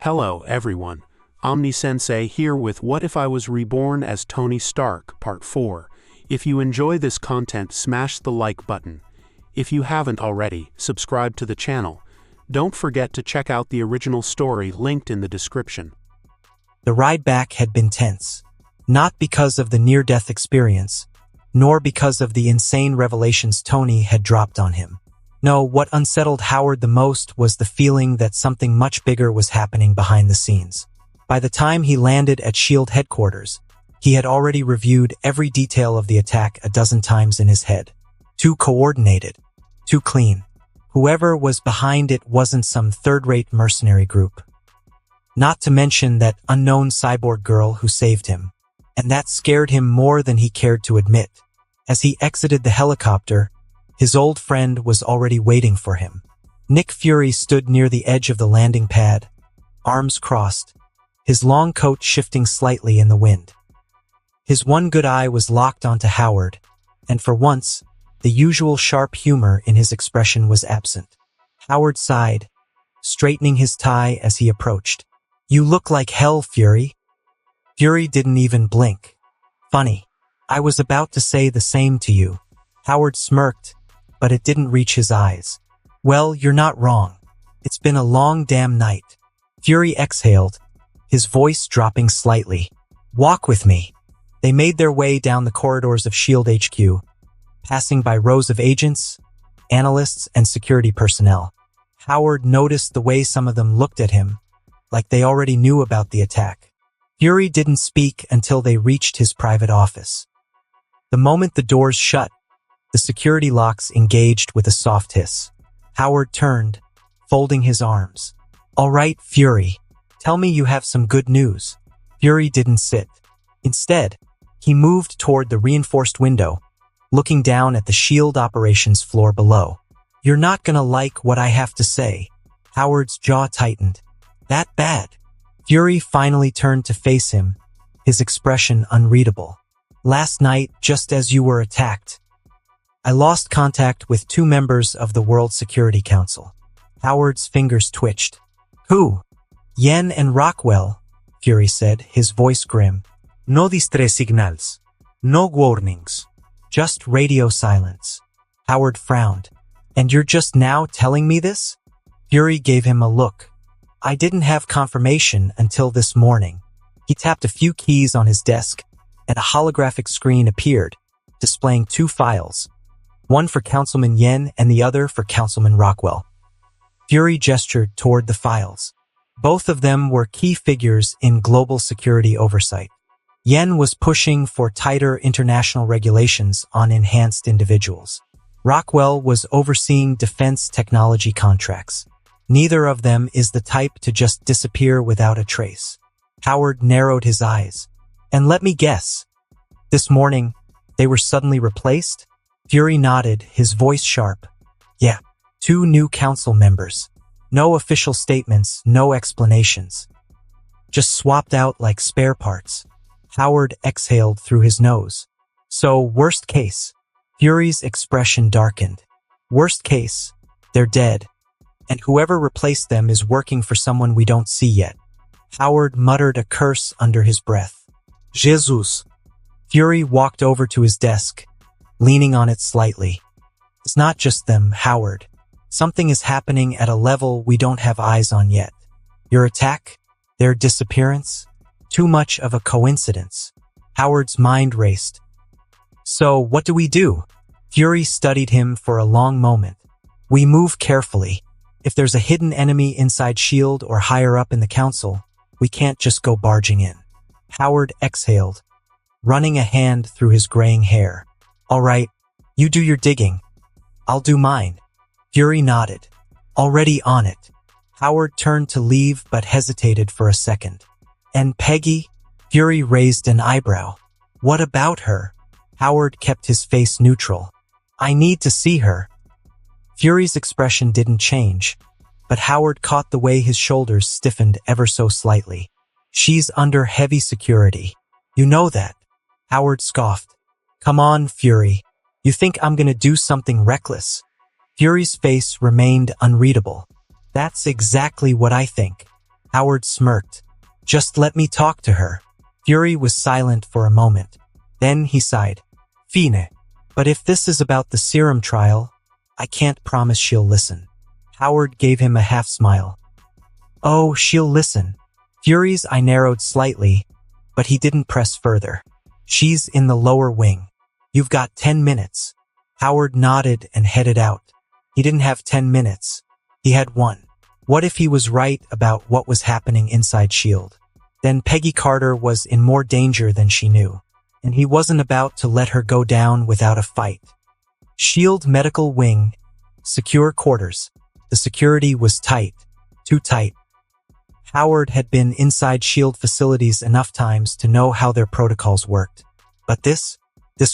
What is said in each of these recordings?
Hello, everyone. Omni-sensei here with What If I Was Reborn as Tony Stark, Part 4. If you enjoy this content, smash the like button. If you haven't already, subscribe to the channel. Don't forget to check out the original story linked in the description. The ride back had been tense, not because of the near-death experience, nor because of the insane revelations Tony had dropped on him. No, what unsettled Howard the most was the feeling that something much bigger was happening behind the scenes. By the time he landed at S.H.I.E.L.D. headquarters, he had already reviewed every detail of the attack a dozen times in his head. Too coordinated, too clean. Whoever was behind it wasn't some third-rate mercenary group. Not to mention that unknown cyborg girl who saved him. And that scared him more than he cared to admit. As he exited the helicopter, his old friend was already waiting for him. Nick Fury stood near the edge of the landing pad, arms crossed, his long coat shifting slightly in the wind. His one good eye was locked onto Howard, and for once, the usual sharp humor in his expression was absent. Howard sighed, straightening his tie as he approached. "You look like hell, Fury." Fury didn't even blink. "Funny. I was about to say the same to you." Howard smirked, but it didn't reach his eyes. "Well, you're not wrong. It's been a long damn night." Fury exhaled, his voice dropping slightly. "Walk with me." They made their way down the corridors of S.H.I.E.L.D. HQ, passing by rows of agents, analysts, and security personnel. Howard noticed the way some of them looked at him, like they already knew about the attack. Fury didn't speak until they reached his private office. The moment the doors shut, the security locks engaged with a soft hiss. Howard turned, folding his arms. "All right, Fury, tell me you have some good news." Fury didn't sit. Instead, he moved toward the reinforced window, looking down at the S.H.I.E.L.D. operations floor below. "You're not gonna like what I have to say." Howard's jaw tightened. "That bad?" Fury finally turned to face him, his expression unreadable. "Last night, just as you were attacked, I lost contact with 2 members of the World Security Council." Howard's fingers twitched. "Who?" "Yen and Rockwell," Fury said, his voice grim. "No distress signals. No warnings. Just radio silence." Howard frowned. "And you're just now telling me this?" Fury gave him a look. "I didn't have confirmation until this morning." He tapped a few keys on his desk, and a holographic screen appeared, displaying 2 files. One for Councilman Yen and the other for Councilman Rockwell. Fury gestured toward the files. Both of them were key figures in global security oversight. Yen was pushing for tighter international regulations on enhanced individuals. Rockwell was overseeing defense technology contracts. Neither of them is the type to just disappear without a trace. Howard narrowed his eyes. "And let me guess. This morning, they were suddenly replaced?" Fury nodded, his voice sharp. "Yeah, 2 new council members. No official statements, no explanations. Just swapped out like spare parts." Howard exhaled through his nose. "So, worst case." Fury's expression darkened. "Worst case, they're dead. And whoever replaced them is working for someone we don't see yet." Howard muttered a curse under his breath. "Jesus." Fury walked over to his desk, leaning on it slightly. "It's not just them, Howard. Something is happening at a level we don't have eyes on yet. Your attack? Their disappearance? Too much of a coincidence." Howard's mind raced. "So, what do we do?" Fury studied him for a long moment. "We move carefully. If there's a hidden enemy inside S.H.I.E.L.D. or higher up in the council, we can't just go barging in." Howard exhaled, running a hand through his graying hair. "All right, you do your digging. I'll do mine." Fury nodded. "Already on it." Howard turned to leave but hesitated for a second. "And Peggy?" Fury raised an eyebrow. "What about her?" Howard kept his face neutral. "I need to see her." Fury's expression didn't change, but Howard caught the way his shoulders stiffened ever so slightly. "She's under heavy security. You know that." Howard scoffed. "Come on, Fury. You think I'm gonna do something reckless?" Fury's face remained unreadable. "That's exactly what I think." Howard smirked. Just let me talk to her. Fury was silent for a moment. Then he sighed. Fine. But if this is about the serum trial, I can't promise she'll listen. Howard gave him a half smile. Oh, she'll listen. Fury's eye narrowed slightly, but he didn't press further. She's in the lower wing. You've got 10 minutes. Howard nodded and headed out. He didn't have 10 minutes. He had 1. What if he was right about what was happening inside S.H.I.E.L.D.? Then Peggy Carter was in more danger than she knew, and he wasn't about to let her go down without a fight. S.H.I.E.L.D. Medical Wing. Secure quarters. The security was tight. Too tight. Howard had been inside S.H.I.E.L.D. facilities enough times to know how their protocols worked. But this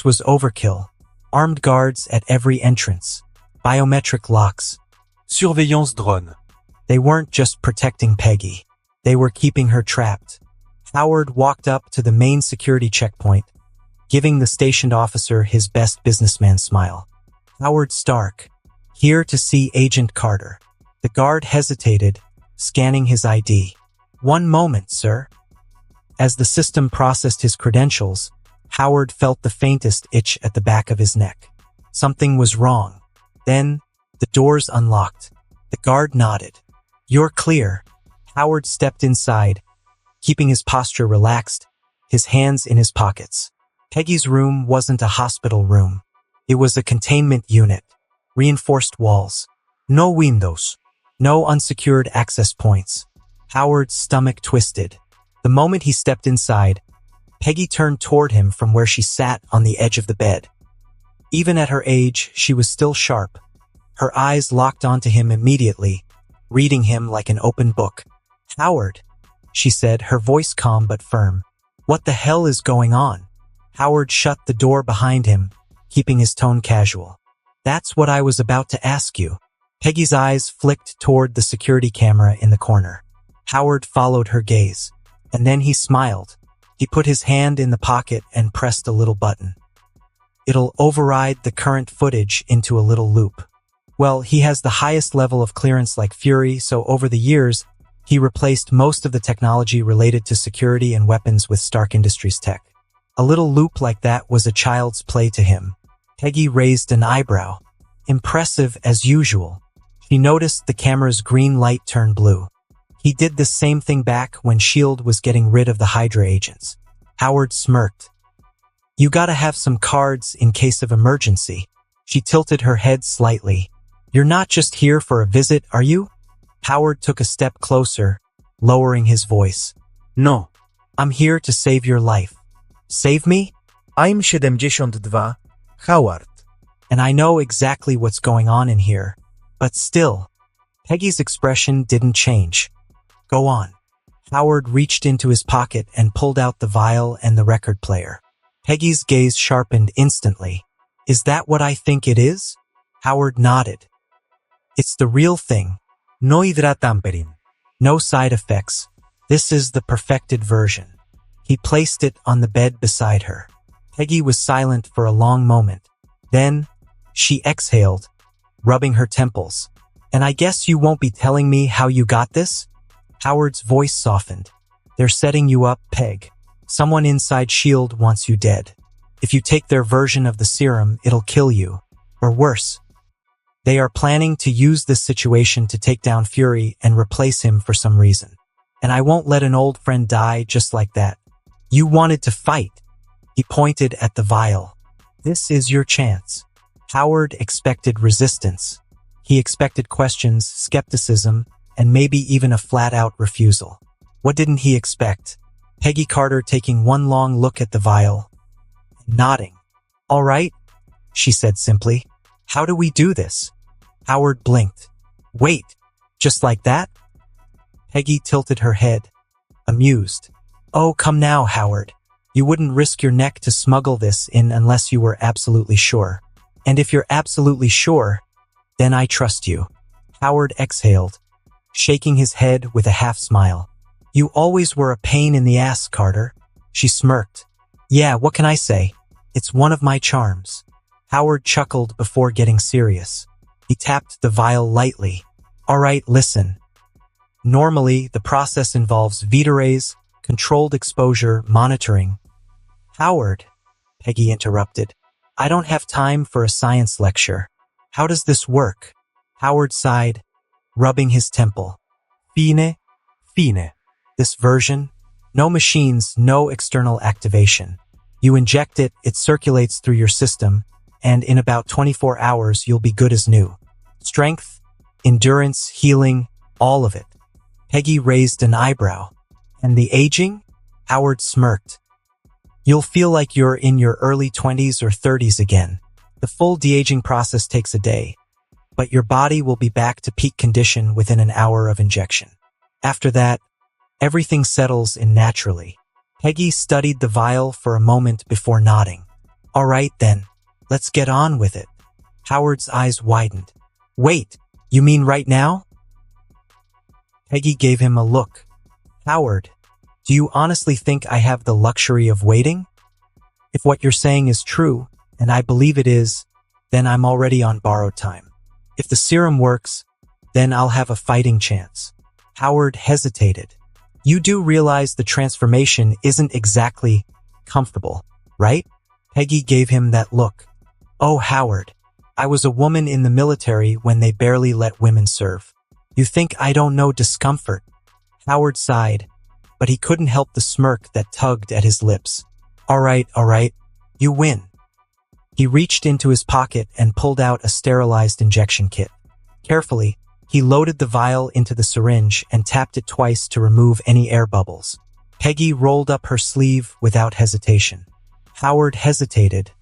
was overkill. Armed guards at every entrance. Biometric locks. Surveillance drone. They weren't just protecting Peggy. They were keeping her trapped. Howard walked up to the main security checkpoint, giving the stationed officer his best businessman smile. Howard Stark, here to see Agent Carter. The guard hesitated, scanning his ID. 1 moment, sir. As the system processed his credentials, Howard felt the faintest itch at the back of his neck. Something was wrong. Then, the doors unlocked. The guard nodded. You're clear. Howard stepped inside, keeping his posture relaxed, his hands in his pockets. Peggy's room wasn't a hospital room. It was a containment unit. Reinforced walls. No windows. No unsecured access points. Howard's stomach twisted. The moment he stepped inside, Peggy turned toward him from where she sat on the edge of the bed. Even at her age, she was still sharp. Her eyes locked onto him immediately, reading him like an open book. Howard, she said, her voice calm but firm. What the hell is going on? Howard shut the door behind him, keeping his tone casual. That's what I was about to ask you. Peggy's eyes flicked toward the security camera in the corner. Howard followed her gaze, and then he smiled. He put his hand in the pocket and pressed a little button. It'll override the current footage into a little loop. Well, he has the highest level of clearance like Fury, so over the years, he replaced most of the technology related to security and weapons with Stark Industries tech. A little loop like that was a child's play to him. Peggy raised an eyebrow. Impressive as usual. She noticed the camera's green light turn blue. He did the same thing back when S.H.I.E.L.D. was getting rid of the Hydra agents. Howard smirked. You gotta have some cards in case of emergency. She tilted her head slightly. You're not just here for a visit, are you? Howard took a step closer, lowering his voice. No. I'm here to save your life. Save me? I'm 72, Howard. And I know exactly what's going on in here. But still, Peggy's expression didn't change. Go on. Howard reached into his pocket and pulled out the vial and the record player. Peggy's gaze sharpened instantly. Is that what I think it is? Howard nodded. It's the real thing. No hydra tampering. No side effects. This is the perfected version. He placed it on the bed beside her. Peggy was silent for a long moment. Then, she exhaled, rubbing her temples. And I guess you won't be telling me how you got this? Howard's voice softened. They're setting you up, Peg. Someone inside S.H.I.E.L.D. wants you dead. If you take their version of the serum, it'll kill you. Or worse. They are planning to use this situation to take down Fury and replace him for some reason. And I won't let an old friend die just like that. You wanted to fight. He pointed at the vial. This is your chance. Howard expected resistance. He expected questions, skepticism, and maybe even a flat-out refusal. What didn't he expect? Peggy Carter taking one long look at the vial, nodding. All right, she said simply. How do we do this? Howard blinked. Wait, just like that? Peggy tilted her head, amused. Oh, come now, Howard. You wouldn't risk your neck to smuggle this in unless you were absolutely sure. And if you're absolutely sure, then I trust you. Howard exhaled, shaking his head with a half smile. You always were a pain in the ass, Carter. She smirked. Yeah, what can I say? It's one of my charms. Howard chuckled before getting serious. He tapped the vial lightly. All right, listen. Normally, the process involves V-rays, controlled exposure, monitoring. Howard, Peggy interrupted. I don't have time for a science lecture. How does this work? Howard sighed, rubbing his temple. Fine. This version? No machines, no external activation. You inject it, it circulates through your system, and in about 24 hours you'll be good as new. Strength, endurance, healing, all of it. Peggy raised an eyebrow. And the aging? Howard smirked. You'll feel like you're in your early 20s or 30s again. The full de-aging process takes a day, but your body will be back to peak condition within an hour of injection. After that, everything settles in naturally. Peggy studied the vial for a moment before nodding. All right then, let's get on with it. Howard's eyes widened. Wait, you mean right now? Peggy gave him a look. Howard, do you honestly think I have the luxury of waiting? If what you're saying is true, and I believe it is, then I'm already on borrowed time. If the serum works, then I'll have a fighting chance. Howard hesitated. You do realize the transformation isn't exactly comfortable, right? Peggy gave him that look. Oh, Howard, I was a woman in the military when they barely let women serve. You think I don't know discomfort? Howard sighed, but he couldn't help the smirk that tugged at his lips. All right, you win. He reached into his pocket and pulled out a sterilized injection kit. Carefully, he loaded the vial into the syringe and tapped it twice to remove any air bubbles. Peggy rolled up her sleeve without hesitation. Howard hesitated,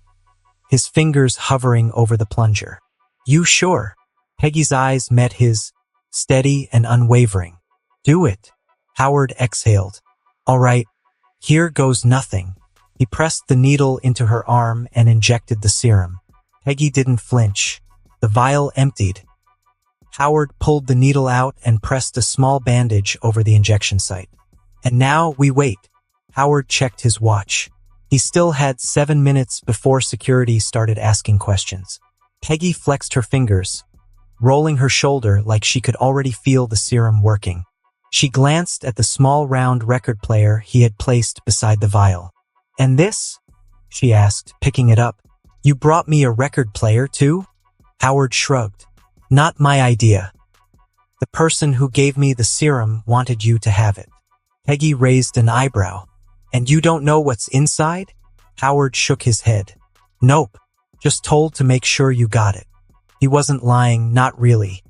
his fingers hovering over the plunger. You sure? Peggy's eyes met his, steady and unwavering. Do it. Howard exhaled. All right, here goes nothing. He pressed the needle into her arm and injected the serum. Peggy didn't flinch. The vial emptied. Howard pulled the needle out and pressed a small bandage over the injection site. And now we wait. Howard checked his watch. He still had 7 minutes before security started asking questions. Peggy flexed her fingers, rolling her shoulder like she could already feel the serum working. She glanced at the small round record player he had placed beside the vial. And this? She asked, picking it up. You brought me a record player too? Howard shrugged. Not my idea. The person who gave me the serum wanted you to have it. Peggy raised an eyebrow. And you don't know what's inside? Howard shook his head. Nope, just told to make sure you got it. He wasn't lying, not really.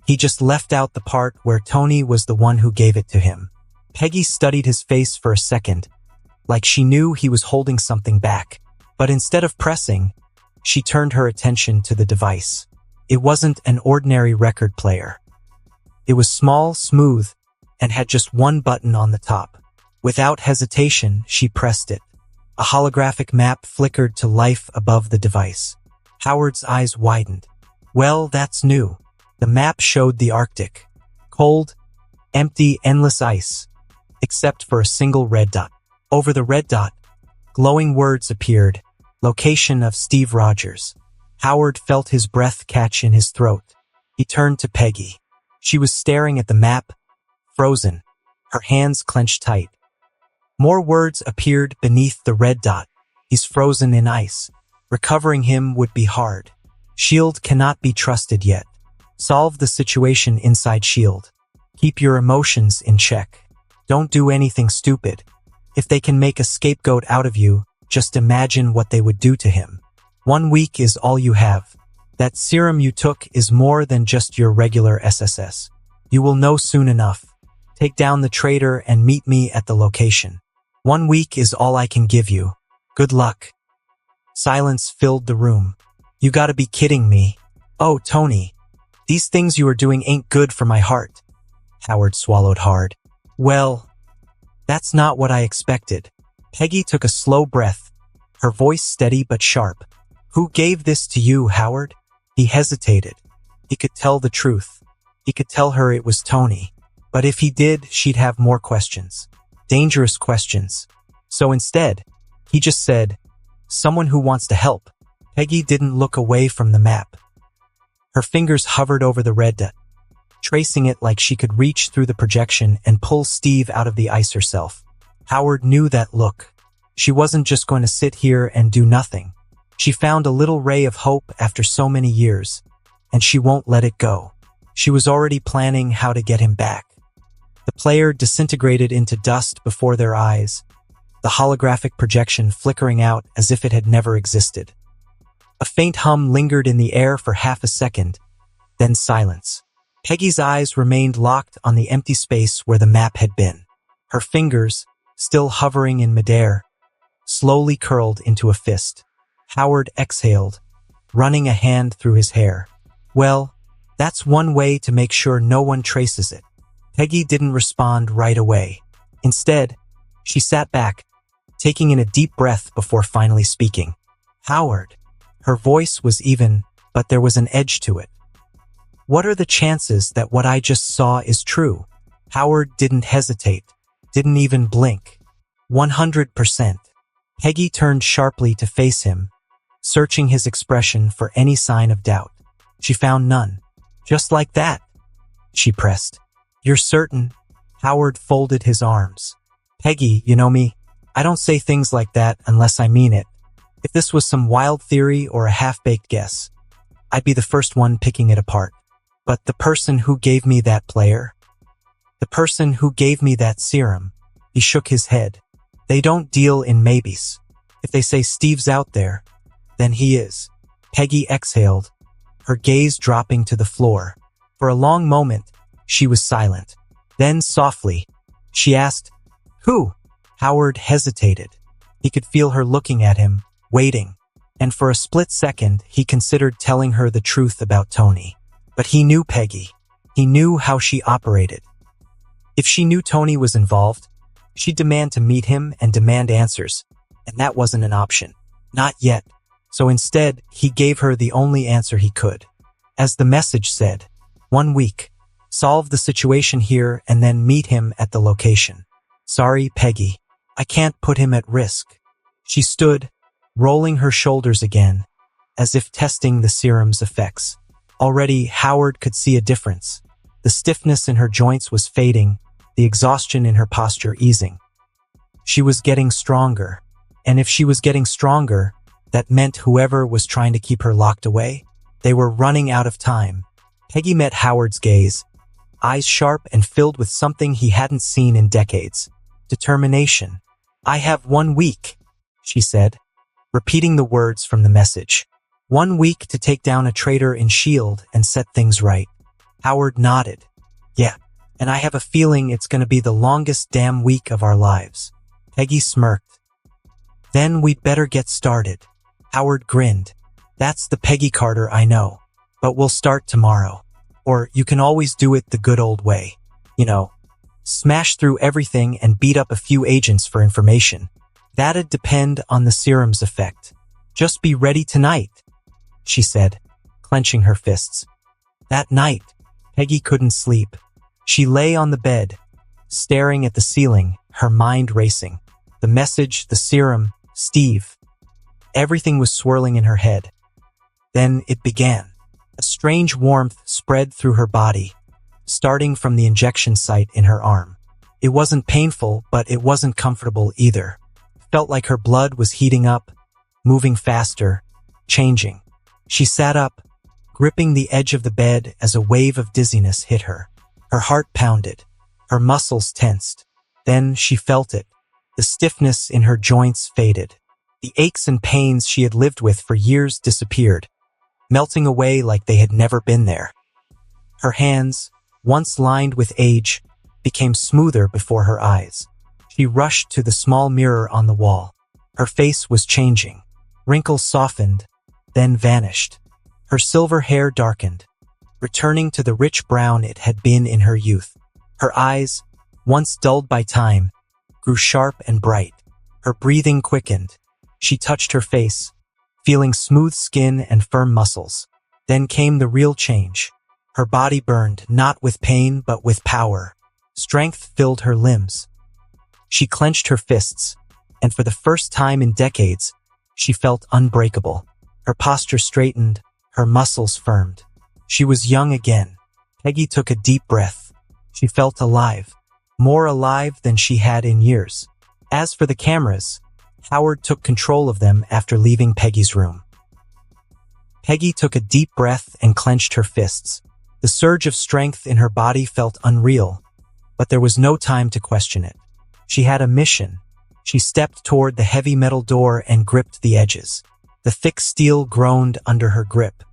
He just left out the part where Tony was the one who gave it to him. Peggy studied his face for a second, like she knew he was holding something back. But instead of pressing, she turned her attention to the device. It wasn't an ordinary record player. It was small, smooth, and had just one button on the top. Without hesitation, she pressed it. A holographic map flickered to life above the device. Howard's eyes widened. Well, that's new. The map showed the Arctic. Cold, empty, endless ice, except for a single red dot. Over the red dot, glowing words appeared. Location of Steve Rogers. Howard felt his breath catch in his throat. He turned to Peggy. She was staring at the map, frozen, her hands clenched tight. More words appeared beneath the red dot. He's frozen in ice. Recovering him would be hard. Shield cannot be trusted yet. Solve the situation inside Shield. Keep your emotions in check. Don't do anything stupid. If they can make a scapegoat out of you, just imagine what they would do to him. 1 week is all you have. That serum you took is more than just your regular SSS. You will know soon enough. Take down the traitor and meet me at the location. 1 week is all I can give you. Good luck. Silence filled the room. You gotta be kidding me. Oh, Tony. These things you are doing ain't good for my heart. Howard swallowed hard. Well, that's not what I expected. Peggy took a slow breath, her voice steady but sharp. Who gave this to you, Howard? He hesitated. He could tell the truth. He could tell her it was Tony. But if he did, she'd have more questions. Dangerous questions. So instead, he just said, someone who wants to help. Peggy didn't look away from the map. Her fingers hovered over the red dot. tracing it like she could reach through the projection and pull Steve out of the ice herself. Howard knew that look. She wasn't just going to sit here and do nothing. She found a little ray of hope after so many years, and she won't let it go. She was already planning how to get him back. The player disintegrated into dust before their eyes, the holographic projection flickering out as if it had never existed. A faint hum lingered in the air for half a second, then silence. Peggy's eyes remained locked on the empty space where the map had been. Her fingers, still hovering in midair, slowly curled into a fist. Howard exhaled, running a hand through his hair. Well, that's one way to make sure no one traces it. Peggy didn't respond right away. Instead, she sat back, taking in a deep breath before finally speaking. Howard. Her voice was even, but there was an edge to it. What are the chances that what I just saw is true? Howard didn't hesitate, didn't even blink. 100%. Peggy turned sharply to face him, searching his expression for any sign of doubt. She found none. Just like that, she pressed. You're certain? Howard folded his arms. Peggy, you know me. I don't say things like that unless I mean it. If this was some wild theory or a half-baked guess, I'd be the first one picking it apart. But the person who gave me that player, the person who gave me that serum, he shook his head. They don't deal in maybes. If they say Steve's out there, then he is. Peggy exhaled, her gaze dropping to the floor. For a long moment, she was silent. Then softly, she asked, Who? Howard hesitated. He could feel her looking at him, waiting. And for a split second, he considered telling her the truth about Tony. But he knew Peggy. He knew how she operated. If she knew Tony was involved, she'd demand to meet him and demand answers. And that wasn't an option. Not yet. So instead, he gave her the only answer he could. As the message said, 1 week. Solve the situation here and then meet him at the location. Sorry, Peggy. I can't put him at risk. She stood, rolling her shoulders again, as if testing the serum's effects. Already, Howard could see a difference. The stiffness in her joints was fading, the exhaustion in her posture easing. She was getting stronger, and if she was getting stronger, that meant whoever was trying to keep her locked away, they were running out of time. Peggy met Howard's gaze, eyes sharp and filled with something he hadn't seen in decades. Determination. I have 1 week, she said, repeating the words from the message. 1 week to take down a traitor in S.H.I.E.L.D. and set things right. Howard nodded. Yeah, and I have a feeling it's going to be the longest damn week of our lives. Peggy smirked. Then we'd better get started. Howard grinned. That's the Peggy Carter I know. But we'll start tomorrow. Or you can always do it the good old way. You know, smash through everything and beat up a few agents for information. That'd depend on the serum's effect. Just be ready tonight, she said, clenching her fists. That night, Peggy couldn't sleep. She lay on the bed, staring at the ceiling, her mind racing. The message, the serum, Steve. Everything was swirling in her head. Then it began. A strange warmth spread through her body, starting from the injection site in her arm. It wasn't painful, but it wasn't comfortable either. Felt like her blood was heating up, moving faster, changing. She sat up, gripping the edge of the bed as a wave of dizziness hit her. Her heart pounded, her muscles tensed. Then she felt it. The stiffness in her joints faded. The aches and pains she had lived with for years disappeared, melting away like they had never been there. Her hands, once lined with age, became smoother before her eyes. She rushed to the small mirror on the wall. Her face was changing. Wrinkles softened, then vanished. Her silver hair darkened, returning to the rich brown it had been in her youth. Her eyes, once dulled by time, grew sharp and bright. Her breathing quickened. She touched her face, feeling smooth skin and firm muscles. Then came the real change. Her body burned, not with pain but with power. Strength filled her limbs. She clenched her fists, and for the first time in decades, she felt unbreakable. Her posture straightened, her muscles firmed. She was young again, Peggy took a deep breath. She felt alive, more alive than she had in years. As for the cameras, Howard took control of them after leaving Peggy's room. Peggy took a deep breath and clenched her fists. The surge of strength in her body felt unreal, but there was no time to question it. She had a mission. She stepped toward the heavy metal door and gripped the edges. The thick steel groaned under her grip.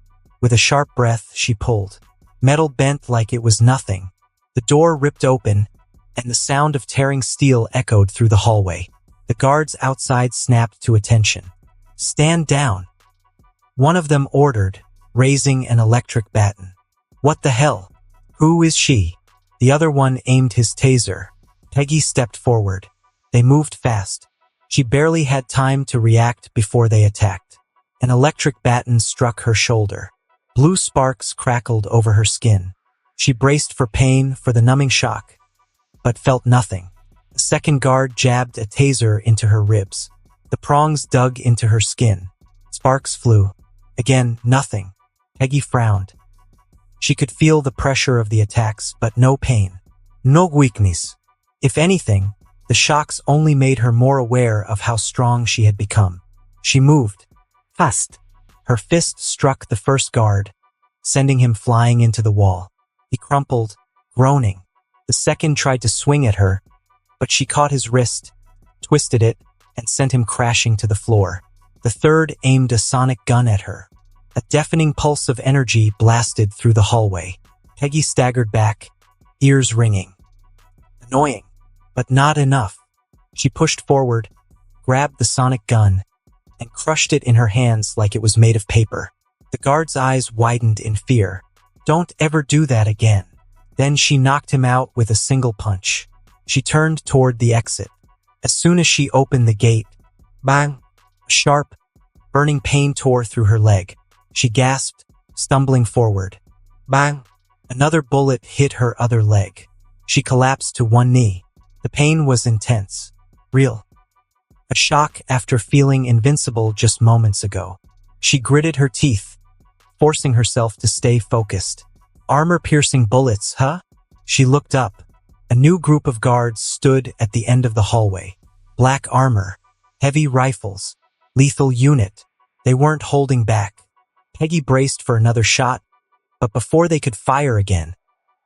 With a sharp breath, she pulled. Metal bent like it was nothing. The door ripped open, and the sound of tearing steel echoed through the hallway. The guards outside snapped to attention. "Stand down," one of them ordered, raising an electric baton. "What the hell? Who is she?" The other one aimed his taser. Peggy stepped forward. They moved fast. She barely had time to react before they attacked. An electric baton struck her shoulder. Blue sparks crackled over her skin. She braced for pain, for the numbing shock, but felt nothing. The second guard jabbed a taser into her ribs. The prongs dug into her skin. Sparks flew. Again, nothing. Peggy frowned. She could feel the pressure of the attacks, but no pain. No weakness. If anything, the shocks only made her more aware of how strong she had become. She moved. Fast. Her fist struck the first guard, sending him flying into the wall. He crumpled, groaning. The second tried to swing at her, but she caught his wrist, twisted it, and sent him crashing to the floor. The third aimed a sonic gun at her. A deafening pulse of energy blasted through the hallway. Peggy staggered back, ears ringing. Annoying, but not enough. She pushed forward, grabbed the sonic gun, and crushed it in her hands like it was made of paper. The guard's eyes widened in fear. "Don't ever do that again." Then she knocked him out with a single punch. She turned toward the exit. As soon as she opened the gate, bang! A sharp, burning pain tore through her leg. She gasped, stumbling forward. Bang! Another bullet hit her other leg. She collapsed to one knee. The pain was intense. Real. A shock after feeling invincible just moments ago. She gritted her teeth, forcing herself to stay focused. Armor-piercing bullets, huh? She looked up. A new group of guards stood at the end of the hallway. Black armor, heavy rifles, lethal unit. They weren't holding back. Peggy braced for another shot, but before they could fire again,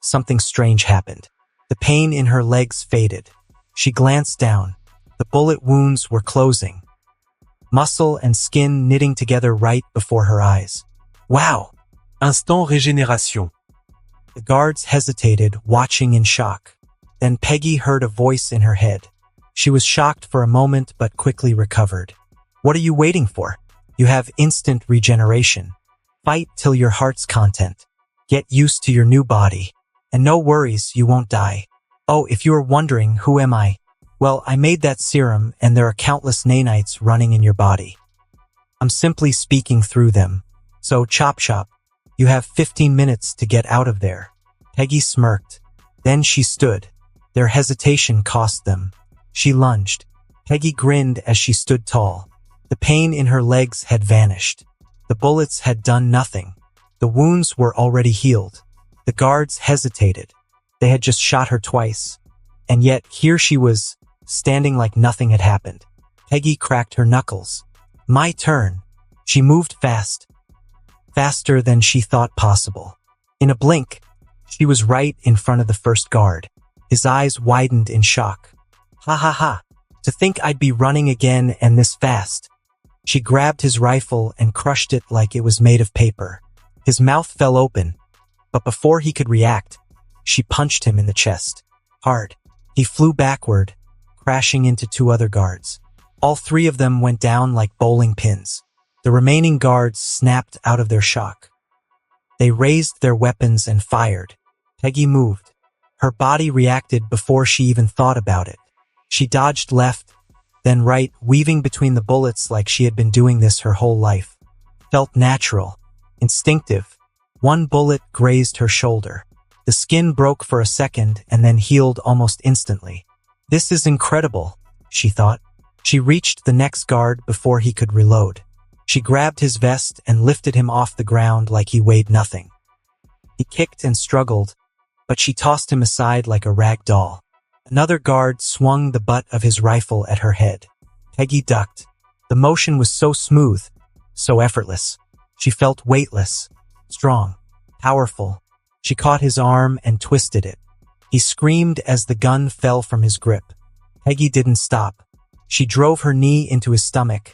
something strange happened. The pain in her legs faded. She glanced down. The bullet wounds were closing. Muscle and skin knitting together right before her eyes. Wow! Instant régénération. The guards hesitated, watching in shock. Then Peggy heard a voice in her head. She was shocked for a moment but quickly recovered. "What are you waiting for? You have instant regeneration. Fight till your heart's content. Get used to your new body. And no worries, you won't die. Oh, if you are wondering, who am I? Well, I made that serum and there are countless nanites running in your body. I'm simply speaking through them. So chop chop. You have 15 minutes to get out of there." Peggy smirked. Then she stood. Their hesitation cost them. She lunged. Peggy grinned as she stood tall. The pain in her legs had vanished. The bullets had done nothing. The wounds were already healed. The guards hesitated. They had just shot her twice. And yet here she was, standing like nothing had happened. Peggy cracked her knuckles. My turn. She moved fast. Faster than she thought possible. In a blink, she was right in front of the first guard. His eyes widened in shock. Ha ha ha. To think I'd be running again and this fast. She grabbed his rifle and crushed it like it was made of paper. His mouth fell open, but before he could react, she punched him in the chest. Hard. He flew backward, crashing into two other guards. All three of them went down like bowling pins. The remaining guards snapped out of their shock. They raised their weapons and fired. Peggy moved. Her body reacted before she even thought about it. She dodged left, then right, weaving between the bullets like she had been doing this her whole life. Felt natural, instinctive. One bullet grazed her shoulder. The skin broke for a second and then healed almost instantly. This is incredible, she thought. She reached the next guard before he could reload. She grabbed his vest and lifted him off the ground like he weighed nothing. He kicked and struggled, but she tossed him aside like a rag doll. Another guard swung the butt of his rifle at her head. Peggy ducked. The motion was so smooth, so effortless. She felt weightless, strong, powerful. She caught his arm and twisted it. He screamed as the gun fell from his grip. Peggy didn't stop. She drove her knee into his stomach,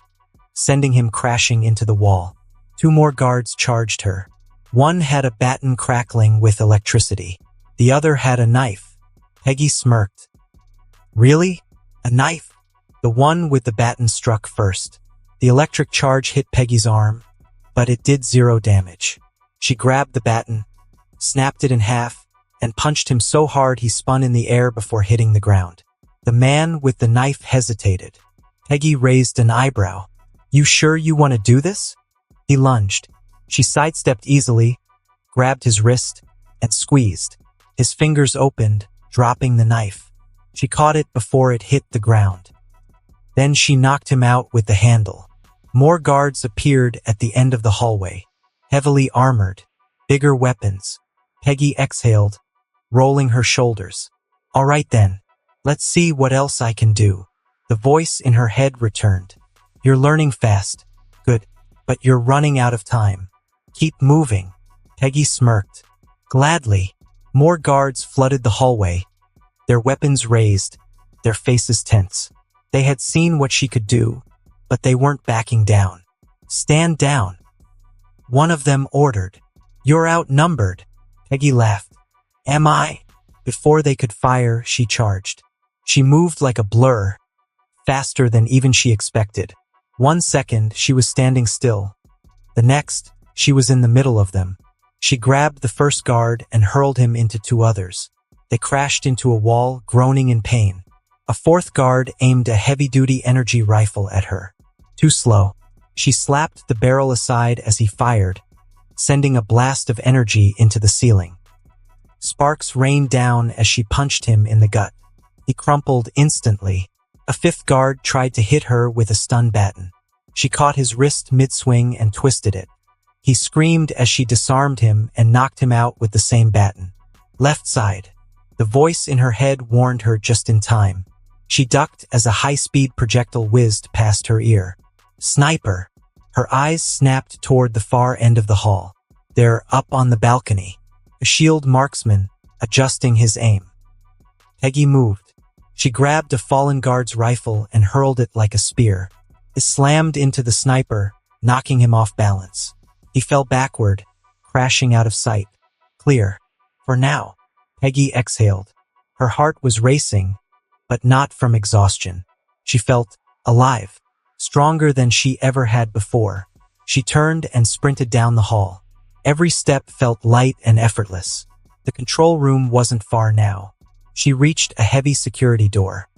sending him crashing into the wall. 2 more guards charged her. One had a baton crackling with electricity. The other had a knife. Peggy smirked. Really? A knife? The one with the baton struck first. The electric charge hit Peggy's arm, but it did 0 damage. She grabbed the baton, snapped it in half, and punched him so hard he spun in the air before hitting the ground. The man with the knife hesitated. Peggy raised an eyebrow. You sure you want to do this? He lunged. She sidestepped easily, grabbed his wrist, and squeezed. His fingers opened, dropping the knife. She caught it before it hit the ground. Then she knocked him out with the handle. More guards appeared at the end of the hallway, heavily armored, bigger weapons. Peggy exhaled, rolling her shoulders. All right then, let's see what else I can do. The voice in her head returned. You're learning fast. Good, but you're running out of time. Keep moving. Peggy smirked. Gladly. More guards flooded the hallway, their weapons raised, their faces tense. They had seen what she could do, but they weren't backing down. Stand down. One of them ordered. You're outnumbered. Peggy laughed. Am I? Before they could fire, she charged. She moved like a blur, faster than even she expected. 1 second, she was standing still. The next, she was in the middle of them. She grabbed the first guard and hurled him into 2 others. They crashed into a wall, groaning in pain. A 4th guard aimed a heavy-duty energy rifle at her. Too slow. She slapped the barrel aside as he fired, sending a blast of energy into the ceiling. Sparks rained down as she punched him in the gut. He crumpled instantly. A 5th guard tried to hit her with a stun baton. She caught his wrist mid-swing and twisted it. He screamed as she disarmed him and knocked him out with the same baton. Left side. The voice in her head warned her just in time. She ducked as a high-speed projectile whizzed past her ear. Sniper. Her eyes snapped toward the far end of the hall. They're up on the balcony. A shield marksman, adjusting his aim. Peggy moved. She grabbed a fallen guard's rifle and hurled it like a spear. It slammed into the sniper, knocking him off balance. He fell backward, crashing out of sight. Clear. For now. Peggy exhaled. Her heart was racing, but not from exhaustion. She felt alive, stronger than she ever had before. She turned and sprinted down the hall. Every step felt light and effortless. The control room wasn't far now. She reached a heavy security door.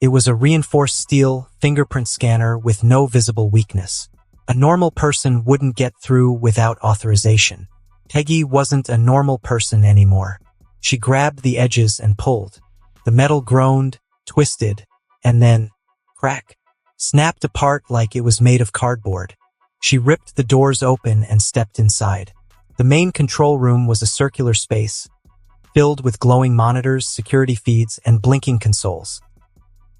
It was a reinforced steel fingerprint scanner with no visible weakness. A normal person wouldn't get through without authorization. Peggy wasn't a normal person anymore. She grabbed the edges and pulled. The metal groaned, twisted, and then, crack, snapped apart like it was made of cardboard. She ripped the doors open and stepped inside. The main control room was a circular space, filled with glowing monitors, security feeds, and blinking consoles.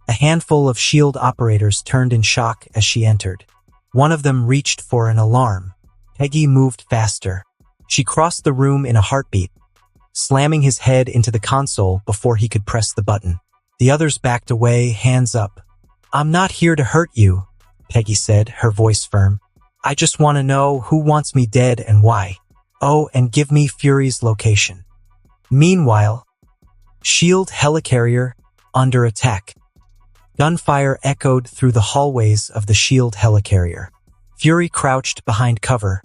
A handful of SHIELD operators turned in shock as she entered. One of them reached for an alarm. Peggy moved faster. She crossed the room in a heartbeat, slamming his head into the console before he could press the button. The others backed away, hands up. I'm not here to hurt you, Peggy said, her voice firm. I just want to know who wants me dead and why. Oh, and give me Fury's location. Meanwhile, SHIELD helicarrier under attack. Gunfire echoed through the hallways of the SHIELD helicarrier. Fury crouched behind cover,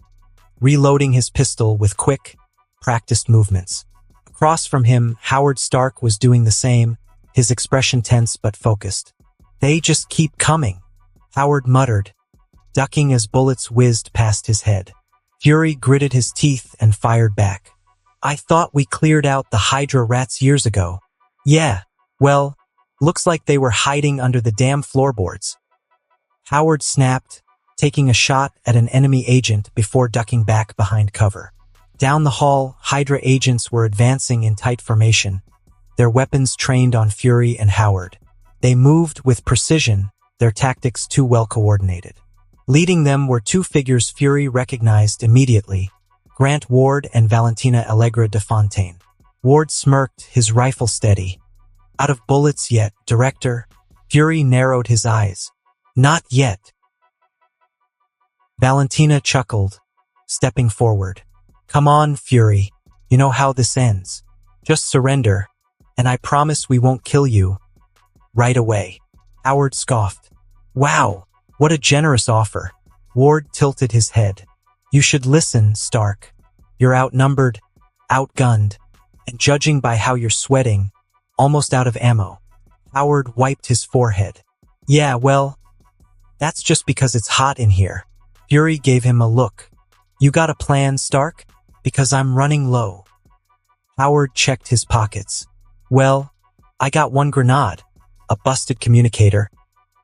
reloading his pistol with quick, practiced movements. Across from him, Howard Stark was doing the same, his expression tense but focused. They just keep coming, Howard muttered, ducking as bullets whizzed past his head. Fury gritted his teeth and fired back. I thought we cleared out the Hydra rats years ago. Yeah, well, looks like they were hiding under the damn floorboards. Howard snapped, taking a shot at an enemy agent before ducking back behind cover. Down the hall, Hydra agents were advancing in tight formation, their weapons trained on Fury and Howard. They moved with precision, their tactics too well coordinated. Leading them were two figures Fury recognized immediately, Grant Ward and Valentina Allegra de Fontaine. Ward smirked, his rifle steady. Out of bullets yet, Director. Fury narrowed his eyes. Not yet. Valentina chuckled, stepping forward. Come on, Fury. You know how this ends. Just surrender, and I promise we won't kill you. Right away. Howard scoffed. Wow, what a generous offer. Ward tilted his head. You should listen, Stark. You're outnumbered, outgunned, and judging by how you're sweating, almost out of ammo. Howard wiped his forehead. Yeah, well, that's just because it's hot in here. Fury gave him a look. You got a plan, Stark? Because I'm running low. Howard checked his pockets. Well, I got one grenade, a busted communicator,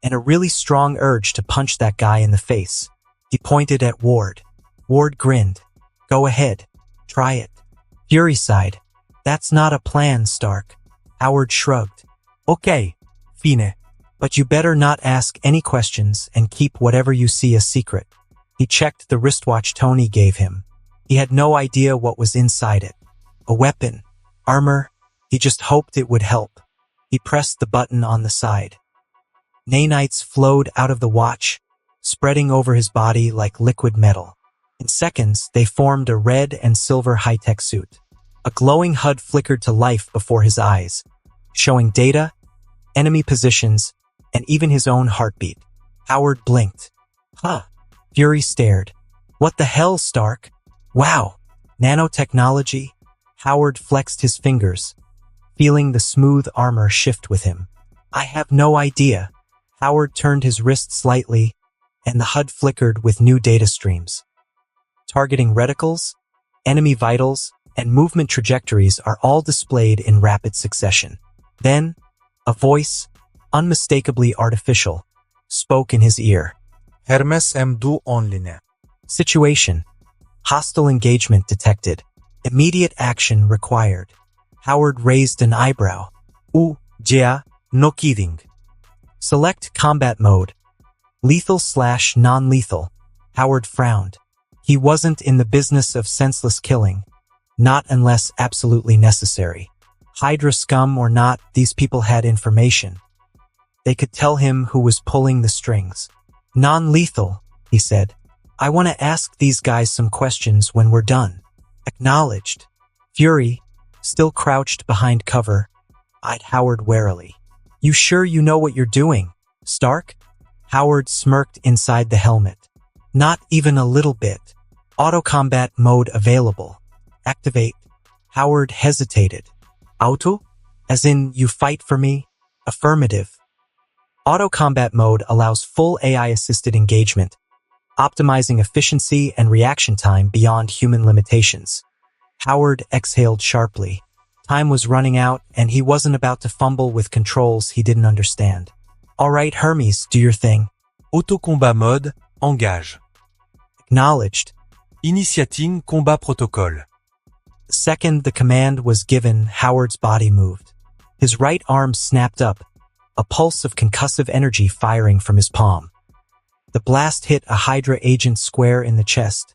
and a really strong urge to punch that guy in the face. He pointed at Ward. Ward grinned. Go ahead. Try it. Fury sighed. That's not a plan, Stark. Howard shrugged. Okay, fine. But you better not ask any questions and keep whatever you see a secret. He checked the wristwatch Tony gave him. He had no idea what was inside it. A weapon, armor, he just hoped it would help. He pressed the button on the side. Nanites flowed out of the watch, spreading over his body like liquid metal. In seconds, they formed a red and silver high-tech suit. A glowing HUD flickered to life before his eyes, showing data, enemy positions, and even his own heartbeat. Howard blinked. Huh. Fury stared. What the hell, Stark? Wow. Nanotechnology? Howard flexed his fingers, feeling the smooth armor shift with him. I have no idea. Howard turned his wrist slightly, and the HUD flickered with new data streams. Targeting reticles, enemy vitals, and movement trajectories are all displayed in rapid succession. Then, a voice, unmistakably artificial, spoke in his ear. Hermes M2 online. Situation. Hostile engagement detected. Immediate action required. Howard raised an eyebrow. Yeah, no kidding. Select combat mode. Lethal/non-lethal. Howard frowned. He wasn't in the business of senseless killing. Not unless absolutely necessary. Hydra scum or not, these people had information. They could tell him who was pulling the strings. Non-lethal, he said. I want to ask these guys some questions when we're done. Acknowledged. Fury, still crouched behind cover, eyed Howard warily. You sure you know what you're doing, Stark? Howard smirked inside the helmet. Not even a little bit. Auto combat mode available. Activate. Howard hesitated. Auto? As in, you fight for me? Affirmative. Auto combat mode allows full AI-assisted engagement, optimizing efficiency and reaction time beyond human limitations. Howard exhaled sharply. Time was running out, and he wasn't about to fumble with controls he didn't understand. All right, Hermes, do your thing. Auto combat mode, engage. Acknowledged. Initiating combat protocole. The second the command was given, Howard's body moved. His right arm snapped up, a pulse of concussive energy firing from his palm. The blast hit a Hydra agent square in the chest,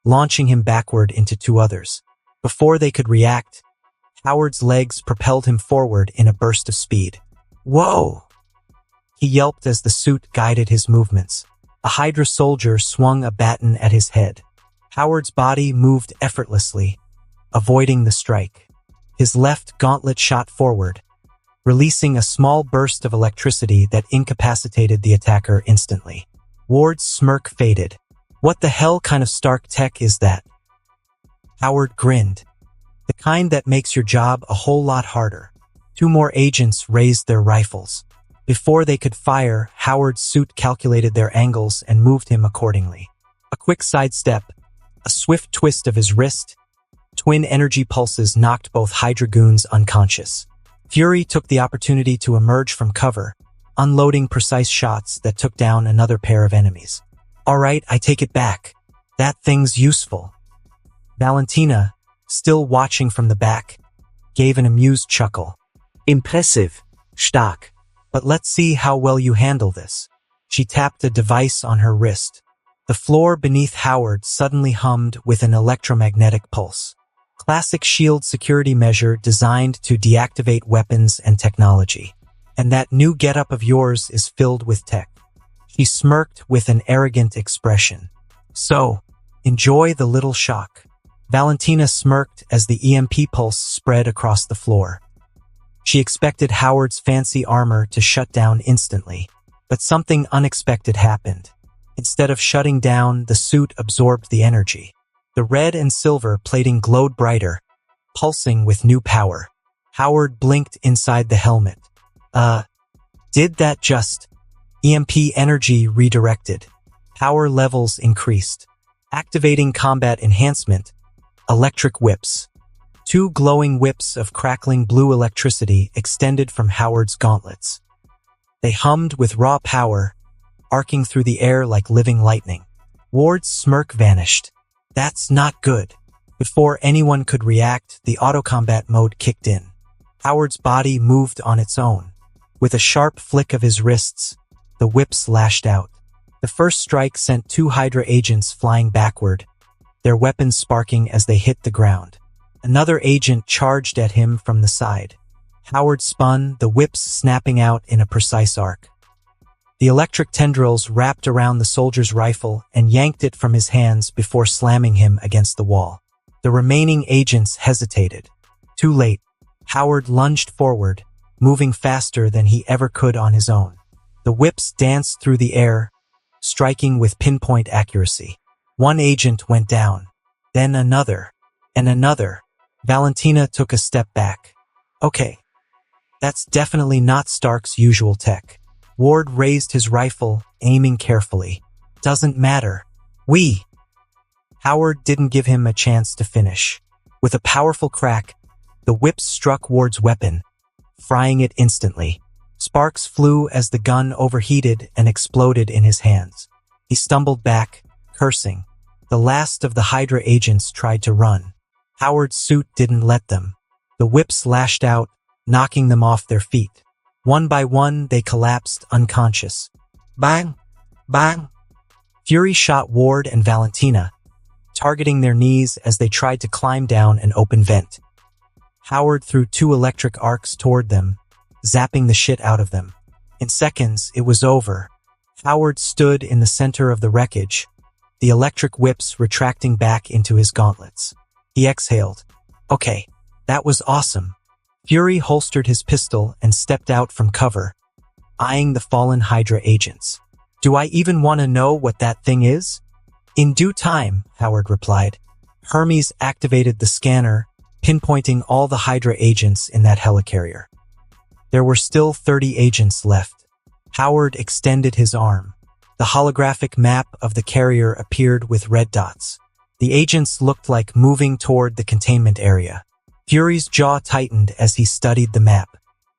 launching him backward into two others. Before they could react, Howard's legs propelled him forward in a burst of speed. Whoa! He yelped as the suit guided his movements. A Hydra soldier swung a baton at his head. Howard's body moved effortlessly, avoiding the strike. His left gauntlet shot forward, releasing a small burst of electricity that incapacitated the attacker instantly. Ward's smirk faded. What the hell kind of Stark tech is that? Howard grinned. The kind that makes your job a whole lot harder. Two more agents raised their rifles. Before they could fire, Howard's suit calculated their angles and moved him accordingly. A quick sidestep, a swift twist of his wrist. Twin energy pulses knocked both Hydra goons unconscious. Fury took the opportunity to emerge from cover, unloading precise shots that took down another pair of enemies. All right, I take it back. That thing's useful. Valentina, still watching from the back, gave an amused chuckle. Impressive. Stark. But let's see how well you handle this. She tapped a device on her wrist. The floor beneath Howard suddenly hummed with an electromagnetic pulse. Classic shield security measure designed to deactivate weapons and technology. And that new getup of yours is filled with tech. She smirked with an arrogant expression. So, enjoy the little shock. Valentina smirked as the EMP pulse spread across the floor. She expected Howard's fancy armor to shut down instantly, but something unexpected happened. Instead of shutting down, the suit absorbed the energy. The red and silver plating glowed brighter, pulsing with new power. Howard blinked inside the helmet. Did that just... EMP energy redirected. Power levels increased. Activating combat enhancement. Electric whips. 2 glowing whips of crackling blue electricity extended from Howard's gauntlets. They hummed with raw power, arcing through the air like living lightning. Ward's smirk vanished. That's not good. Before anyone could react, the auto-combat mode kicked in. Howard's body moved on its own. With a sharp flick of his wrists, the whips lashed out. The first strike sent 2 Hydra agents flying backward, their weapons sparking as they hit the ground. Another agent charged at him from the side. Howard spun, the whips snapping out in a precise arc. The electric tendrils wrapped around the soldier's rifle and yanked it from his hands before slamming him against the wall. The remaining agents hesitated. Too late. Howard lunged forward, moving faster than he ever could on his own. The whips danced through the air, striking with pinpoint accuracy. 1 agent went down, then another, and another. Valentina took a step back. Okay, that's definitely not Stark's usual tech. Ward raised his rifle, aiming carefully. Doesn't matter. Howard didn't give him a chance to finish. With a powerful crack, the whips struck Ward's weapon, frying it instantly. Sparks flew as the gun overheated and exploded in his hands. He stumbled back, cursing. The last of the Hydra agents tried to run. Howard's suit didn't let them. The whips lashed out, knocking them off their feet. One by one, they collapsed unconscious. Bang! Bang! Fury shot Ward and Valentina, targeting their knees as they tried to climb down an open vent. Howard threw 2 electric arcs toward them, zapping the shit out of them. In seconds, it was over. Howard stood in the center of the wreckage, the electric whips retracting back into his gauntlets. He exhaled. Okay, that was awesome. Fury holstered his pistol and stepped out from cover, eyeing the fallen Hydra agents. Do I even want to know what that thing is? In due time, Howard replied. Hermes activated the scanner, pinpointing all the Hydra agents in that helicarrier. There were still 30 agents left. Howard extended his arm. The holographic map of the carrier appeared with red dots. The agents looked like moving toward the containment area. Fury's jaw tightened as he studied the map.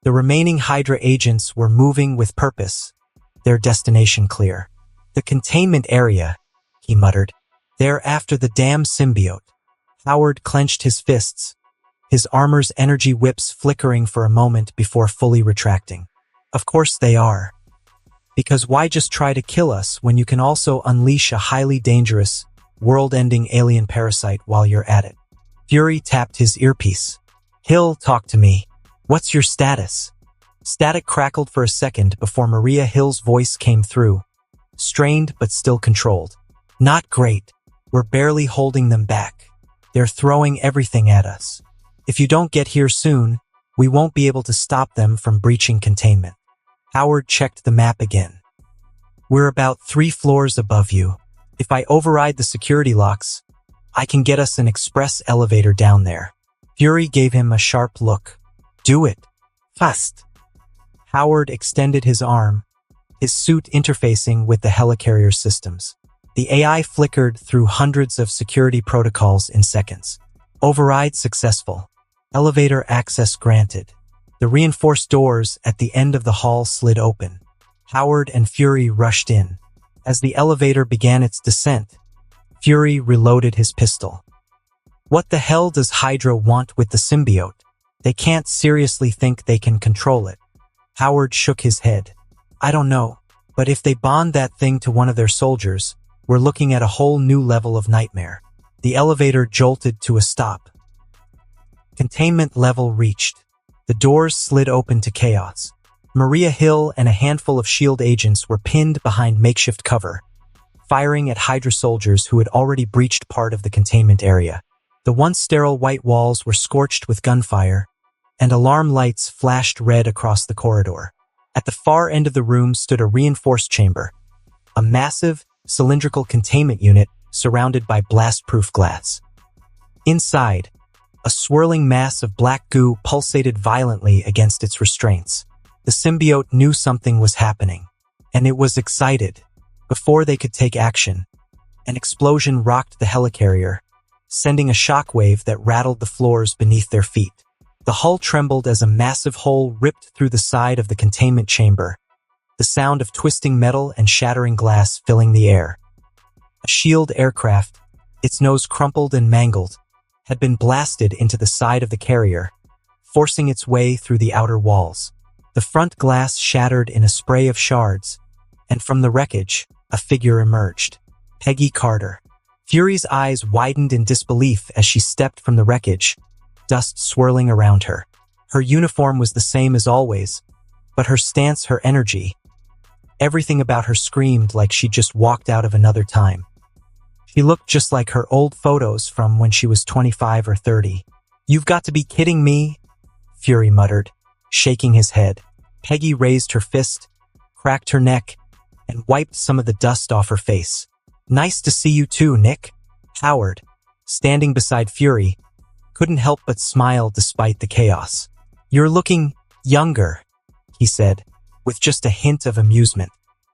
The remaining Hydra agents were moving with purpose, their destination clear. The containment area, he muttered. They're after the damn symbiote. Howard clenched his fists, his armor's energy whips flickering for a moment before fully retracting. Of course they are. Because why just try to kill us when you can also unleash a highly dangerous, world-ending alien parasite while you're at it? Fury tapped his earpiece. Hill, talk to me. What's your status? Static crackled for a second before Maria Hill's voice came through, strained but still controlled. Not great. We're barely holding them back. They're throwing everything at us. If you don't get here soon, we won't be able to stop them from breaching containment. Howard checked the map again. We're about 3 floors above you. If I override the security locks, I can get us an express elevator down there. Fury gave him a sharp look. Do it. Fast. Howard extended his arm, his suit interfacing with the helicarrier systems. The AI flickered through hundreds of security protocols in seconds. Override successful. Elevator access granted. The reinforced doors at the end of the hall slid open. Howard and Fury rushed in. As the elevator began its descent, Fury reloaded his pistol. What the hell does Hydra want with the symbiote? They can't seriously think they can control it. Howard shook his head. I don't know, but if they bond that thing to one of their soldiers, we're looking at a whole new level of nightmare. The elevator jolted to a stop. Containment level reached. The doors slid open to chaos. Maria Hill and a handful of S.H.I.E.L.D. agents were pinned behind makeshift cover, firing at Hydra soldiers who had already breached part of the containment area. The once sterile white walls were scorched with gunfire, and alarm lights flashed red across the corridor. At the far end of the room stood a reinforced chamber, a massive, cylindrical containment unit surrounded by blast-proof glass. Inside, a swirling mass of black goo pulsated violently against its restraints. The symbiote knew something was happening, and it was excited. Before they could take action, an explosion rocked the helicarrier, sending a shockwave that rattled the floors beneath their feet. The hull trembled as a massive hole ripped through the side of the containment chamber, the sound of twisting metal and shattering glass filling the air. A S.H.I.E.L.D. aircraft, its nose crumpled and mangled, had been blasted into the side of the carrier, forcing its way through the outer walls. The front glass shattered in a spray of shards, and from the wreckage, a figure emerged. Peggy Carter. Fury's eyes widened in disbelief as she stepped from the wreckage, dust swirling around her. Her uniform was the same as always, but her stance, her energy, everything about her screamed like she just walked out of another time. She looked just like her old photos from when she was 25 or 30. You've got to be kidding me, Fury muttered, shaking his head. Peggy raised her fist, cracked her neck, and wiped some of the dust off her face. Nice to see you too, Nick. Howard, standing beside Fury, couldn't help but smile despite the chaos. You're looking younger, he said, with just a hint of amusement.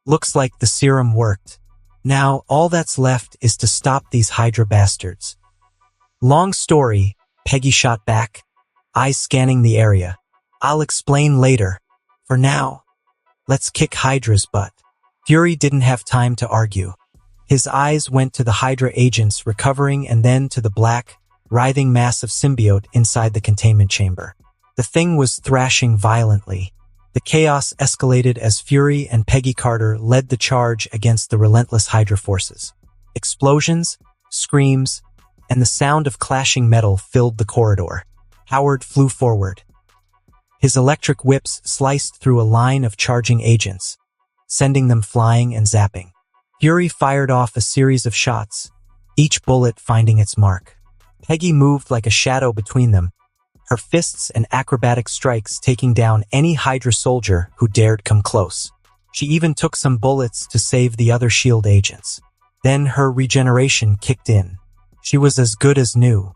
Looks like the serum worked. Now, all that's left is to stop these Hydra bastards. Long story, Peggy shot back, eyes scanning the area. I'll explain later. For now, let's kick Hydra's butt. Fury didn't have time to argue. His eyes went to the Hydra agents recovering and then to the black, writhing mass of symbiote inside the containment chamber. The thing was thrashing violently. The chaos escalated as Fury and Peggy Carter led the charge against the relentless Hydra forces. Explosions, screams, and the sound of clashing metal filled the corridor. Howard flew forward. His electric whips sliced through a line of charging agents, sending them flying and zapping. Fury fired off a series of shots, each bullet finding its mark. Peggy moved like a shadow between them, her fists and acrobatic strikes taking down any Hydra soldier who dared come close. She even took some bullets to save the other S.H.I.E.L.D. agents. Then her regeneration kicked in. She was as good as new.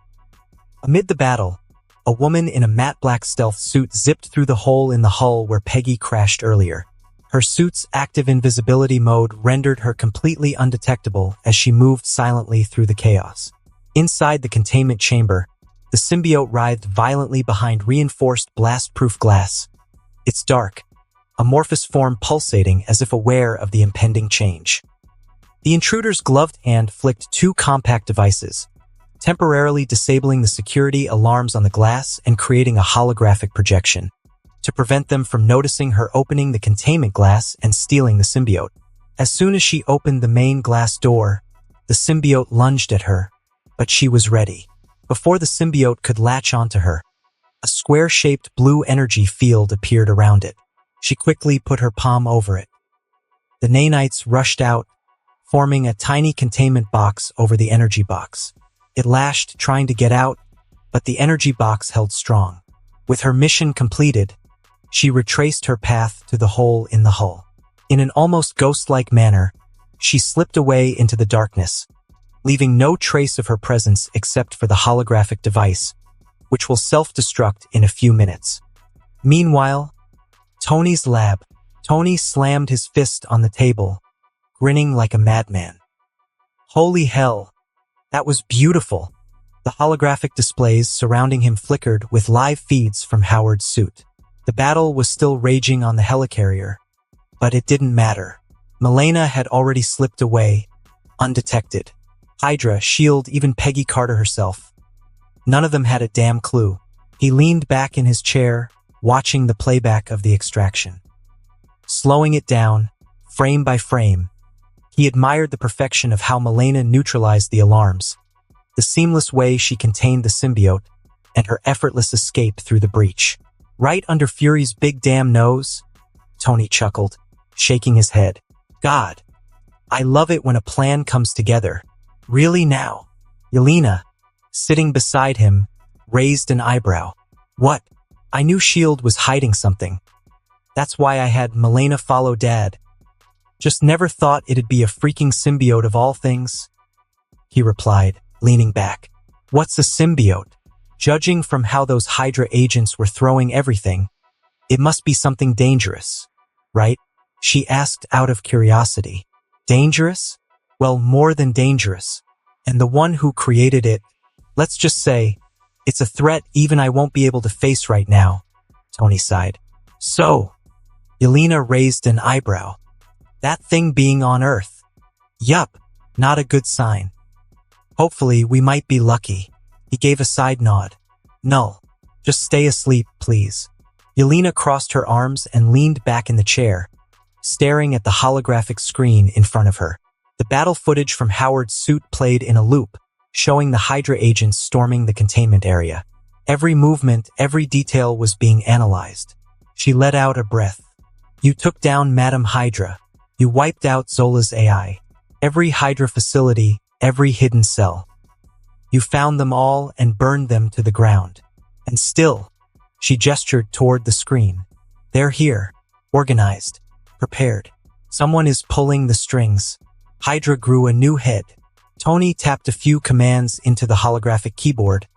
Amid the battle, a woman in a matte black stealth suit zipped through the hole in the hull where Peggy crashed earlier. Her suit's active invisibility mode rendered her completely undetectable as she moved silently through the chaos. Inside the containment chamber, the symbiote writhed violently behind reinforced blast-proof glass. Its dark, amorphous form pulsating as if aware of the impending change. The intruder's gloved hand flicked two compact devices, temporarily disabling the security alarms on the glass and creating a holographic projection, to prevent them from noticing her opening the containment glass and stealing the symbiote. As soon as she opened the main glass door, the symbiote lunged at her, but she was ready. Before the symbiote could latch onto her, a square-shaped blue energy field appeared around it. She quickly put her palm over it. The nanites rushed out, forming a tiny containment box over the energy box. It lashed, trying to get out, but the energy box held strong. With her mission completed, she retraced her path to the hole in the hull. In an almost ghost-like manner, she slipped away into the darkness, leaving no trace of her presence except for the holographic device, which will self-destruct in a few minutes. Meanwhile, Tony's lab. Tony slammed his fist on the table, grinning like a madman. Holy hell, that was beautiful. The holographic displays surrounding him flickered with live feeds from Howard's suit. The battle was still raging on the helicarrier, but it didn't matter. Milena had already slipped away, undetected. Hydra, S.H.I.E.L.D., even Peggy Carter herself, None of them had a damn clue. He leaned back in his chair, watching the playback of the extraction. Slowing it down, frame by frame, he admired the perfection of how Milena neutralized the alarms, the seamless way she contained the symbiote, and her effortless escape through the breach. Right under Fury's big damn nose, Tony chuckled, shaking his head. God, I love it when a plan comes together. Really now? Yelena, sitting beside him, raised an eyebrow. What? I knew S.H.I.E.L.D. was hiding something. That's why I had Milena follow Dad. Just never thought it'd be a freaking symbiote of all things, he replied, leaning back. What's a symbiote? Judging from how those Hydra agents were throwing everything, it must be something dangerous, right? She asked out of curiosity. Dangerous? Well, more than dangerous. And the one who created it, let's just say, it's a threat even I won't be able to face right now, Tony sighed. So, Yelena raised an eyebrow. That thing being on Earth. Yup, not a good sign. Hopefully, we might be lucky. He gave a side nod. Null, just stay asleep, please. Yelena crossed her arms and leaned back in the chair, staring at the holographic screen in front of her. The battle footage from Howard's suit played in a loop, showing the Hydra agents storming the containment area. Every movement, every detail was being analyzed. She let out a breath. You took down Madam Hydra. You wiped out Zola's AI. Every Hydra facility, every hidden cell. You found them all and burned them to the ground. And still, she gestured toward the screen. They're here, organized, prepared. Someone is pulling the strings. Hydra grew a new head. Tony tapped a few commands into the holographic keyboard,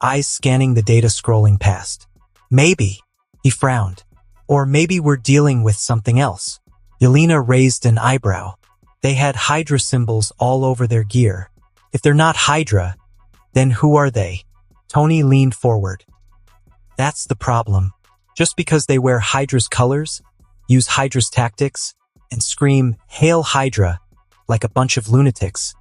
eyes scanning the data scrolling past. Maybe, he frowned. Or maybe we're dealing with something else. Yelena raised an eyebrow. They had Hydra symbols all over their gear. If they're not Hydra, then who are they? Tony leaned forward. That's the problem. Just because they wear Hydra's colors, use Hydra's tactics, and scream, "Hail Hydra," like a bunch of lunatics,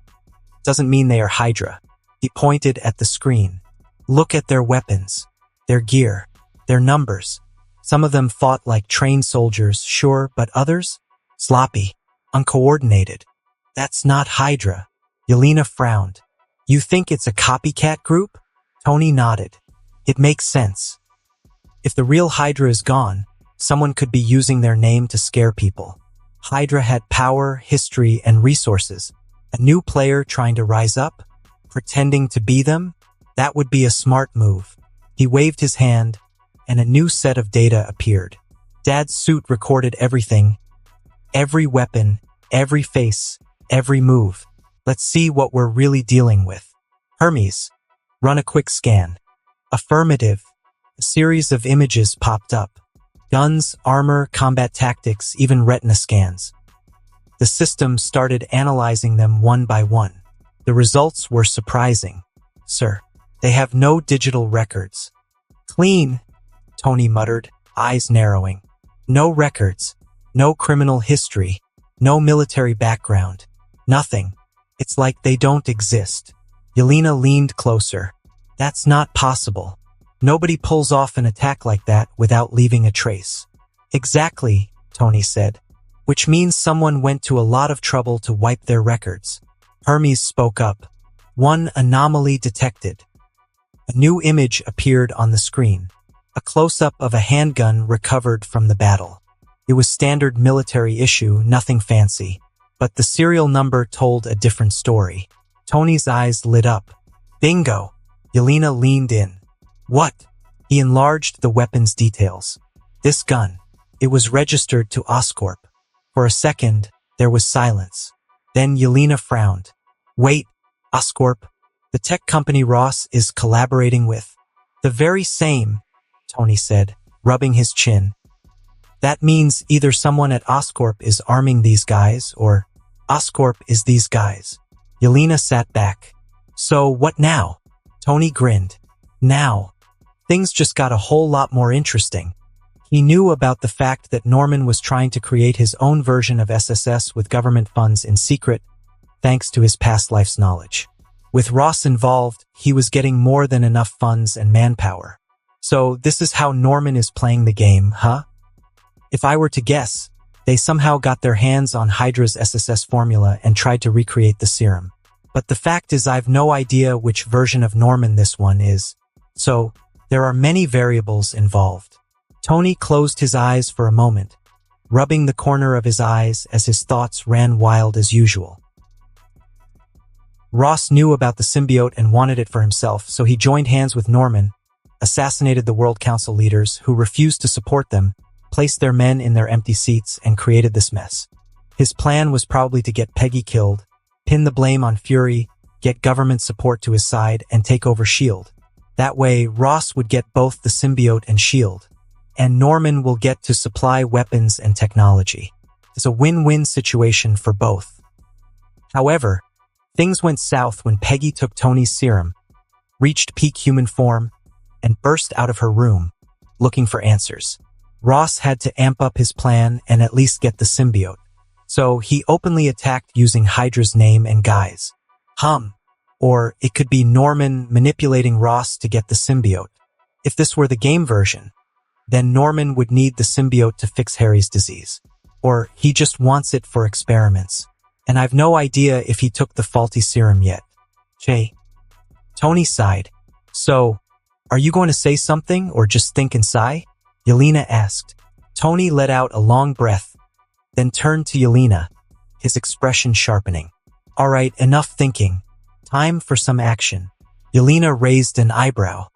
doesn't mean they are Hydra. He pointed at the screen. Look at their weapons, their gear, their numbers. Some of them fought like trained soldiers, sure, but others? Sloppy, uncoordinated. That's not Hydra. Yelena frowned. You think it's a copycat group? Tony nodded. It makes sense. If the real Hydra is gone, someone could be using their name to scare people. Hydra had power, history, and resources. A new player trying to rise up? Pretending to be them? That would be a smart move. He waved his hand, and a new set of data appeared. Dad's suit recorded everything. Every weapon, every face, every move. Let's see what we're really dealing with. Hermes, run a quick scan. Affirmative. A series of images popped up. Guns, armor, combat tactics, even retina scans. The system started analyzing them one by one. The results were surprising. Sir, they have no digital records. Clean, Tony muttered, eyes narrowing. No records, no criminal history, no military background. Nothing. It's like they don't exist. Yelena leaned closer. That's not possible. Nobody pulls off an attack like that without leaving a trace. Exactly, Tony said. Which means someone went to a lot of trouble to wipe their records. Hermes spoke up. One anomaly detected. A new image appeared on the screen. A close-up of a handgun recovered from the battle. It was standard military issue, nothing fancy. But the serial number told a different story. Tony's eyes lit up. Bingo! Yelena leaned in. What? He enlarged the weapon's details. This gun. It was registered to Oscorp. For a second, there was silence. Then Yelena frowned. Wait, Oscorp? The tech company Ross is collaborating with? The very same, Tony said, rubbing his chin. That means either someone at Oscorp is arming these guys, or Oscorp is these guys. Yelena sat back. So what now? Tony grinned. Now. Things just got a whole lot more interesting. He knew about the fact that Norman was trying to create his own version of SSS with government funds in secret, thanks to his past life's knowledge. With Ross involved, he was getting more than enough funds and manpower. So this is how Norman is playing the game, huh? If I were to guess, they somehow got their hands on Hydra's SSS formula and tried to recreate the serum. But the fact is I've no idea which version of Norman this one is. So, there are many variables involved. Tony closed his eyes for a moment, rubbing the corner of his eyes as his thoughts ran wild as usual. Ross knew about the symbiote and wanted it for himself, so he joined hands with Norman, assassinated the World Council leaders who refused to support them, placed their men in their empty seats, and created this mess. His plan was probably to get Peggy killed, pin the blame on Fury, get government support to his side, and take over S.H.I.E.L.D. That way, Ross would get both the symbiote and S.H.I.E.L.D., and Norman will get to supply weapons and technology. It's a win-win situation for both. However, things went south when Peggy took Tony's serum, reached peak human form, and burst out of her room, looking for answers. Ross had to amp up his plan and at least get the symbiote. So he openly attacked using Hydra's name and guise. Or it could be Norman manipulating Ross to get the symbiote. If this were the game version, then Norman would need the symbiote to fix Harry's disease. Or he just wants it for experiments. And I've no idea if he took the faulty serum yet. Tony sighed. So, are you going to say something or just think and sigh? Yelena asked. Tony let out a long breath, then turned to Yelena, his expression sharpening. All right, enough thinking. Time for some action. Yelena raised an eyebrow.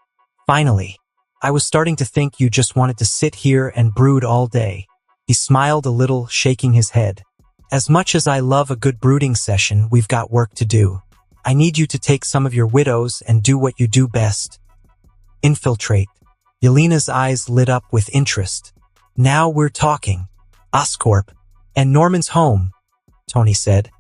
Finally, I was starting to think you just wanted to sit here and brood all day. He smiled a little, shaking his head. As much as I love a good brooding session, we've got work to do. I need you to take some of your widows and do what you do best. Infiltrate. Yelena's eyes lit up with interest. Now we're talking. Oscorp. And Norman's home, Tony said,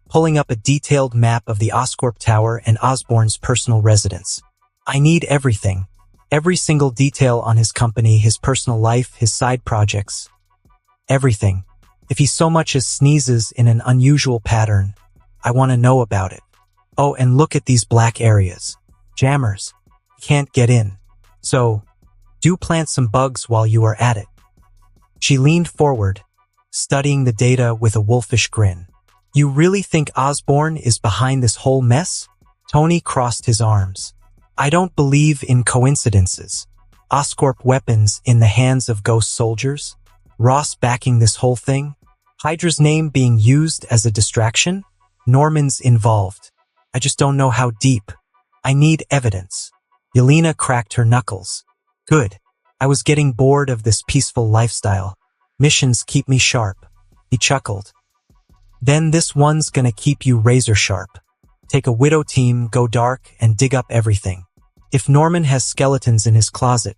pulling up a detailed map of the Oscorp Tower and Osborn's personal residence. I need everything. Every single detail on his company, his personal life, his side projects. Everything. If he so much as sneezes in an unusual pattern, I want to know about it. Oh, and look at these black areas. Jammers. Can't get in. So, do plant some bugs while you are at it. She leaned forward, studying the data with a wolfish grin. You really think Osborn is behind this whole mess? Tony crossed his arms. I don't believe in coincidences. Oscorp weapons in the hands of ghost soldiers? Ross backing this whole thing? Hydra's name being used as a distraction? Norman's involved. I just don't know how deep. I need evidence. Yelena cracked her knuckles. Good. I was getting bored of this peaceful lifestyle. Missions keep me sharp. He chuckled. Then this one's gonna keep you razor sharp. Take a widow team, go dark, and dig up everything. If Norman has skeletons in his closet,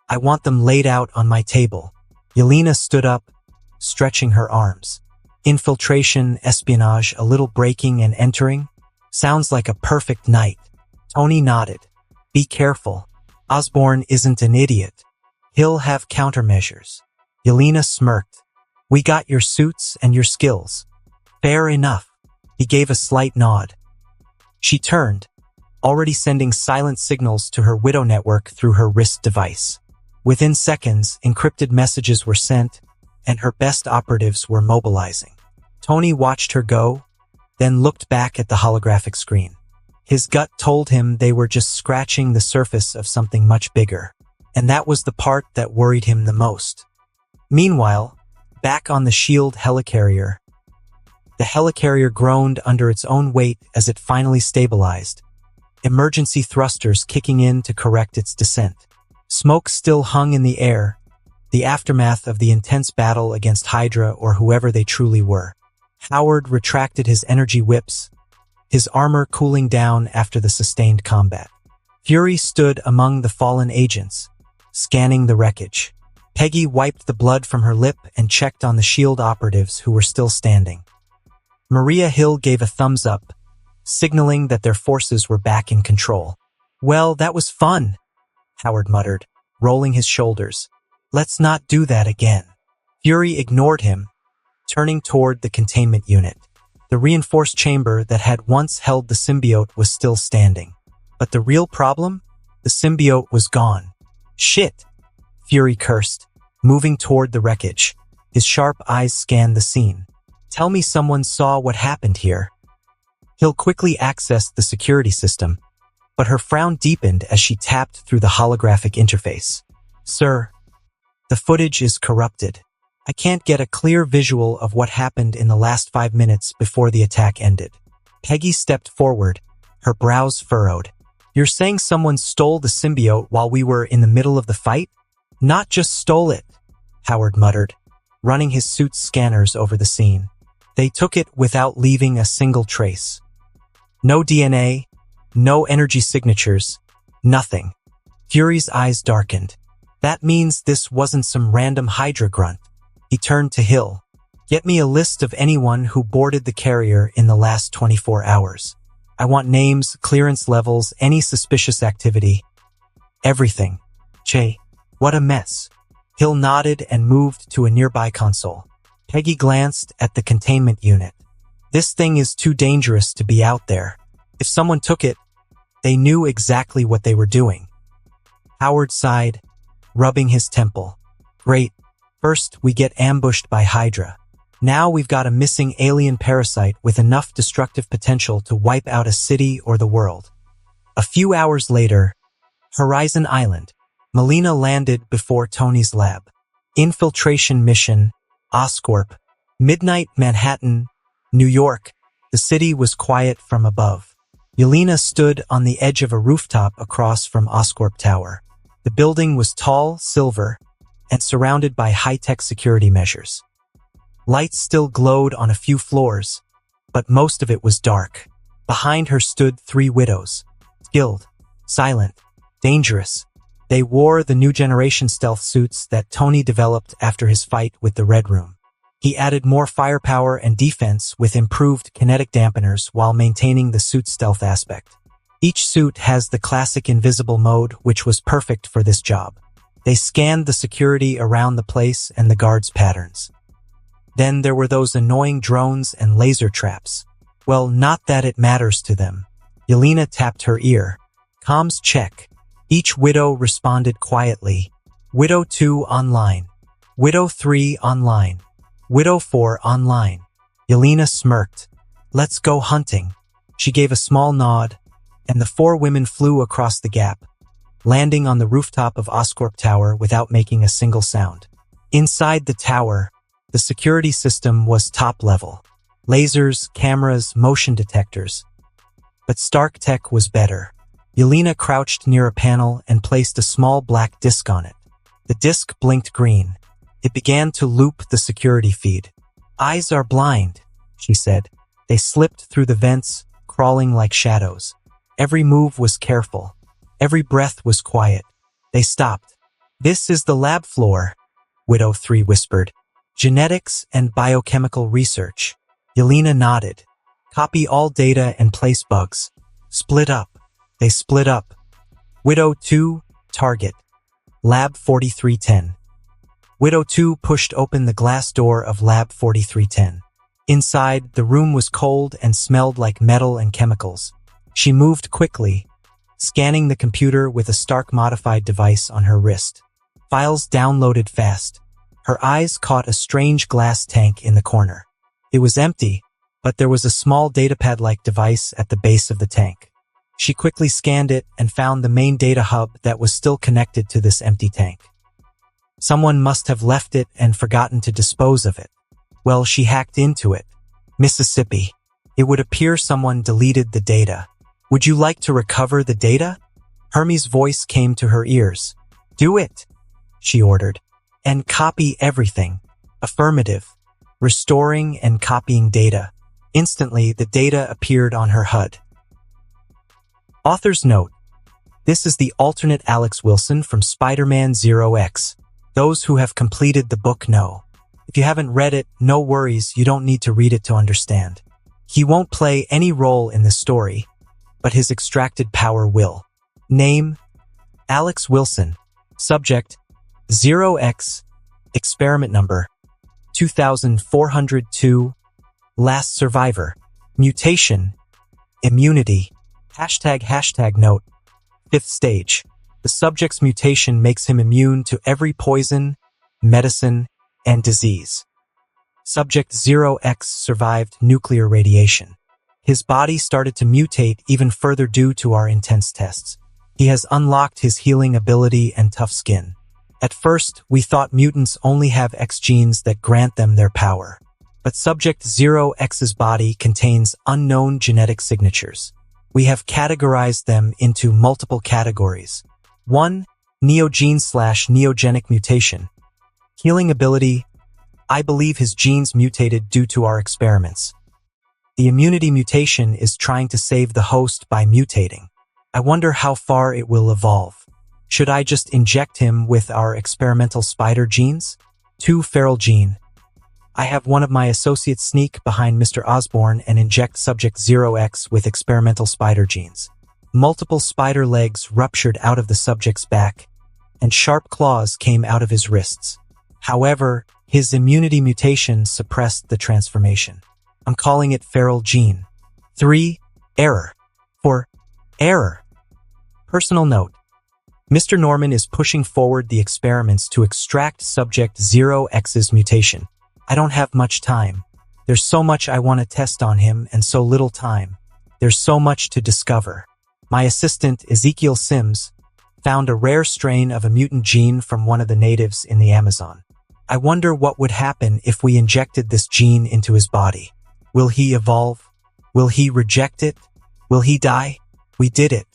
I want them laid out on my table. Yelena stood up, stretching her arms. Infiltration, espionage, a little breaking and entering. Sounds like a perfect night. Tony nodded. Be careful. Osborn isn't an idiot. He'll have countermeasures. Yelena smirked. We got your suits and your skills. Fair enough. He gave a slight nod. She turned, already sending silent signals to her widow network through her wrist device. Within seconds, encrypted messages were sent, and her best operatives were mobilizing. Tony watched her go, then looked back at the holographic screen. His gut told him they were just scratching the surface of something much bigger, and that was the part that worried him the most. Meanwhile, back on the S.H.I.E.L.D. helicarrier, the helicarrier groaned under its own weight as it finally stabilized, emergency thrusters kicking in to correct its descent. Smoke still hung in the air, the aftermath of the intense battle against Hydra or whoever they truly were. Howard retracted his energy whips, his armor cooling down after the sustained combat. Fury stood among the fallen agents, scanning the wreckage. Peggy wiped the blood from her lip and checked on the S.H.I.E.L.D. operatives who were still standing. Maria Hill gave a thumbs up, signaling that their forces were back in control. Well, that was fun, Howard muttered, rolling his shoulders. Let's not do that again. Fury ignored him, turning toward the containment unit. The reinforced chamber that had once held the symbiote was still standing. But the real problem? The symbiote was gone. Shit! Fury cursed, moving toward the wreckage. His sharp eyes scanned the scene. Tell me someone saw what happened here. Hill quickly accessed the security system, but her frown deepened as she tapped through the holographic interface. Sir, the footage is corrupted. I can't get a clear visual of what happened in the last 5 minutes before the attack ended. Peggy stepped forward, her brows furrowed. You're saying someone stole the symbiote while we were in the middle of the fight? Not just stole it, Howard muttered, running his suit's scanners over the scene. They took it without leaving a single trace. No DNA, no energy signatures, nothing. Fury's eyes darkened. That means this wasn't some random Hydra grunt. He turned to Hill. Get me a list of anyone who boarded the carrier in the last 24 hours. I want names, clearance levels, any suspicious activity. Everything. Che, what a mess. Hill nodded and moved to a nearby console. Peggy glanced at the containment unit. This thing is too dangerous to be out there. If someone took it, they knew exactly what they were doing. Howard sighed, rubbing his temple. Great. First, we get ambushed by Hydra. Now we've got a missing alien parasite with enough destructive potential to wipe out a city or the world. A few hours later, Horizon Island. Melina landed before Tony's lab. Infiltration mission, Oscorp. Midnight, Manhattan, New York. The city was quiet from above. Yelena stood on the edge of a rooftop across from Oscorp Tower. The building was tall, silver, and surrounded by high-tech security measures. Lights still glowed on a few floors, but most of it was dark. Behind her stood 3 widows. Skilled, silent, dangerous. They wore the new generation stealth suits that Tony developed after his fight with the Red Room. He added more firepower and defense with improved kinetic dampeners while maintaining the suit's stealth aspect. Each suit has the classic invisible mode, which was perfect for this job. They scanned the security around the place and the guards' patterns. Then there were those annoying drones and laser traps. Well, not that it matters to them. Yelena tapped her ear. Comms check. Each widow responded quietly. Widow 2 online. Widow 3 online. Widow 4 online. Yelena smirked. Let's go hunting. She gave a small nod, and the 4 women flew across the gap, landing on the rooftop of Oscorp Tower without making a single sound. Inside the tower, the security system was top level. Lasers, cameras, motion detectors. But Stark Tech was better. Yelena crouched near a panel and placed a small black disc on it. The disc blinked green. It began to loop the security feed. Eyes are blind, she said. They slipped through the vents, crawling like shadows. Every move was careful. Every breath was quiet. They stopped. This is the lab floor, Widow 3 whispered. Genetics and biochemical research. Yelena nodded. Copy all data and place bugs. Split up. They split up. Widow 2, target. Lab 4310. Widow 2 pushed open the glass door of Lab 4310. Inside, the room was cold and smelled like metal and chemicals. She moved quickly, scanning the computer with a Stark-modified device on her wrist. Files downloaded fast. Her eyes caught a strange glass tank in the corner. It was empty, but there was a small datapad-like device at the base of the tank. She quickly scanned it and found the main data hub that was still connected to this empty tank. Someone must have left it and forgotten to dispose of it. Well, she hacked into it. Mississippi. It would appear someone deleted the data. Would you like to recover the data? Hermes' voice came to her ears. Do it, she ordered. And copy everything. Affirmative. Restoring and copying data. Instantly, the data appeared on her HUD. Author's note. This is the alternate Alex Wilson from Spider-Man 0x. Those who have completed the book know. If you haven't read it, no worries, you don't need to read it to understand. He won't play any role in the story, but his extracted power will. Name, Alex Wilson. Subject, 0x. Experiment number, 2402. Last survivor. Mutation. Immunity. ##note. 5th stage. The subject's mutation makes him immune to every poison, medicine, and disease. Subject 0X survived nuclear radiation. His body started to mutate even further due to our intense tests. He has unlocked his healing ability and tough skin. At first, we thought mutants only have X genes that grant them their power. But Subject 0X's body contains unknown genetic signatures. We have categorized them into multiple categories. 1. Neogene/neogenic mutation. Healing ability. I believe his genes mutated due to our experiments. The immunity mutation is trying to save the host by mutating. I wonder how far it will evolve. Should I just inject him with our experimental spider genes? 2. Feral gene. I have one of my associates sneak behind Mr. Osborn and inject Subject 0X with experimental spider genes. Multiple spider legs ruptured out of the subject's back, and sharp claws came out of his wrists. However, his immunity mutation suppressed the transformation. I'm calling it feral gene. 3. Error. For error. Personal note. Mr. Norman is pushing forward the experiments to extract Subject 0X's mutation. I don't have much time. There's so much I want to test on him and so little time. There's so much to discover. My assistant, Ezekiel Sims, found a rare strain of a mutant gene from one of the natives in the Amazon. I wonder what would happen if we injected this gene into his body. Will he evolve? Will he reject it? Will he die? We did it.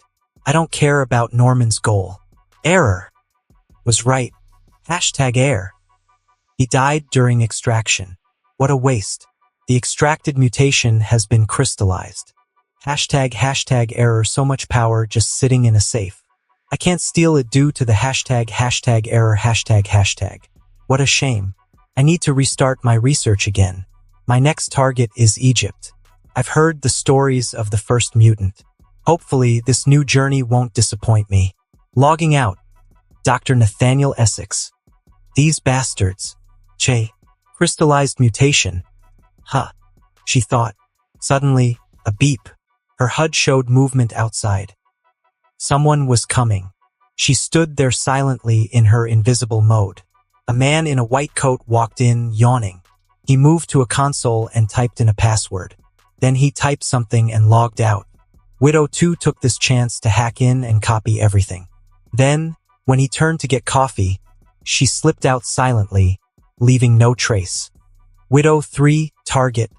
I don't care about Norman's goal. Error. Was right. #error. He died during extraction. What a waste. The extracted mutation has been crystallized. #error. So much power just sitting in a safe. I can't steal it due to the #error. What a shame. I need to restart my research again. My next target is Egypt. I've heard the stories of the first mutant. Hopefully, this new journey won't disappoint me. Logging out. Dr. Nathaniel Essex. These bastards. Che. Crystallized mutation. Huh. She thought. Suddenly, a beep. Her HUD showed movement outside. Someone was coming. She stood there silently in her invisible mode. A man in a white coat walked in, yawning. He moved to a console and typed in a password. Then he typed something and logged out. Widow 2 took this chance to hack in and copy everything. Then, when he turned to get coffee, she slipped out silently, leaving no trace. Widow 3, target,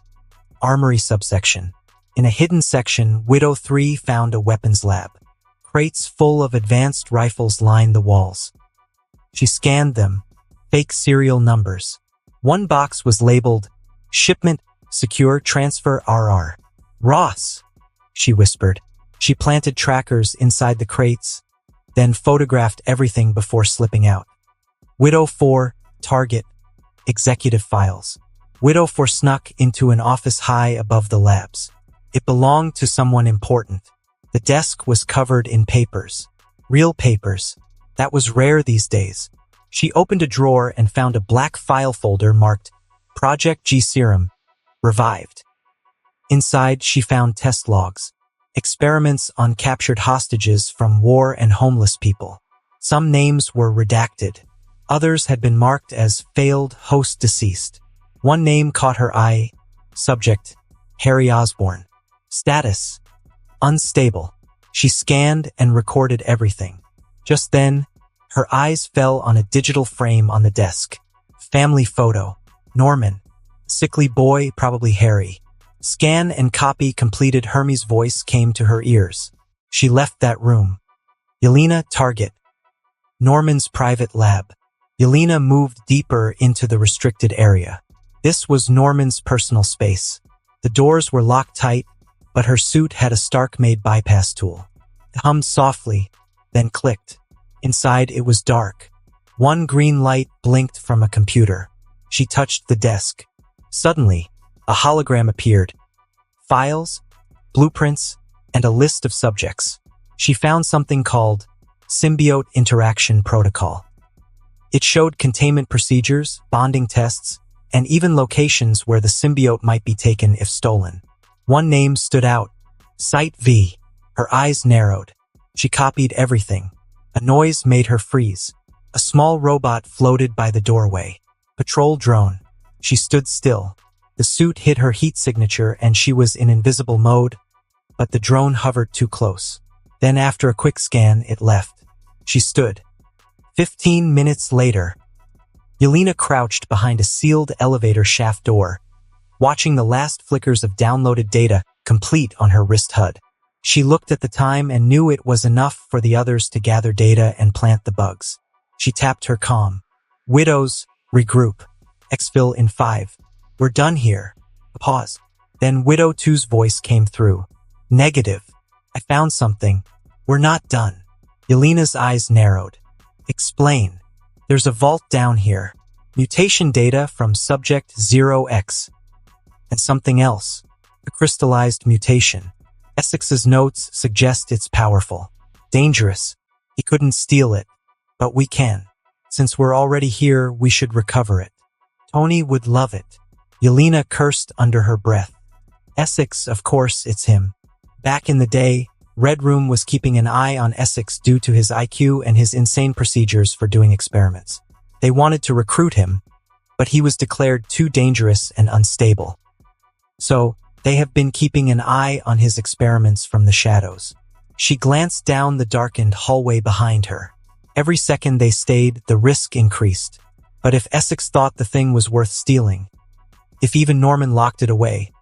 armory subsection. In a hidden section, Widow 3 found a weapons lab. Crates full of advanced rifles lined the walls. She scanned them, fake serial numbers. One box was labeled, Shipment, Secure Transfer RR. Ross, she whispered. She planted trackers inside the crates, then photographed everything before slipping out. Widow 4, target, executive files. Widow 4 snuck into an office high above the labs. It belonged to someone important. The desk was covered in papers. Real papers. That was rare these days. She opened a drawer and found a black file folder marked Project G Serum, Revived. Inside, she found test logs, experiments on captured hostages from war and homeless people. Some names were redacted. Others had been marked as failed host deceased. One name caught her eye. Subject, Harry Osborn. Status, unstable. She scanned and recorded everything. Just then, her eyes fell on a digital frame on the desk. Family photo. Norman. Sickly boy, probably Harry. Scan and copy completed. Hermes' voice came to her ears. She left that room. Yelena, target. Norman's private lab. Yelena moved deeper into the restricted area. This was Norman's personal space. The doors were locked tight, but her suit had a Stark-made bypass tool. It hummed softly, then clicked. Inside, it was dark. One green light blinked from a computer. She touched the desk. Suddenly, a hologram appeared. Files, blueprints, and a list of subjects. She found something called Symbiote Interaction Protocol. It showed containment procedures, bonding tests, and even locations where the symbiote might be taken if stolen. One name stood out. Site V. Her eyes narrowed. She copied everything. A noise made her freeze. A small robot floated by the doorway. Patrol drone. She stood still. The suit hid her heat signature and she was in invisible mode, but the drone hovered too close. Then after a quick scan, it left. She stood. 15 minutes later, Yelena crouched behind a sealed elevator shaft door, watching the last flickers of downloaded data complete on her wrist HUD. She looked at the time and knew it was enough for the others to gather data and plant the bugs. She tapped her comm. Widows, regroup. Exfil in 5. We're done here. Pause. Then Widow 2's voice came through. Negative. I found something. We're not done. Yelena's eyes narrowed. Explain. There's a vault down here. Mutation data from subject 0x. And something else. A crystallized mutation. Essex's notes suggest it's powerful. Dangerous. He couldn't steal it. But we can. Since we're already here, we should recover it. Tony would love it. Yelena cursed under her breath. Essex, of course, it's him. Back in the day, Red Room was keeping an eye on Essex due to his IQ and his insane procedures for doing experiments. They wanted to recruit him, but he was declared too dangerous and unstable. So, they have been keeping an eye on his experiments from the shadows. She glanced down the darkened hallway behind her. Every second they stayed, the risk increased. But if Essex thought the thing was worth stealing, if even Norman locked it away,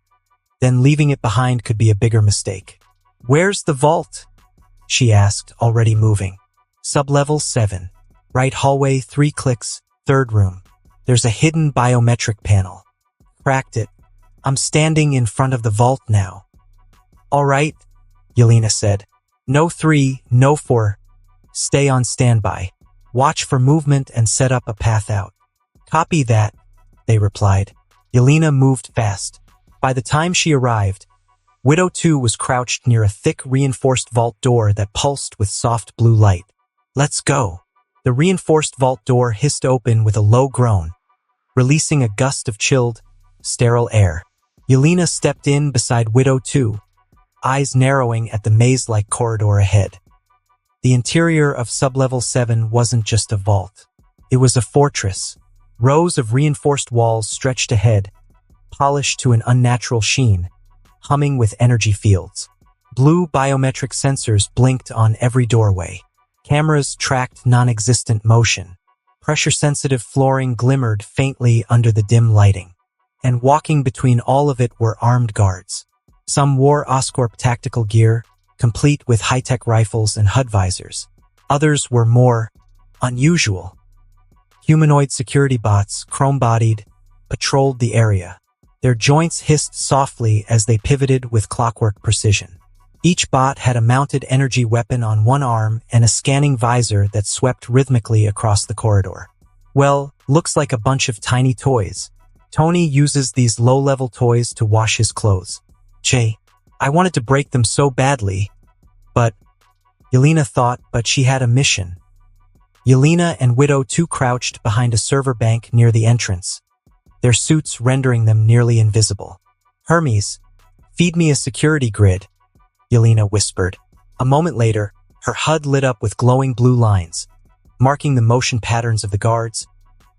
then leaving it behind could be a bigger mistake. Where's the vault? She asked, already moving. Sublevel 7. Right hallway, 3 clicks, 3rd room. There's a hidden biometric panel. Cracked it. I'm standing in front of the vault now. All right, Yelena said. No 3, no 4. Stay on standby. Watch for movement and set up a path out. Copy that, they replied. Yelena moved fast. By the time she arrived, Widow 2 was crouched near a thick reinforced vault door that pulsed with soft blue light. Let's go. The reinforced vault door hissed open with a low groan, releasing a gust of chilled, sterile air. Yelena stepped in beside Widow 2, eyes narrowing at the maze-like corridor ahead. The interior of Sublevel 7 wasn't just a vault. It was a fortress. Rows of reinforced walls stretched ahead, polished to an unnatural sheen, humming with energy fields. Blue biometric sensors blinked on every doorway. Cameras tracked non-existent motion. Pressure-sensitive flooring glimmered faintly under the dim lighting. And walking between all of it were armed guards. Some wore Oscorp tactical gear, complete with high-tech rifles and HUD visors. Others were more unusual. Humanoid security bots, chrome-bodied, patrolled the area. Their joints hissed softly as they pivoted with clockwork precision. Each bot had a mounted energy weapon on one arm and a scanning visor that swept rhythmically across the corridor. Well, looks like a bunch of tiny toys. Tony uses these low-level toys to wash his clothes. Che, I wanted to break them so badly, but Yelena thought, but she had a mission. Yelena and Widow 2 crouched behind a server bank near the entrance, their suits rendering them nearly invisible. Hermes, feed me a security grid, Yelena whispered. A moment later, her HUD lit up with glowing blue lines, marking the motion patterns of the guards,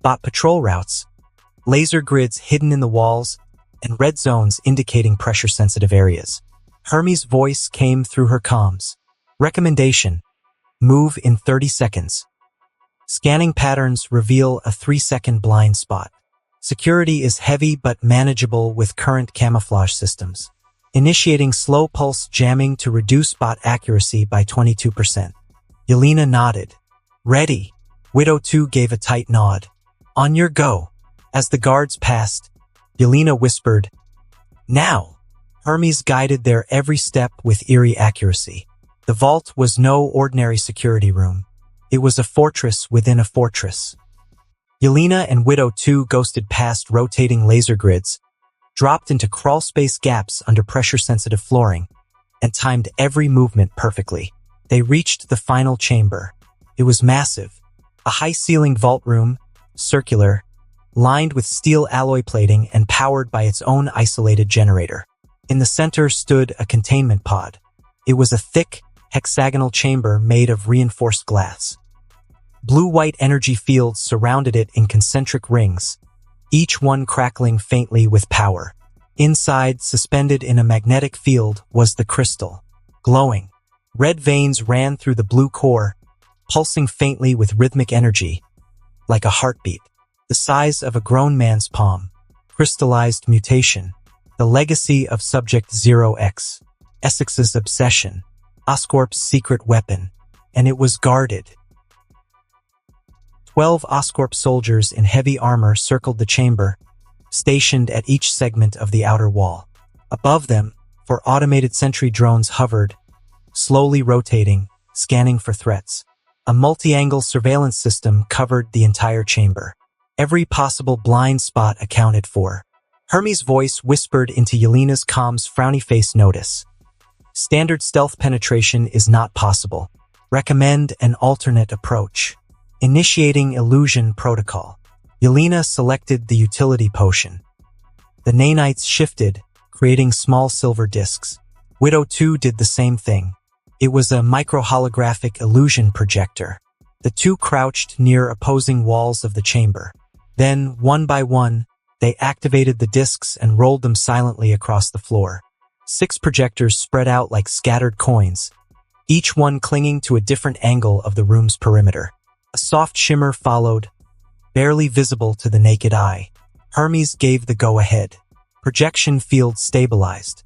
bot patrol routes, laser grids hidden in the walls, and red zones indicating pressure-sensitive areas. Hermes' voice came through her comms. Recommendation: move in 30 seconds. Scanning patterns reveal a 3-second blind spot. Security is heavy but manageable with current camouflage systems. Initiating slow pulse jamming to reduce bot accuracy by 22%. Yelena nodded. Ready. Widow 2 gave a tight nod. On your go. As the guards passed, Yelena whispered, now. Hermes guided their every step with eerie accuracy. The vault was no ordinary security room. It was a fortress within a fortress. Yelena and Widow 2 ghosted past rotating laser grids, dropped into crawlspace gaps under pressure-sensitive flooring, and timed every movement perfectly. They reached the final chamber. It was massive. A high-ceilinged vault room, circular, lined with steel alloy plating and powered by its own isolated generator. In the center stood a containment pod. It was a thick, hexagonal chamber made of reinforced glass. Blue-white energy fields surrounded it in concentric rings, each one crackling faintly with power. Inside, suspended in a magnetic field, was the crystal, glowing. Red veins ran through the blue core, pulsing faintly with rhythmic energy, like a heartbeat. The size of a grown man's palm. Crystallized mutation. The legacy of Subject 0X. Essex's obsession. Oscorp's secret weapon. And it was guarded. 12 Oscorp soldiers in heavy armor circled the chamber, stationed at each segment of the outer wall. Above them, 4 automated sentry drones hovered, slowly rotating, scanning for threats. A multi-angle surveillance system covered the entire chamber. Every possible blind spot accounted for. Hermes' voice whispered into Yelena's comms frowny face notice. Standard stealth penetration is not possible. Recommend an alternate approach. Initiating illusion protocol. Yelena selected the utility potion. The nanites shifted, creating small silver discs. Widow 2 did the same thing. It was a micro-holographic illusion projector. The two crouched near opposing walls of the chamber. Then, one by one, they activated the discs and rolled them silently across the floor. 6 projectors spread out like scattered coins, each one clinging to a different angle of the room's perimeter. A soft shimmer followed, barely visible to the naked eye. Hermes gave the go-ahead. Projection field stabilized.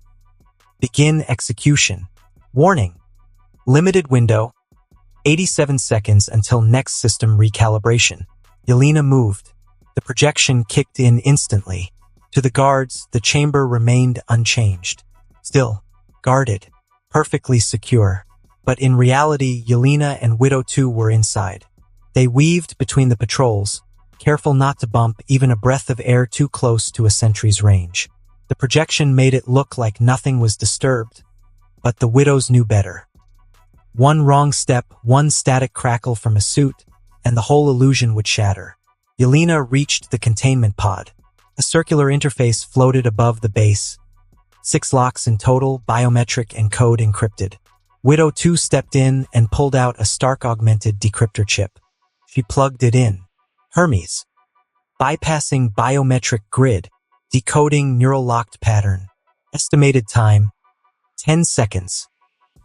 Begin execution. Warning. Limited window. 87 seconds until next system recalibration. Yelena moved. The projection kicked in instantly. To the guards, the chamber remained unchanged. Still, guarded, perfectly secure. But in reality, Yelena and Widow 2 were inside. They weaved between the patrols, careful not to bump even a breath of air too close to a sentry's range. The projection made it look like nothing was disturbed, but the widows knew better. One wrong step, one static crackle from a suit, and the whole illusion would shatter. Yelena reached the containment pod. A circular interface floated above the base. 6 locks in total, biometric and code encrypted. Widow 2 stepped in and pulled out a Stark-augmented decryptor chip. She plugged it in. Hermes. Bypassing biometric grid. Decoding neural locked pattern. Estimated time. 10 seconds.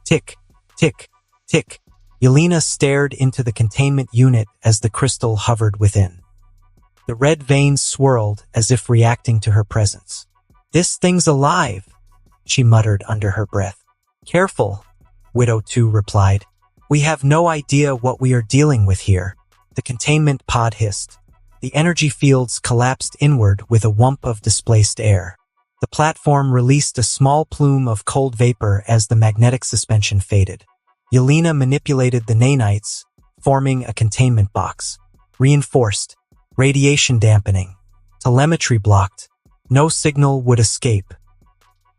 Tick, tick, tick. Yelena stared into the containment unit as the crystal hovered within. The red veins swirled as if reacting to her presence. This thing's alive, she muttered under her breath. Careful, Widow 2 replied. We have no idea what we are dealing with here. The containment pod hissed. The energy fields collapsed inward with a whump of displaced air. The platform released a small plume of cold vapor as the magnetic suspension faded. Yelena manipulated the nanites, forming a containment box. Reinforced. Radiation dampening. Telemetry blocked. No signal would escape.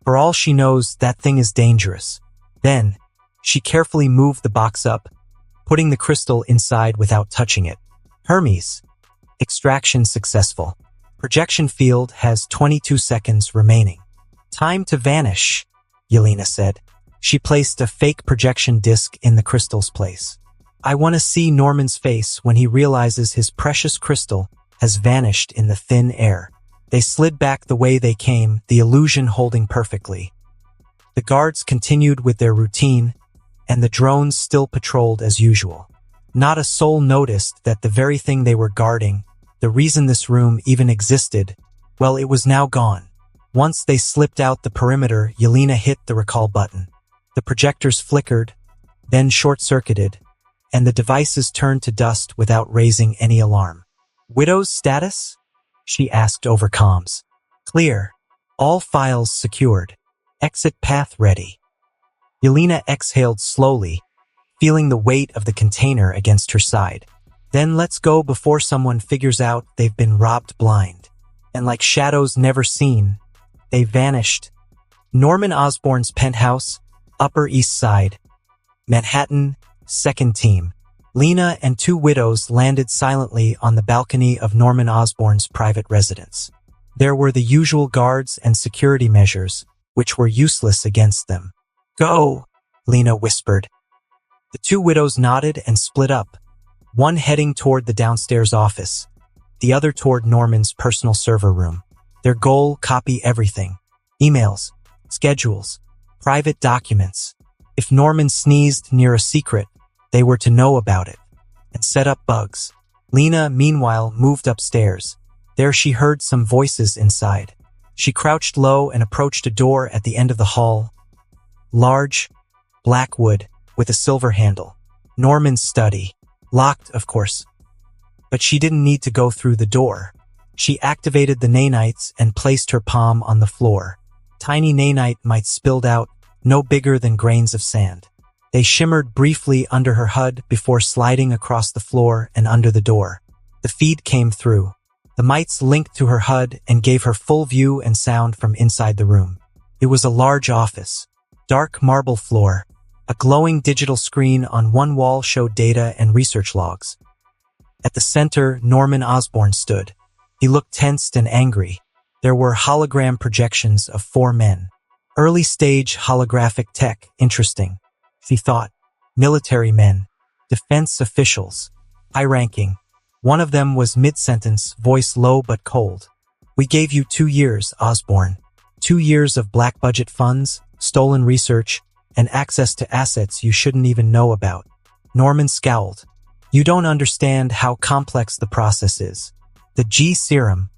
For all she knows, that thing is dangerous. Then, she carefully moved the box up, putting the crystal inside without touching it. Hermes. Extraction successful. Projection field has 22 seconds remaining. Time to vanish, Yelena said. She placed a fake projection disc in the crystal's place. I want to see Norman's face when he realizes his precious crystal has vanished in the thin air. They slid back the way they came, the illusion holding perfectly. The guards continued with their routine, and the drones still patrolled as usual. Not a soul noticed that the very thing they were guarding, the reason this room even existed, well, it was now gone. Once they slipped out the perimeter, Yelena hit the recall button. The projectors flickered, then short-circuited, and the devices turned to dust without raising any alarm. Widow's status? She asked over comms. Clear. All files secured. Exit path ready. Yelena exhaled slowly, feeling the weight of the container against her side. Then let's go before someone figures out they've been robbed blind. And like shadows never seen, they vanished. Norman Osborn's penthouse, Upper East Side. Manhattan, second team. Lena and 2 widows landed silently on the balcony of Norman Osborn's private residence. There were the usual guards and security measures, which were useless against them. Go, Lena whispered. The two widows nodded and split up, one heading toward the downstairs office, the other toward Norman's personal server room. Their goal: copy everything. Emails, schedules, private documents. If Norman sneezed near a secret, they were to know about it and set up bugs. Lena, meanwhile, moved upstairs. There she heard some voices inside. She crouched low and approached a door at the end of the hall. Large, black wood, with a silver handle. Norman's study. Locked, of course. But she didn't need to go through the door. She activated the nanites and placed her palm on the floor. Tiny nanite mites spilled out, no bigger than grains of sand. They shimmered briefly under her HUD before sliding across the floor and under the door. The feed came through. The mites linked to her HUD and gave her full view and sound from inside the room. It was a large office. Dark marble floor. A glowing digital screen on one wall showed data and research logs. At the center, Norman Osborn stood. He looked tensed and angry. There were hologram projections of 4 men. Early-stage holographic tech, interesting, she thought. Military men, defense officials, high-ranking. One of them was mid-sentence, voice low but cold. We gave you 2 years, Osborn. 2 years of black-budget funds, stolen research, and access to assets you shouldn't even know about. Norman scowled. You don't understand how complex the process is. The G serum.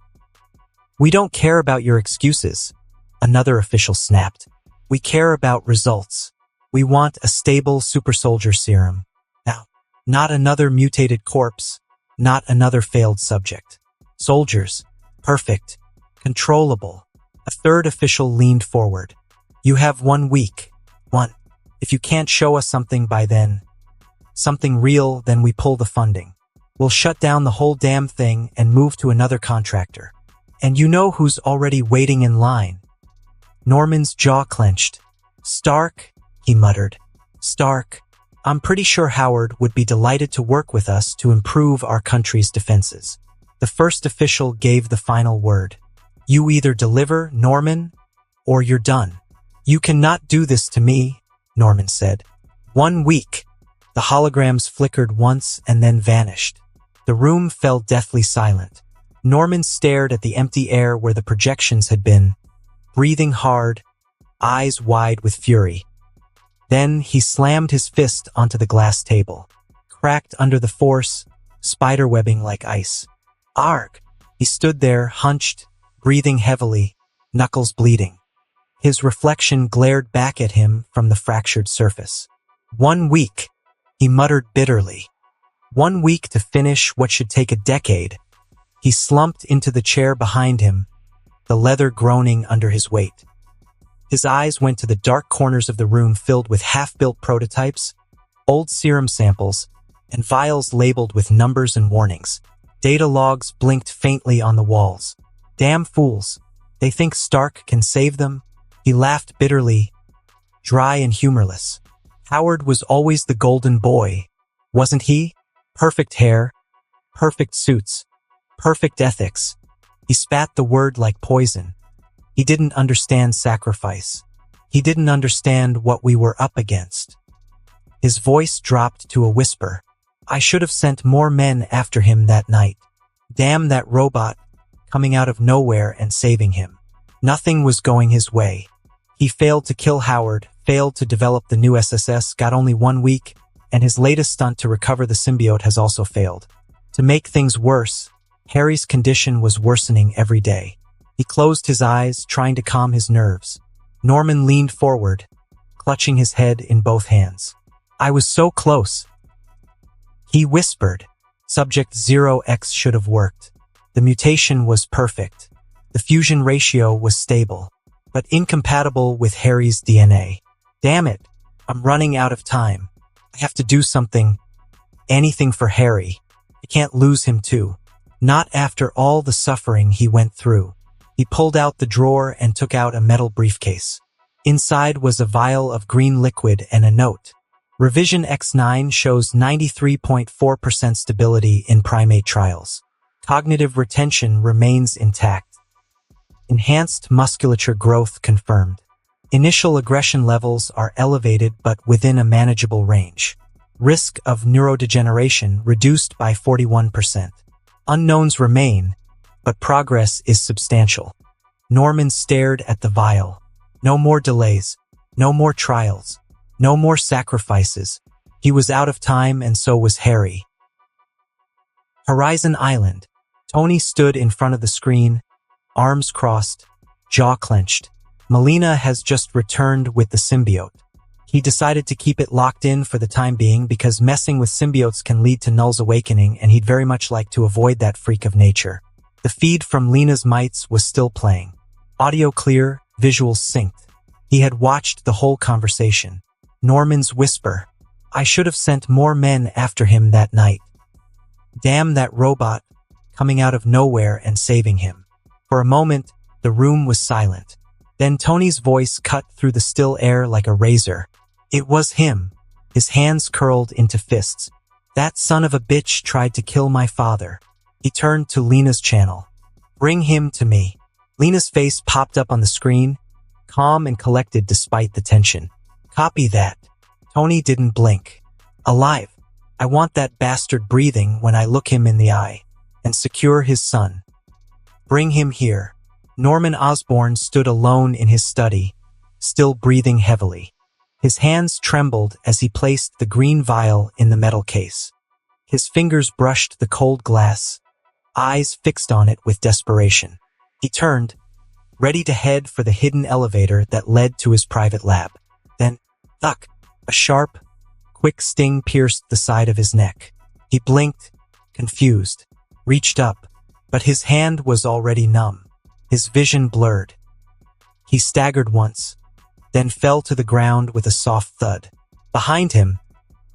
We don't care about your excuses, another official snapped. We care about results. We want a stable super soldier serum. Now, not another mutated corpse, not another failed subject. Soldiers. Perfect. Controllable. A third official leaned forward. You have 1 week. 1. If you can't show us something by then, something real, then we pull the funding. We'll shut down the whole damn thing and move to another contractor. And you know who's already waiting in line. Norman's jaw clenched. Stark, he muttered. Stark. I'm pretty sure Howard would be delighted to work with us to improve our country's defenses. The first official gave the final word. You either deliver, Norman, or you're done. You cannot do this to me, Norman said. 1 week. The holograms flickered once and then vanished. The room fell deathly silent. Norman stared at the empty air where the projections had been, breathing hard, eyes wide with fury. Then he slammed his fist onto the glass table, cracked under the force, spiderwebbing like ice. Arg! He stood there, hunched, breathing heavily, knuckles bleeding. His reflection glared back at him from the fractured surface. 1 week, he muttered bitterly. 1 week to finish what should take a decade. He slumped into the chair behind him, the leather groaning under his weight. His eyes went to the dark corners of the room filled with half-built prototypes, old serum samples, and vials labeled with numbers and warnings. Data logs blinked faintly on the walls. Damn fools. They think Stark can save them? He laughed bitterly, dry and humorless. Howard was always the golden boy, wasn't he? Perfect hair, perfect suits, perfect ethics. He spat the word like poison. He didn't understand sacrifice. He didn't understand what we were up against. His voice dropped to a whisper. I should have sent more men after him that night. Damn that robot, coming out of nowhere and saving him. Nothing was going his way. He failed to kill Howard, failed to develop the new SSS, got only 1 week, and his latest stunt to recover the symbiote has also failed. To make things worse, Harry's condition was worsening every day. He closed his eyes, trying to calm his nerves. Norman leaned forward, clutching his head in both hands. I was so close. He whispered. Subject 0X should have worked. The mutation was perfect. The fusion ratio was stable, but incompatible with Harry's DNA. Damn it, I'm running out of time. I have to do something, anything for Harry. I can't lose him too. Not after all the suffering he went through. He pulled out the drawer and took out a metal briefcase. Inside was a vial of green liquid and a note. Revision X9 shows 93.4% stability in primate trials. Cognitive retention remains intact. Enhanced musculature growth confirmed. Initial aggression levels are elevated but within a manageable range. Risk of neurodegeneration reduced by 41%. Unknowns remain, but progress is substantial. Norman stared at the vial. No more delays. No more trials. No more sacrifices. He was out of time, and so was Harry. Horizon Island. Tony stood in front of the screen, arms crossed, jaw clenched. Melina has just returned with the symbiote. He decided to keep it locked in for the time being because messing with symbiotes can lead to Null's awakening, and he'd very much like to avoid that freak of nature. The feed from Lena's mites was still playing. Audio clear, visuals synced. He had watched the whole conversation. Norman's whisper, "I should have sent more men after him that night. Damn that robot," coming out of nowhere and saving him. For a moment, the room was silent. Then Tony's voice cut through the still air like a razor. It was him, his hands curled into fists. "That son of a bitch tried to kill my father." He turned to Lena's channel. "Bring him to me." Lena's face popped up on the screen, calm and collected despite the tension. "Copy that." Tony didn't blink. "Alive. I want that bastard breathing when I look him in the eye. And secure his son. Bring him here." Norman Osborn stood alone in his study, still breathing heavily. His hands trembled as he placed the green vial in the metal case. His fingers brushed the cold glass, eyes fixed on it with desperation. He turned, ready to head for the hidden elevator that led to his private lab. Then, thunk, a sharp, quick sting pierced the side of his neck. He blinked, confused, reached up, but his hand was already numb. His vision blurred. He staggered once, then fell to the ground with a soft thud. Behind him,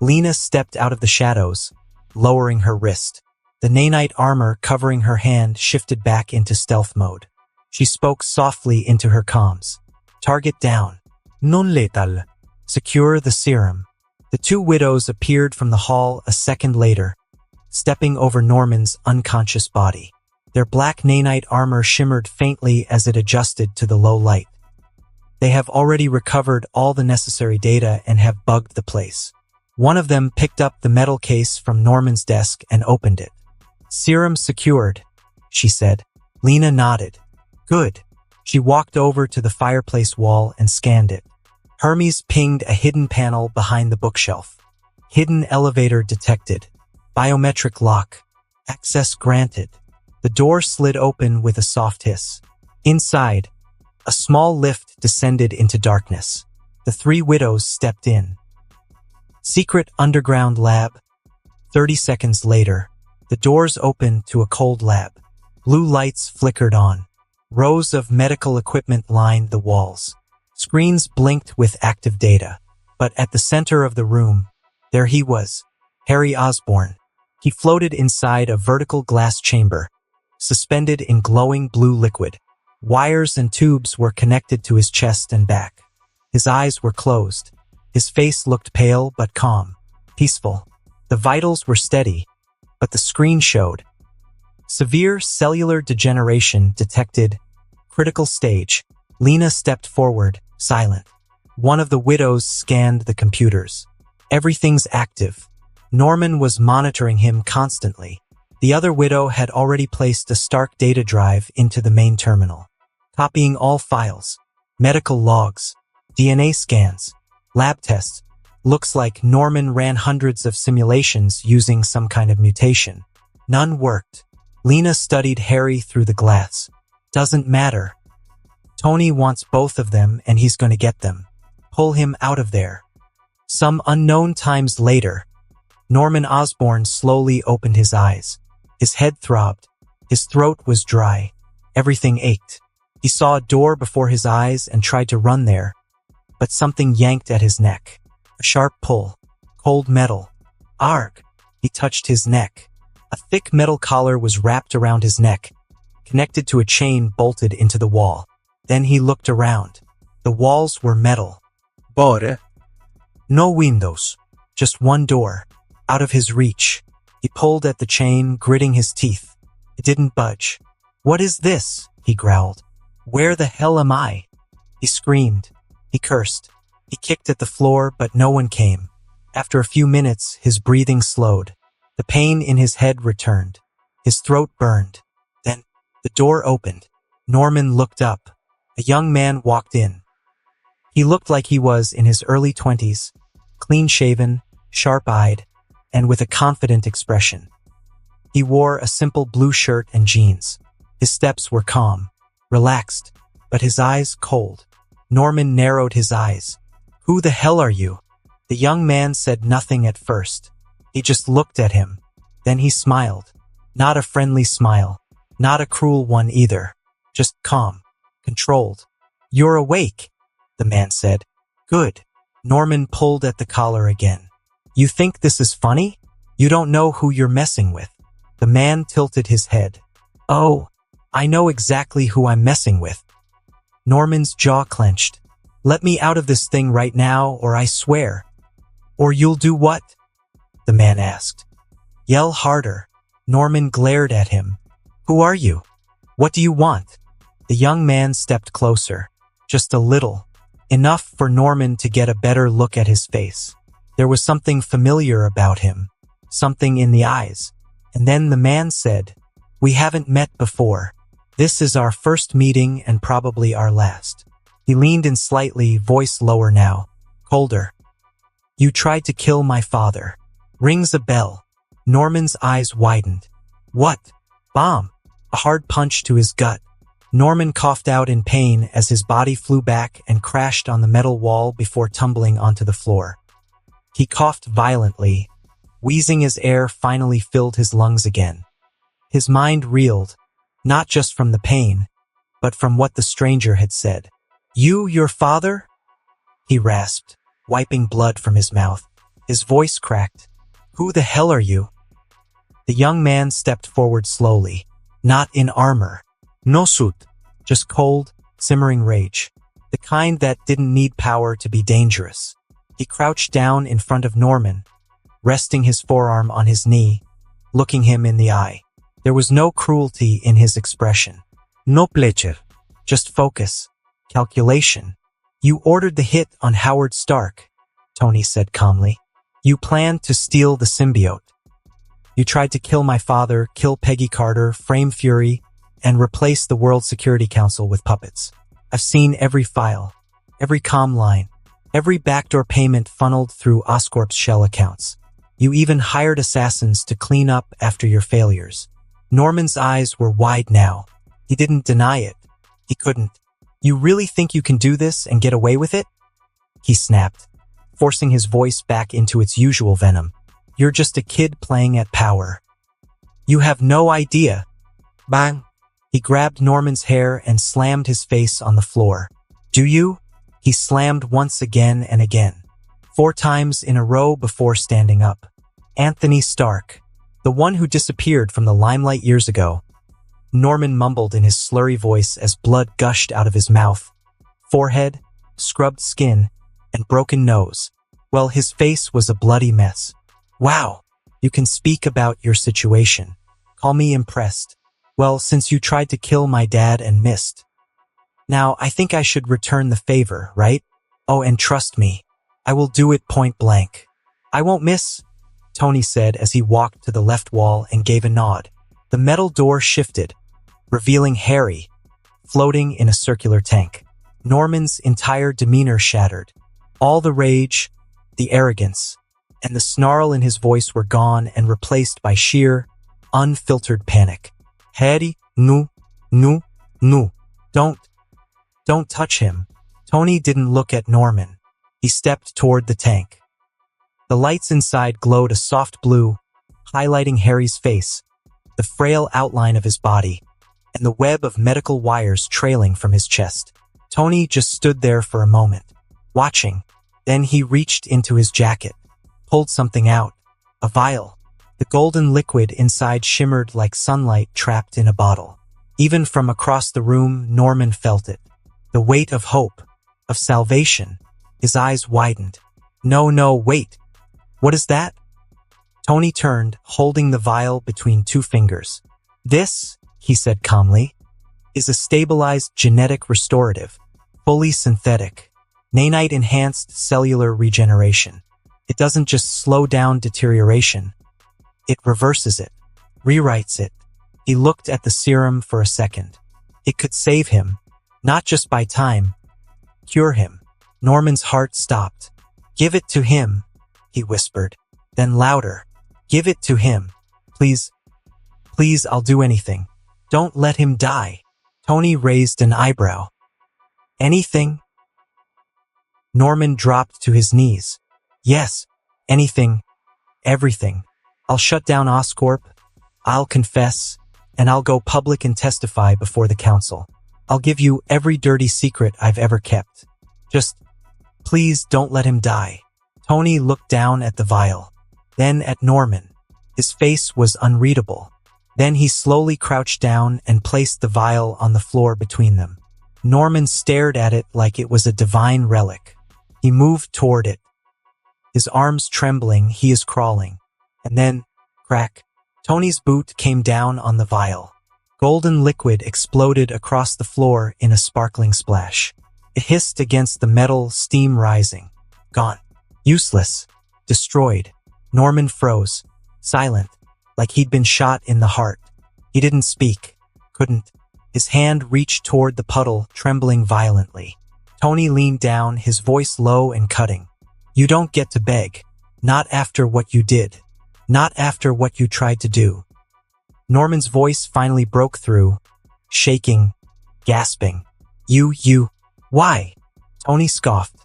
Lena stepped out of the shadows, lowering her wrist. The nanite armor covering her hand shifted back into stealth mode. She spoke softly into her comms. "Target down. Non-lethal. Secure the serum." The two widows appeared from the hall a second later, stepping over Norman's unconscious body. Their black nanite armor shimmered faintly as it adjusted to the low light. They have already recovered all the necessary data and have bugged the place. One of them picked up the metal case from Norman's desk and opened it. "Serum secured," she said. Lena nodded. "Good." She walked over to the fireplace wall and scanned it. Hermes pinged a hidden panel behind the bookshelf. "Hidden elevator detected. Biometric lock. Access granted." The door slid open with a soft hiss. Inside, a small lift descended into darkness. The three widows stepped in. Secret underground lab. 30 seconds later, the doors opened to a cold lab. Blue lights flickered on. Rows of medical equipment lined the walls. Screens blinked with active data. But at the center of the room, there he was, Harry Osborn. He floated inside a vertical glass chamber, suspended in glowing blue liquid. Wires and tubes were connected to his chest and back. His eyes were closed. His face looked pale but calm, peaceful. The vitals were steady, but the screen showed severe cellular degeneration detected. Critical stage. Lena stepped forward, silent. One of the widows scanned the computers. "Everything's active." Norman was monitoring him constantly. The other widow had already placed a Stark data drive into the main terminal, copying all files, medical logs, DNA scans, lab tests. Looks like Norman ran hundreds of simulations using some kind of mutation. None worked. Lena studied Harry through the glass. "Doesn't matter. Tony wants both of them and he's going to get them. Pull him out of there." Some unknown times later, Norman Osborn slowly opened his eyes. His head throbbed. His throat was dry. Everything ached. He saw a door before his eyes and tried to run there, but something yanked at his neck. A sharp pull. Cold metal. Arg! He touched his neck. A thick metal collar was wrapped around his neck, connected to a chain bolted into the wall. Then he looked around. The walls were metal. Bore. No windows. Just one door. Out of his reach. He pulled at the chain, gritting his teeth. It didn't budge. "What is this?" he growled. "Where the hell am I?" He screamed. He cursed. He kicked at the floor, but no one came. After a few minutes, his breathing slowed. The pain in his head returned. His throat burned. Then, the door opened. Norman looked up. A young man walked in. He looked like he was in his early 20s, clean-shaven, sharp-eyed, and with a confident expression. He wore a simple blue shirt and jeans. His steps were calm, relaxed, but his eyes cold. Norman narrowed his eyes. "Who the hell are you?" The young man said nothing at first. He just looked at him. Then he smiled. Not a friendly smile. Not a cruel one either. Just calm. Controlled. "You're awake," the man said. "Good." Norman pulled at the collar again. "You think this is funny? You don't know who you're messing with." The man tilted his head. "Oh, I know exactly who I'm messing with." Norman's jaw clenched. "Let me out of this thing right now, or I swear." "Or you'll do what?" the man asked. "Yell harder." Norman glared at him. "Who are you? What do you want?" The young man stepped closer. Just a little. Enough for Norman to get a better look at his face. There was something familiar about him. Something in the eyes. And then the man said, "We haven't met before. This is our first meeting and probably our last." He leaned in slightly, voice lower now, colder. "You tried to kill my father." Rings a bell. Norman's eyes widened. "What? Bomb?" A hard punch to his gut. Norman coughed out in pain as his body flew back and crashed on the metal wall before tumbling onto the floor. He coughed violently, wheezing as air finally filled his lungs again. His mind reeled, not just from the pain, but from what the stranger had said. Your father?" he rasped, wiping blood from his mouth. His voice cracked. "Who the hell are you?" The young man stepped forward slowly, not in armor. No suit, just cold, simmering rage. The kind that didn't need power to be dangerous. He crouched down in front of Norman, resting his forearm on his knee, looking him in the eye. There was no cruelty in his expression. No pleasure. Just focus. Calculation. "You ordered the hit on Howard Stark," Tony said calmly. "You planned to steal the symbiote. You tried to kill my father, kill Peggy Carter, frame Fury, and replace the World Security Council with puppets. I've seen every file, every comm line, every backdoor payment funneled through Oscorp's shell accounts. You even hired assassins to clean up after your failures." Norman's eyes were wide now. He didn't deny it. He couldn't. "You really think you can do this and get away with it?" he snapped, forcing his voice back into its usual venom. "You're just a kid playing at power. You have no idea." Bang! He grabbed Norman's hair and slammed his face on the floor. "Do you?" He slammed once again and again, 4 times in a row before standing up. "Anthony Stark, the one who disappeared from the limelight years ago." Norman mumbled in his slurry voice as blood gushed out of his mouth. Forehead, scrubbed skin, and broken nose. Well, his face was a bloody mess. "Wow, you can speak about your situation. Call me impressed. Well, since you tried to kill my dad and missed. Now, I think I should return the favor, right? Oh, and trust me, I will do it point blank." "I won't miss," Tony said as he walked to the left wall and gave a nod. The metal door shifted, revealing Harry, floating in a circular tank. Norman's entire demeanor shattered. All the rage, the arrogance, and the snarl in his voice were gone and replaced by sheer, unfiltered panic. "Harry, no, no, no, don't touch him." Tony didn't look at Norman. He stepped toward the tank. The lights inside glowed a soft blue, highlighting Harry's face, the frail outline of his body, and the web of medical wires trailing from his chest. Tony just stood there for a moment, watching. Then he reached into his jacket, pulled something out, a vial. The golden liquid inside shimmered like sunlight trapped in a bottle. Even from across the room, Norman felt it. The weight of hope, of salvation. His eyes widened. No, wait. What is that?" Tony turned, holding the vial between 2 fingers. "This," he said calmly, "is a stabilized genetic restorative, fully synthetic. Nanite enhanced cellular regeneration. It doesn't just slow down deterioration. It reverses it, rewrites it. He looked at the serum for a second. It could save him, not just by time, cure him. Norman's heart stopped. Give it to him, he whispered. Then louder. Give it to him. Please, please, I'll do anything. Don't let him die. Tony raised an eyebrow. Anything? Norman dropped to his knees. Yes, anything, everything. I'll shut down Oscorp, I'll confess, and I'll go public and testify before the council. I'll give you every dirty secret I've ever kept. Just, please don't let him die. Tony looked down at the vial, then at Norman. His face was unreadable. Then he slowly crouched down and placed the vial on the floor between them. Norman stared at it like it was a divine relic. He moved toward it. His arms trembling, he is crawling. And then, crack, Tony's boot came down on the vial. Golden liquid exploded across the floor in a sparkling splash. It hissed against the metal, steam rising. Gone. Useless. Destroyed. Norman froze. Silent. Like he'd been shot in the heart. He didn't speak. Couldn't. His hand reached toward the puddle, trembling violently. Tony leaned down, his voice low and cutting. You don't get to beg. Not after what you did. Not after what you tried to do. Norman's voice finally broke through, shaking, gasping. Why? Tony scoffed.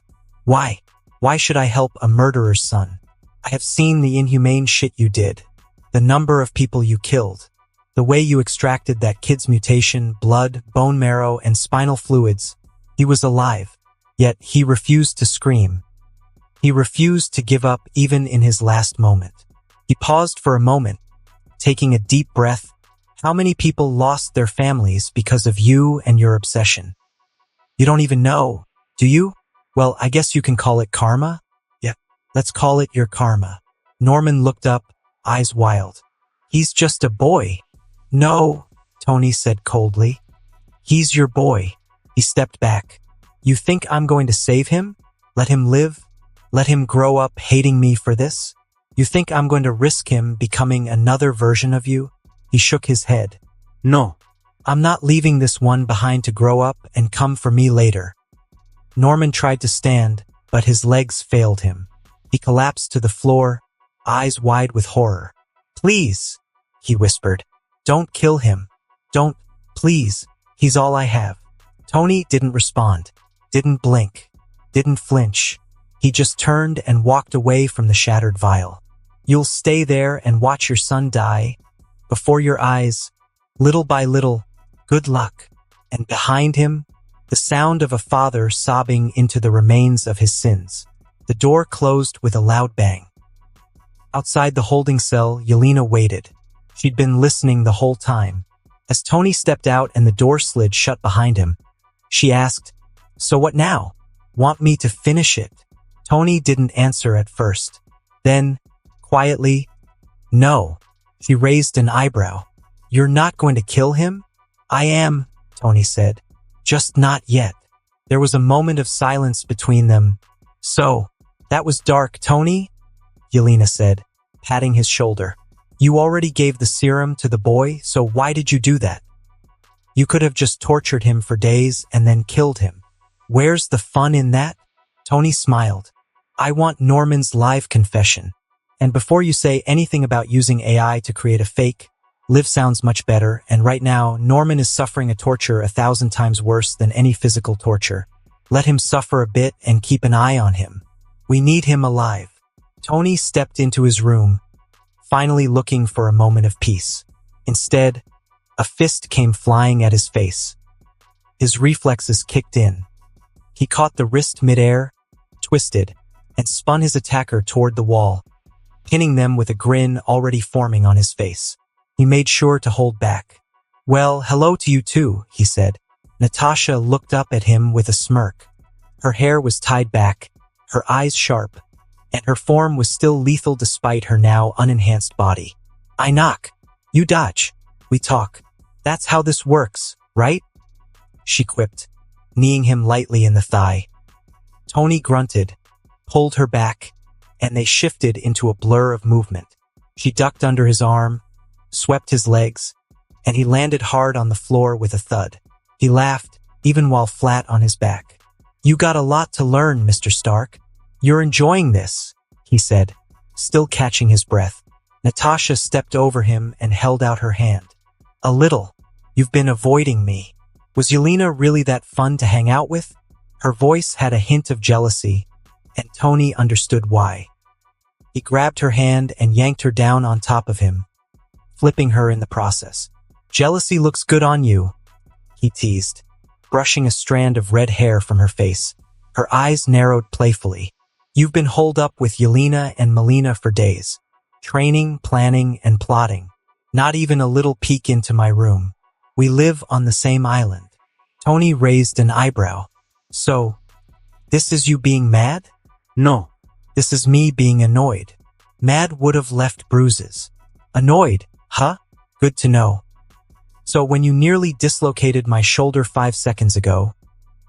Why? Why should I help a murderer's son? I have seen the inhumane shit you did. The number of people you killed. The way you extracted that kid's mutation, blood, bone marrow, and spinal fluids. He was alive. Yet he refused to scream. He refused to give up even in his last moment. He paused for a moment, taking a deep breath. How many people lost their families because of you and your obsession? You don't even know, do you? Well, I guess you can call it karma? Yeah, let's call it your karma. Norman looked up, eyes wild. He's just a boy. No, Tony said coldly. He's your boy. He stepped back. You think I'm going to save him? Let him live? Let him grow up hating me for this? You think I'm going to risk him becoming another version of you? He shook his head. No, I'm not leaving this one behind to grow up and come for me later. Norman tried to stand, but his legs failed him. He collapsed to the floor, eyes wide with horror. Please, he whispered. Don't kill him. Don't, please. He's all I have. Tony didn't respond, didn't blink, didn't flinch. He just turned and walked away from the shattered vial. You'll stay there and watch your son die. Before your eyes, little by little, good luck. And behind him, the sound of a father sobbing into the remains of his sins. The door closed with a loud bang. Outside the holding cell, Yelena waited. She'd been listening the whole time. As Tony stepped out and the door slid shut behind him, she asked, "So what now? Want me to finish it?" Tony didn't answer at first. Then, quietly, "No." She raised an eyebrow. "You're not going to kill him?" "I am," Tony said. "Just not yet." There was a moment of silence between them. "So, that was dark, Tony?" Yelena said, patting his shoulder. "You already gave the serum to the boy, so why did you do that? You could have just tortured him for days and then killed him. Where's the fun in that?" Tony smiled. "I want Norman's live confession. And before you say anything about using AI to create a fake, live sounds much better, and right now, Norman is suffering a torture 1,000 times worse than any physical torture. Let him suffer a bit and keep an eye on him. We need him alive." Tony stepped into his room, finally looking for a moment of peace. Instead, a fist came flying at his face. His reflexes kicked in. He caught the wrist midair, twisted, and spun his attacker toward the wall, pinning them with a grin already forming on his face. He made sure to hold back. "Well, hello to you too," he said. Natasha looked up at him with a smirk. Her hair was tied back, her eyes sharp, and her form was still lethal despite her now unenhanced body. "I knock. You dodge. We talk. That's how this works, right?" she quipped, kneeing him lightly in the thigh. Tony grunted, pulled her back, and they shifted into a blur of movement. She ducked under his arm, swept his legs, and he landed hard on the floor with a thud. He laughed, even while flat on his back. "You got a lot to learn, Mr. Stark. You're enjoying this," he said, still catching his breath. Natasha stepped over him and held out her hand. "A little. You've been avoiding me." Was Yelena really that fun to hang out with? Her voice had a hint of jealousy, and Tony understood why. He grabbed her hand and yanked her down on top of him, flipping her in the process. "Jealousy looks good on you," he teased, brushing a strand of red hair from her face. Her eyes narrowed playfully. "You've been holed up with Yelena and Melina for days. Training, planning, and plotting. Not even a little peek into my room. We live on the same island." Tony raised an eyebrow. "So, this is you being mad?" "No. This is me being annoyed." "Mad would have left bruises." "Annoyed, huh? Good to know. So when you nearly dislocated my shoulder 5 seconds ago,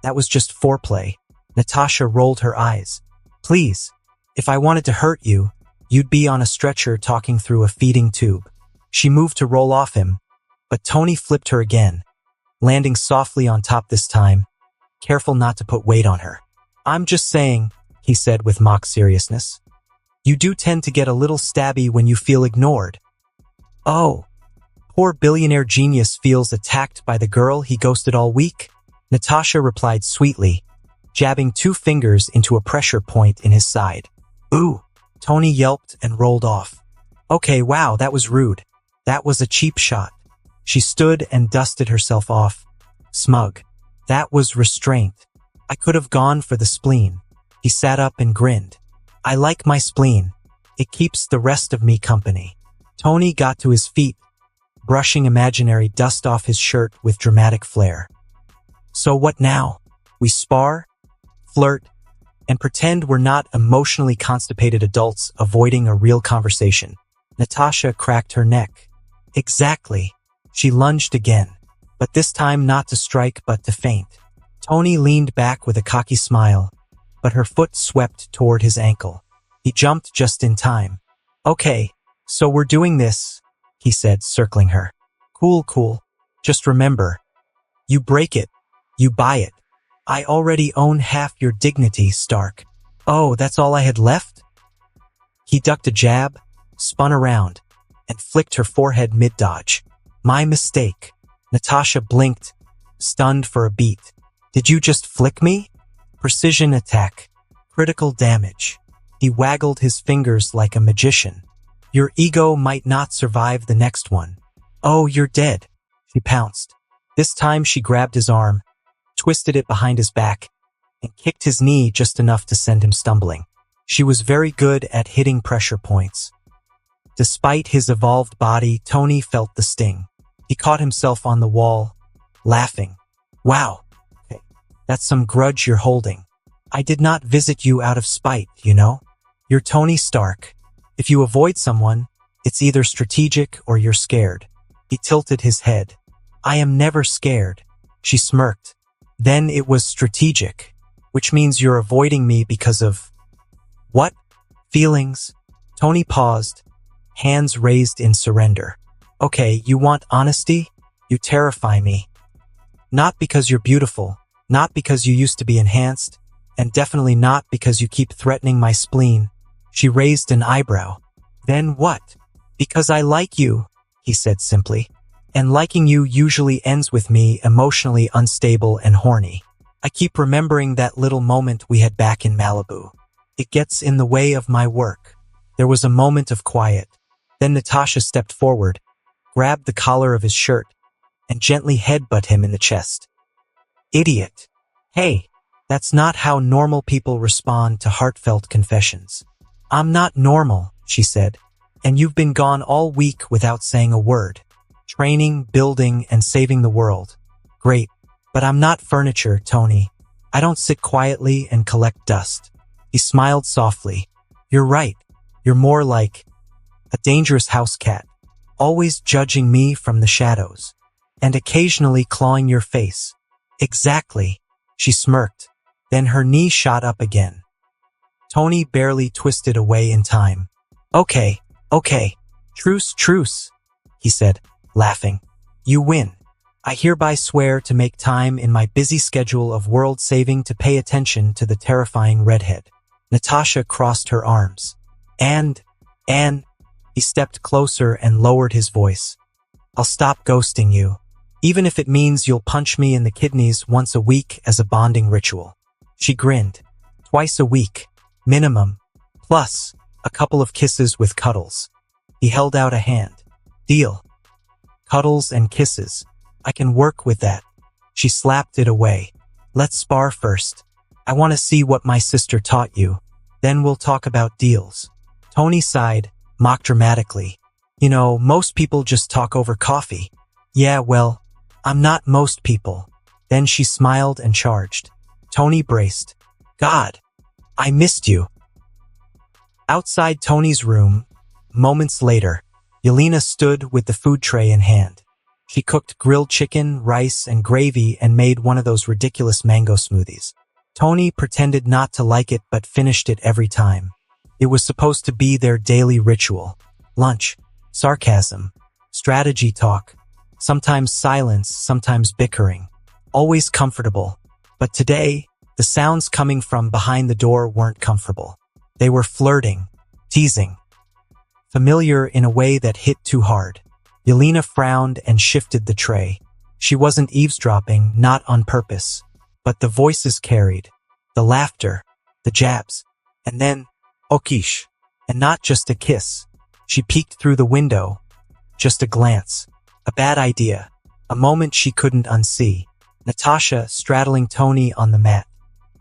that was just foreplay." Natasha rolled her eyes. "Please, if I wanted to hurt you, you'd be on a stretcher talking through a feeding tube." She moved to roll off him, but Tony flipped her again, landing softly on top this time, careful not to put weight on her. "I'm just saying," he said with mock seriousness. "You do tend to get a little stabby when you feel ignored." "Oh, poor billionaire genius feels attacked by the girl he ghosted all week?" Natasha replied sweetly, jabbing 2 fingers into a pressure point in his side. "Ooh," Tony yelped and rolled off. "Okay, wow, that was rude. That was a cheap shot." She stood and dusted herself off, smug. "That was restraint. I could have gone for the spleen." He sat up and grinned. "I like my spleen. It keeps the rest of me company." Tony got to his feet, brushing imaginary dust off his shirt with dramatic flair. "So what now? We spar, flirt, and pretend we're not emotionally constipated adults avoiding a real conversation." Natasha cracked her neck. "Exactly." She lunged again, but this time not to strike but to feint. Tony leaned back with a cocky smile, but her foot swept toward his ankle. He jumped just in time. "Okay, so we're doing this," he said, circling her. Cool, cool. Just remember, you break it, you buy it. I already own half your dignity, Stark." "Oh, that's all I had left?" He ducked a jab, spun around, and flicked her forehead mid-dodge. "My mistake." Natasha blinked, stunned for a beat. "Did you just flick me?" "Precision attack. Critical damage." He waggled his fingers like a magician. "Your ego might not survive the next one." "Oh, you're dead." She pounced. This time she grabbed his arm, twisted it behind his back, and kicked his knee just enough to send him stumbling. She was very good at hitting pressure points. Despite his evolved body, Tony felt the sting. He caught himself on the wall, laughing. "Wow, okay, that's some grudge you're holding. I did not visit you out of spite, you know? You're Tony Stark. If you avoid someone, it's either strategic or you're scared." He tilted his head. "I am never scared." She smirked. "Then it was strategic, which means you're avoiding me because of..." "What? Feelings?" Tony paused, hands raised in surrender. "Okay, you want honesty? You terrify me. Not because you're beautiful, not because you used to be enhanced, and definitely not because you keep threatening my spleen." She raised an eyebrow. "Then what?" "Because I like you," he said simply. "And liking you usually ends with me emotionally unstable and horny. I keep remembering that little moment we had back in Malibu. It gets in the way of my work." There was a moment of quiet. Then Natasha stepped forward, grabbed the collar of his shirt, and gently headbutt him in the chest. "Idiot. Hey, that's not how normal people respond to heartfelt confessions." "I'm not normal," she said, "and you've been gone all week without saying a word. Training, building, and saving the world. Great, but I'm not furniture, Tony. I don't sit quietly and collect dust." He smiled softly. "You're right. You're more like a dangerous house cat, always judging me from the shadows, and occasionally clawing your face." "Exactly," she smirked. Then her knee shot up again. Tony barely twisted away in time. Okay. Truce, he said, laughing. You win. I hereby swear to make time in my busy schedule of world saving to pay attention to the terrifying redhead. Natasha crossed her arms. And, he stepped closer and lowered his voice. I'll stop ghosting you, even if it means you'll punch me in the kidneys once a week as a bonding ritual. She grinned. Twice a week, minimum, plus a couple of kisses with cuddles. He held out a hand. Deal. Cuddles and kisses. I can work with that. She slapped it away. Let's spar first. I want to see what my sister taught you. Then we'll talk about deals. Tony sighed, mocked dramatically. You know, most people just talk over coffee. Yeah, well, I'm not most people. Then she smiled and charged. Tony braced. God, I missed you. Outside Tony's room, moments later, Yelena stood with the food tray in hand. She cooked grilled chicken, rice, and gravy and made one of those ridiculous mango smoothies. Tony pretended not to like it but finished it every time. It was supposed to be their daily ritual. Lunch, sarcasm, strategy talk, sometimes silence, sometimes bickering. Always comfortable. But today, the sounds coming from behind the door weren't comfortable. They were flirting, teasing. Familiar in a way that hit too hard. Yelena frowned and shifted the tray. She wasn't eavesdropping, not on purpose. But the voices carried. The laughter, the jabs. And then, Okish. And not just a kiss. She peeked through the window. Just a glance. A bad idea. A moment she couldn't unsee. Natasha straddling Tony on the mat.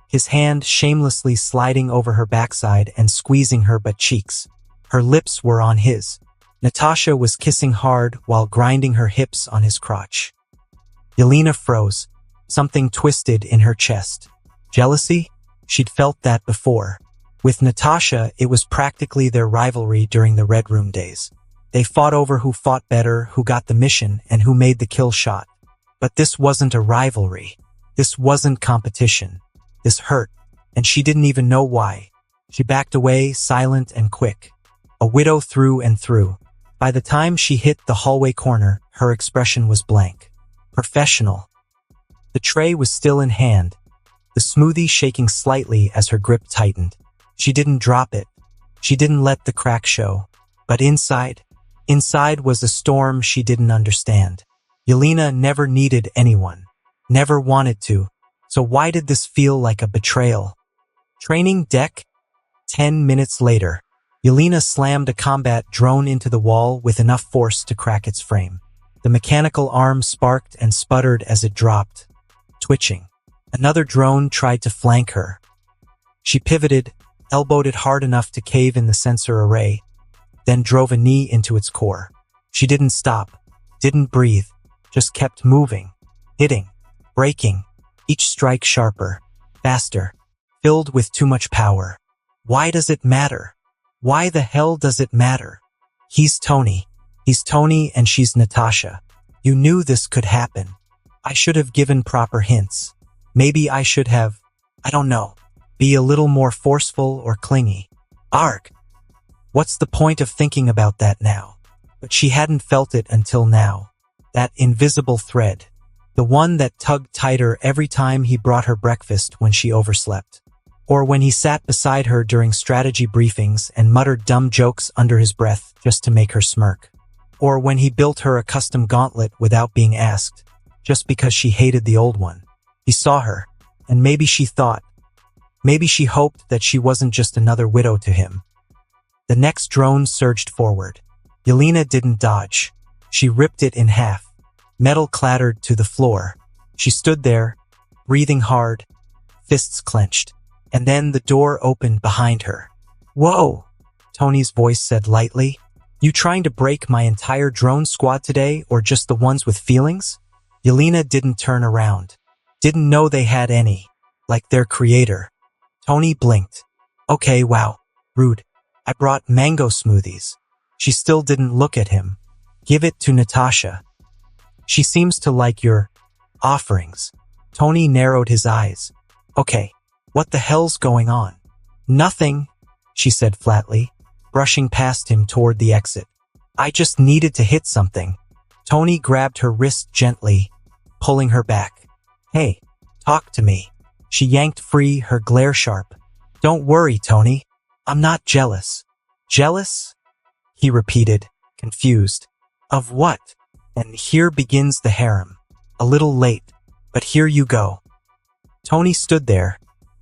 His hand shamelessly sliding over her backside and squeezing her butt cheeks. Her lips were on his. Natasha was kissing hard while grinding her hips on his crotch. Yelena froze. Something twisted in her chest. Jealousy? She'd felt that before. With Natasha, it was practically their rivalry during the Red Room days. They fought over who fought better, who got the mission, and who made the kill shot. But this wasn't a rivalry. This wasn't competition. This hurt, and she didn't even know why. She backed away, silent and quick. A widow through and through. By the time she hit the hallway corner, her expression was blank. Professional. The tray was still in hand, the smoothie shaking slightly as her grip tightened. She didn't drop it. She didn't let the crack show. But inside was a storm she didn't understand. Yelena never needed anyone. Never wanted to. So why did this feel like a betrayal? Training deck? 10 minutes later, Yelena slammed a combat drone into the wall with enough force to crack its frame. The mechanical arm sparked and sputtered as it dropped, twitching. Another drone tried to flank her. She pivoted, elbowed it hard enough to cave in the sensor array, then drove a knee into its core. She didn't stop, didn't breathe, just kept moving, hitting, breaking, each strike sharper, faster, filled with too much power. Why does it matter? Why the hell does it matter? He's Tony. He's Tony and she's Natasha. You knew this could happen. I should have given proper hints. Maybe I should have, I don't know, be a little more forceful or clingy. Arg! What's the point of thinking about that now? But she hadn't felt it until now. That invisible thread. The one that tugged tighter every time he brought her breakfast when she overslept. Or when he sat beside her during strategy briefings and muttered dumb jokes under his breath just to make her smirk. Or when he built her a custom gauntlet without being asked, just because she hated the old one. He saw her, and maybe she thought, maybe she hoped that she wasn't just another widow to him. The next drone surged forward. Yelena didn't dodge. She ripped it in half. Metal clattered to the floor. She stood there, breathing hard, fists clenched. And then the door opened behind her. Whoa, Tony's voice said lightly. You trying to break my entire drone squad today or just the ones with feelings? Yelena didn't turn around. Didn't know they had any. Like their creator. Tony blinked. Okay, wow. Rude. I brought mango smoothies. She still didn't look at him. Give it to Natasha. She seems to like your offerings. Tony narrowed his eyes. Okay, What the hell's going on? Nothing, she said flatly, brushing past him toward the exit. I just needed to hit something. Tony grabbed her wrist gently, pulling her back. Hey, talk to me. She yanked free, her glare sharp. Don't worry, Tony. I'm not jealous. Jealous? He repeated, confused. Of what? And here begins the harem. A little late, but here you go. Tony stood there,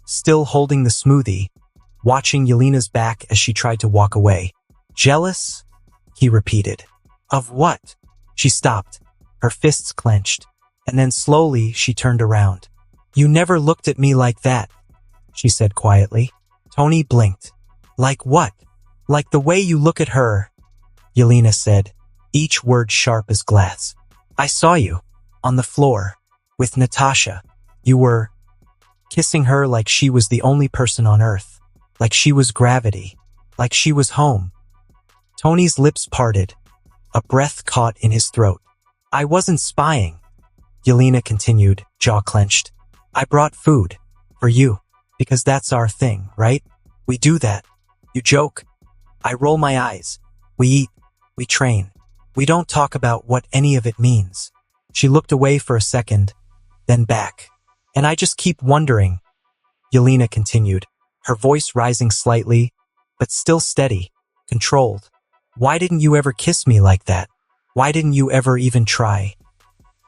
still holding the smoothie, watching Yelena's back as she tried to walk away. Jealous? He repeated. Of what? She stopped, her fists clenched, and then slowly she turned around. You never looked at me like that, she said quietly. Tony blinked. Like what? Like the way you look at her, Yelena said, each word sharp as glass. I saw you, on the floor, with Natasha. You were kissing her like she was the only person on earth, like she was gravity, like she was home. Tony's lips parted, a breath caught in his throat. I wasn't spying, Yelena continued, jaw clenched. I brought food, for you, because that's our thing, right? We do that. You joke. I roll my eyes. We eat. We train. We don't talk about what any of it means. She looked away for a second, then back. And I just keep wondering, Yelena continued, her voice rising slightly, but still steady, controlled. Why didn't you ever kiss me like that? Why didn't you ever even try?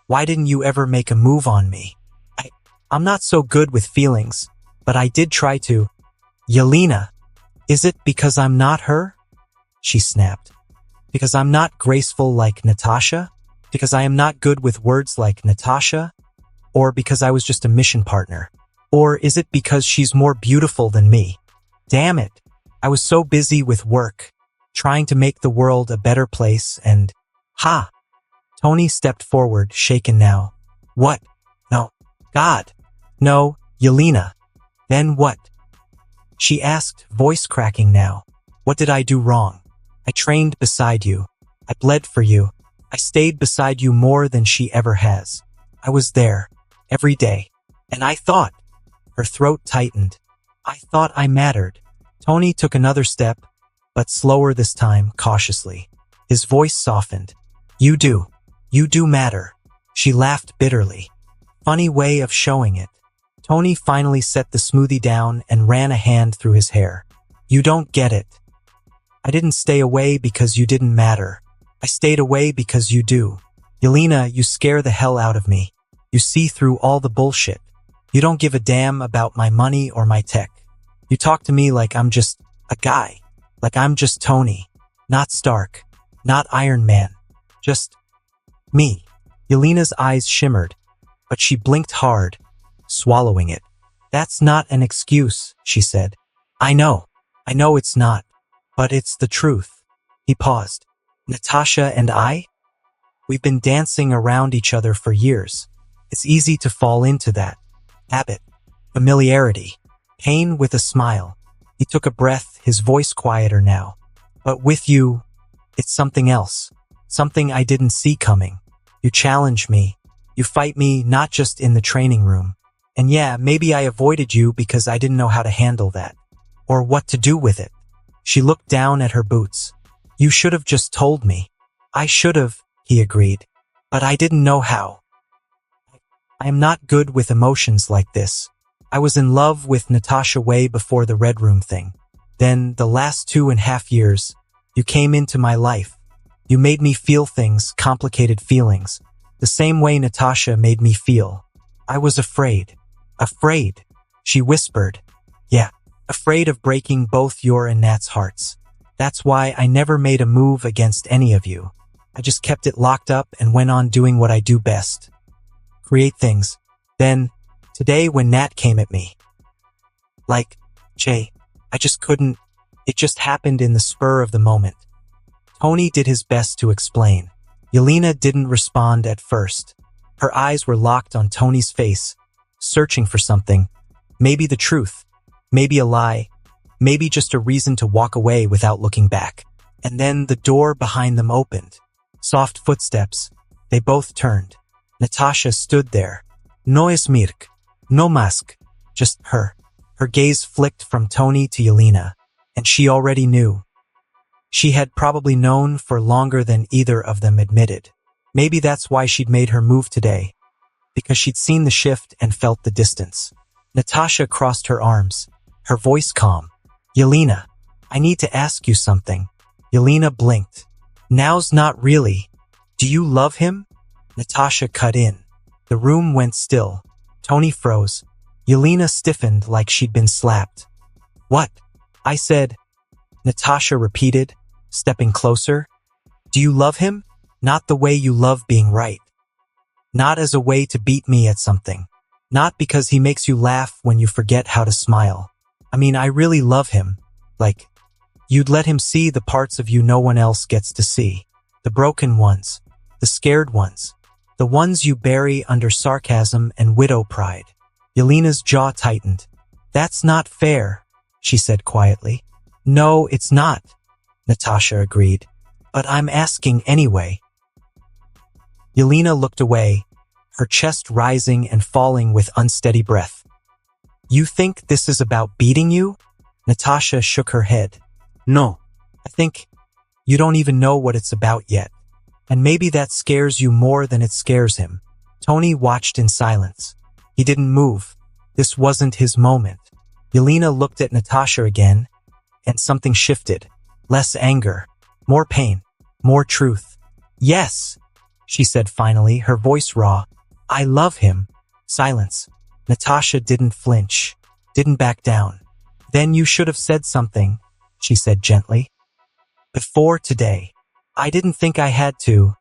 Why didn't you ever make a move on me? I'm not so good with feelings, but I did try to. Yelena, is it because I'm not her? She snapped. Because I'm not graceful like Natasha? Because I am not good with words like Natasha? Or because I was just a mission partner? Or is it because she's more beautiful than me? Damn it. I was so busy with work, trying to make the world a better place and... Ha! Tony stepped forward, shaken now. What? No. God. No, Yelena. Then what? She asked, voice cracking now. What did I do wrong? I trained beside you. I bled for you. I stayed beside you more than she ever has. I was there, every day. And I thought... Her throat tightened. I thought I mattered. Tony took another step, but slower this time, cautiously. His voice softened. You do. You do matter. She laughed bitterly. Funny way of showing it. Tony finally set the smoothie down and ran a hand through his hair. You don't get it. I didn't stay away because you didn't matter. I stayed away because you do. Yelena, you scare the hell out of me. You see through all the bullshit. You don't give a damn about my money or my tech. You talk to me like I'm just a guy. Like I'm just Tony. Not Stark. Not Iron Man. Just me. Yelena's eyes shimmered, but she blinked hard, swallowing it. That's not an excuse, she said. I know it's not, but it's the truth. He paused. Natasha and I? We've been dancing around each other for years. It's easy to fall into that. Habit. Familiarity. Pain with a smile. He took a breath, his voice quieter now. But with you, it's something else. Something I didn't see coming. You challenge me. You fight me not just in the training room. And yeah, maybe I avoided you because I didn't know how to handle that. Or what to do with it. She looked down at her boots. You should have just told me. I should have, he agreed. But I didn't know how. I am not good with emotions like this. I was in love with Natasha way before the Red Room thing. Then, the last 2.5 years, you came into my life. You made me feel things, complicated feelings, the same way Natasha made me feel. I was afraid. Afraid, she whispered. Yeah, afraid of breaking both your and Nat's hearts. That's why I never made a move against any of you. I just kept it locked up and went on doing what I do best. Create things. Then, today when Nat came at me. Like, Jay, I just couldn't. It just happened in the spur of the moment. Tony did his best to explain. Yelena didn't respond at first. Her eyes were locked on Tony's face, searching for something. Maybe the truth. Maybe a lie. Maybe just a reason to walk away without looking back. And then the door behind them opened. Soft footsteps. They both turned. Natasha stood there. No es Mirk. No mask. Just her. Her gaze flicked from Tony to Yelena, and she already knew. She had probably known for longer than either of them admitted. Maybe that's why she'd made her move today, because she'd seen the shift and felt the distance. Natasha crossed her arms, her voice calm. Yelena, I need to ask you something. Yelena blinked. Now's not really. Do you love him? Natasha cut in. The room went still. Tony froze. Yelena stiffened like she'd been slapped. What? I said. Natasha repeated, stepping closer. Do you love him? Not the way you love being right. Not as a way to beat me at something. Not because he makes you laugh when you forget how to smile. I mean, I really love him. Like, you'd let him see the parts of you no one else gets to see. The broken ones. The scared ones. The ones you bury under sarcasm and widow pride. Yelena's jaw tightened. That's not fair, she said quietly. No, it's not, Natasha agreed. But I'm asking anyway. Yelena looked away, her chest rising and falling with unsteady breath. You think this is about beating you? Natasha shook her head. No, I think you don't even know what it's about yet. And maybe that scares you more than it scares him. Tony watched in silence. He didn't move. This wasn't his moment. Yelena looked at Natasha again, and something shifted. Less anger, more pain, more truth. Yes, she said finally, her voice raw. I love him. Silence. Natasha didn't flinch, didn't back down. Then you should have said something, she said gently. Before today. I didn't think I had to,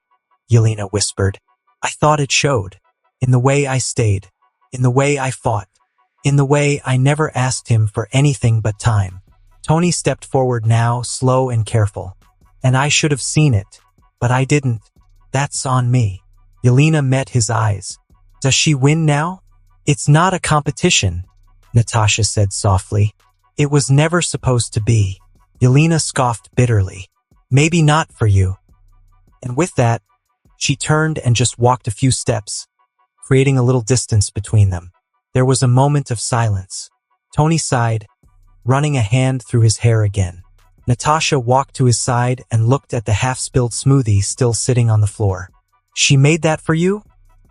Yelena whispered. I thought it showed. In the way I stayed. In the way I fought. In the way I never asked him for anything but time. Tony stepped forward now, slow and careful. And I should have seen it. But I didn't. That's on me. Yelena met his eyes. Does she win now? It's not a competition, Natasha said softly. It was never supposed to be. Yelena scoffed bitterly. Maybe not for you. And with that, she turned and just walked a few steps, creating a little distance between them. There was a moment of silence. Tony sighed, running a hand through his hair again. Natasha walked to his side and looked at the half-spilled smoothie still sitting on the floor. She made that for you?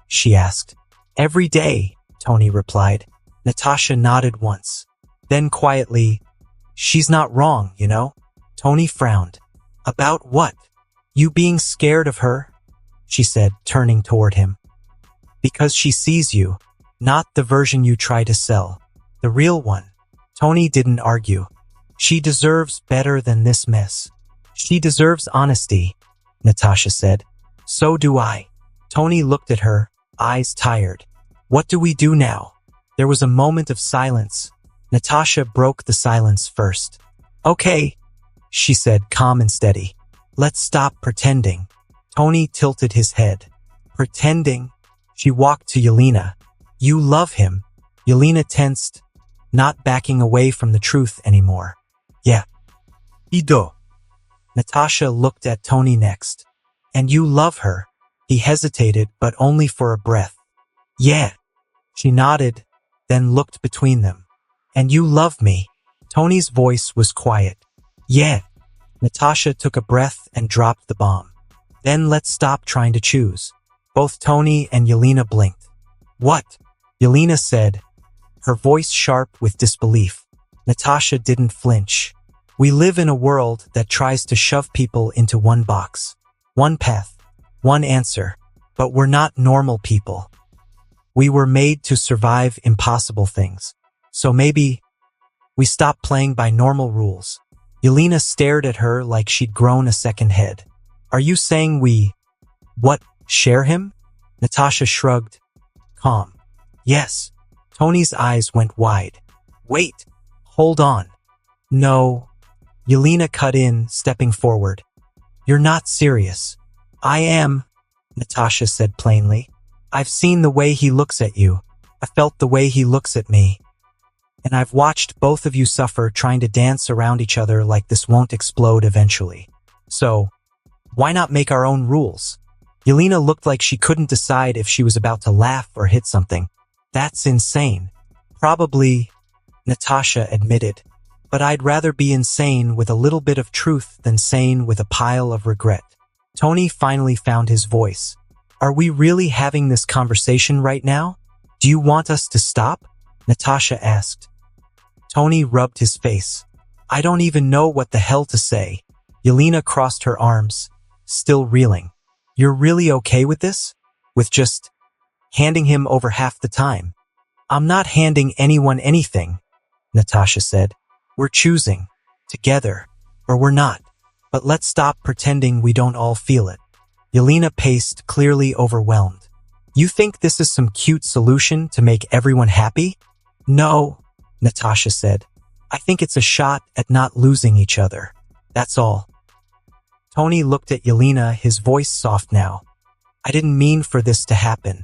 She asked. Every day, Tony replied. Natasha nodded once. Then quietly, she's not wrong, you know? Tony frowned. About what? You being scared of her? She said, turning toward him. Because she sees you, not the version you try to sell. The real one. Tony didn't argue. She deserves better than this mess. She deserves honesty, Natasha said. So do I. Tony looked at her, eyes tired. What do we do now? There was a moment of silence. Natasha broke the silence first. Okay, she said, calm and steady. Let's stop pretending. Tony tilted his head. Pretending? She walked to Yelena. You love him. Yelena tensed, not backing away from the truth anymore. Yeah. Ido. Natasha looked at Tony next. And you love her. He hesitated, but only for a breath. Yeah. She nodded, then looked between them. And you love me. Tony's voice was quiet. Yeah. Natasha took a breath and dropped the bomb. Then let's stop trying to choose. Both Tony and Yelena blinked. What? Yelena said, her voice sharp with disbelief. Natasha didn't flinch. We live in a world that tries to shove people into one box. One path. One answer. But we're not normal people. We were made to survive impossible things. So maybe we stop playing by normal rules. Yelena stared at her like she'd grown a second head. Are you saying we, share him? Natasha shrugged. Calm. Yes. Tony's eyes went wide. Wait. Hold on. No. Yelena cut in, stepping forward. You're not serious. I am, Natasha said plainly. I've seen the way he looks at you. I felt the way he looks at me. And I've watched both of you suffer trying to dance around each other like this won't explode eventually. So, why not make our own rules? Yelena looked like she couldn't decide if she was about to laugh or hit something. That's insane. Probably, Natasha admitted. But I'd rather be insane with a little bit of truth than sane with a pile of regret. Tony finally found his voice. Are we really having this conversation right now? Do you want us to stop? Natasha asked. Tony rubbed his face. I don't even know what the hell to say. Yelena crossed her arms, still reeling. You're really okay with this? With just handing him over half the time? I'm not handing anyone anything, Natasha said. We're choosing, together, or we're not. But let's stop pretending we don't all feel it. Yelena paced, clearly overwhelmed. You think this is some cute solution to make everyone happy? No, Natasha said. I think it's a shot at not losing each other. That's all. Tony looked at Yelena, his voice soft now. I didn't mean for this to happen.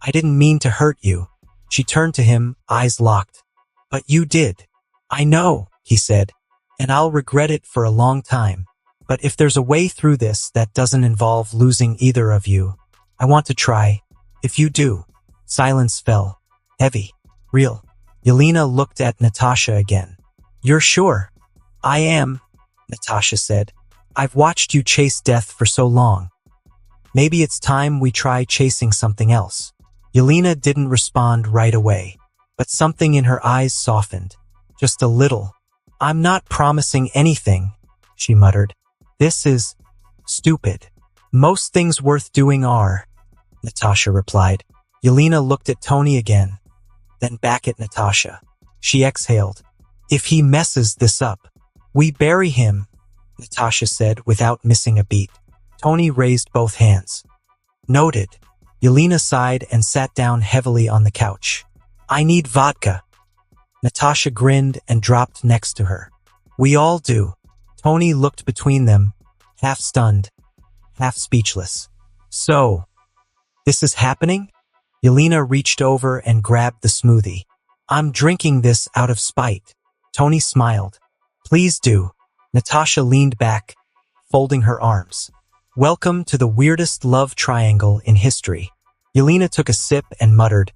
I didn't mean to hurt you. She turned to him, eyes locked. But you did. I know, he said, and I'll regret it for a long time. But if there's a way through this that doesn't involve losing either of you, I want to try. If you do. Silence fell. Heavy. Real. Yelena looked at Natasha again. You're sure? I am, Natasha said. I've watched you chase death for so long. Maybe it's time we try chasing something else. Yelena didn't respond right away, but something in her eyes softened. Just a little. I'm not promising anything, she muttered. This is stupid. Most things worth doing are, Natasha replied. Yelena looked at Tony again, then back at Natasha. She exhaled. If he messes this up, we bury him, Natasha said without missing a beat. Tony raised both hands. Noted. Yelena sighed and sat down heavily on the couch. I need vodka. Natasha grinned and dropped next to her. We all do. Tony looked between them, half stunned, half speechless. So, this is happening? Yelena reached over and grabbed the smoothie. I'm drinking this out of spite. Tony smiled. Please do. Natasha leaned back, folding her arms. Welcome to the weirdest love triangle in history. Yelena took a sip and muttered.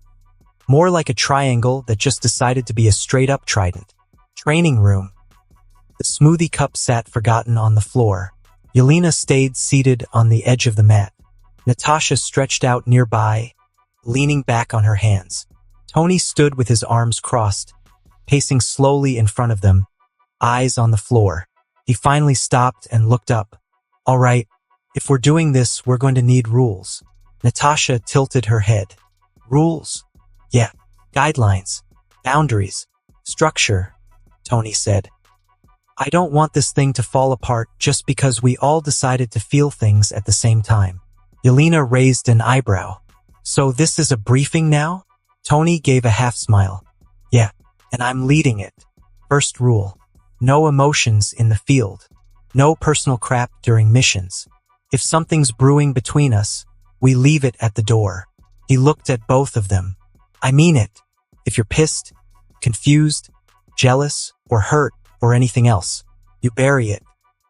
More like a triangle that just decided to be a straight-up trident. Training room. The smoothie cup sat forgotten on the floor. Yelena stayed seated on the edge of the mat. Natasha stretched out nearby, leaning back on her hands. Tony stood with his arms crossed, pacing slowly in front of them, eyes on the floor. He finally stopped and looked up. All right, if we're doing this, we're going to need rules. Natasha tilted her head. Rules? Yeah, guidelines, boundaries, structure, Tony said. I don't want this thing to fall apart just because we all decided to feel things at the same time. Yelena raised an eyebrow. So this is a briefing now? Tony gave a half smile. Yeah, and I'm leading it. First rule. No emotions in the field. No personal crap during missions. If something's brewing between us, we leave it at the door. He looked at both of them. I mean it. If you're pissed, confused, jealous, or hurt, or anything else, you bury it.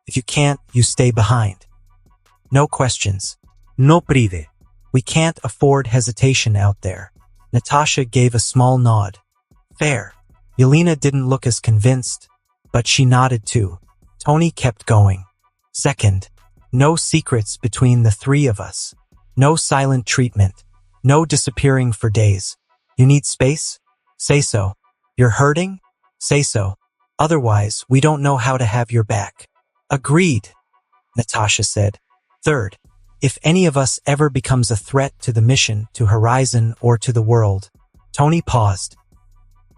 If you can't, you stay behind. No questions. No pride. We can't afford hesitation out there. Natasha gave a small nod. Fair. Yelena didn't look as convinced, but she nodded too. Tony kept going. Second, no secrets between the three of us. No silent treatment. No disappearing for days. You need space? Say so. You're hurting? Say so. Otherwise, we don't know how to have your back. Agreed, Natasha said. Third, if any of us ever becomes a threat to the mission, to Horizon, or to the world. Tony paused.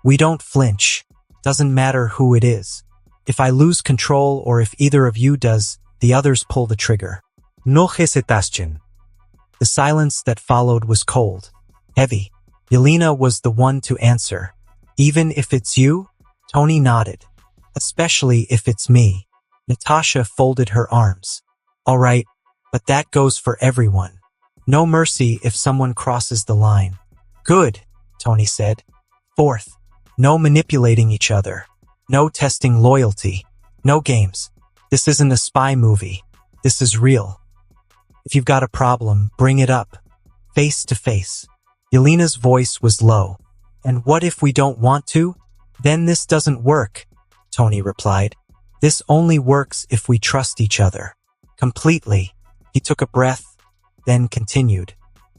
We don't flinch. Doesn't matter who it is. If I lose control or if either of you does, the others pull the trigger. No hesitation. The silence that followed was cold, heavy. Yelena was the one to answer. Even if it's you? Tony nodded. Especially if it's me. Natasha folded her arms. All right, but that goes for everyone. No mercy if someone crosses the line. Good, Tony said. Fourth, no manipulating each other. No testing loyalty. No games. This isn't a spy movie. This is real. If you've got a problem, bring it up. Face to face. Yelena's voice was low. And what if we don't want to? Then this doesn't work, Tony replied. This only works if we trust each other. Completely. He took a breath, then continued.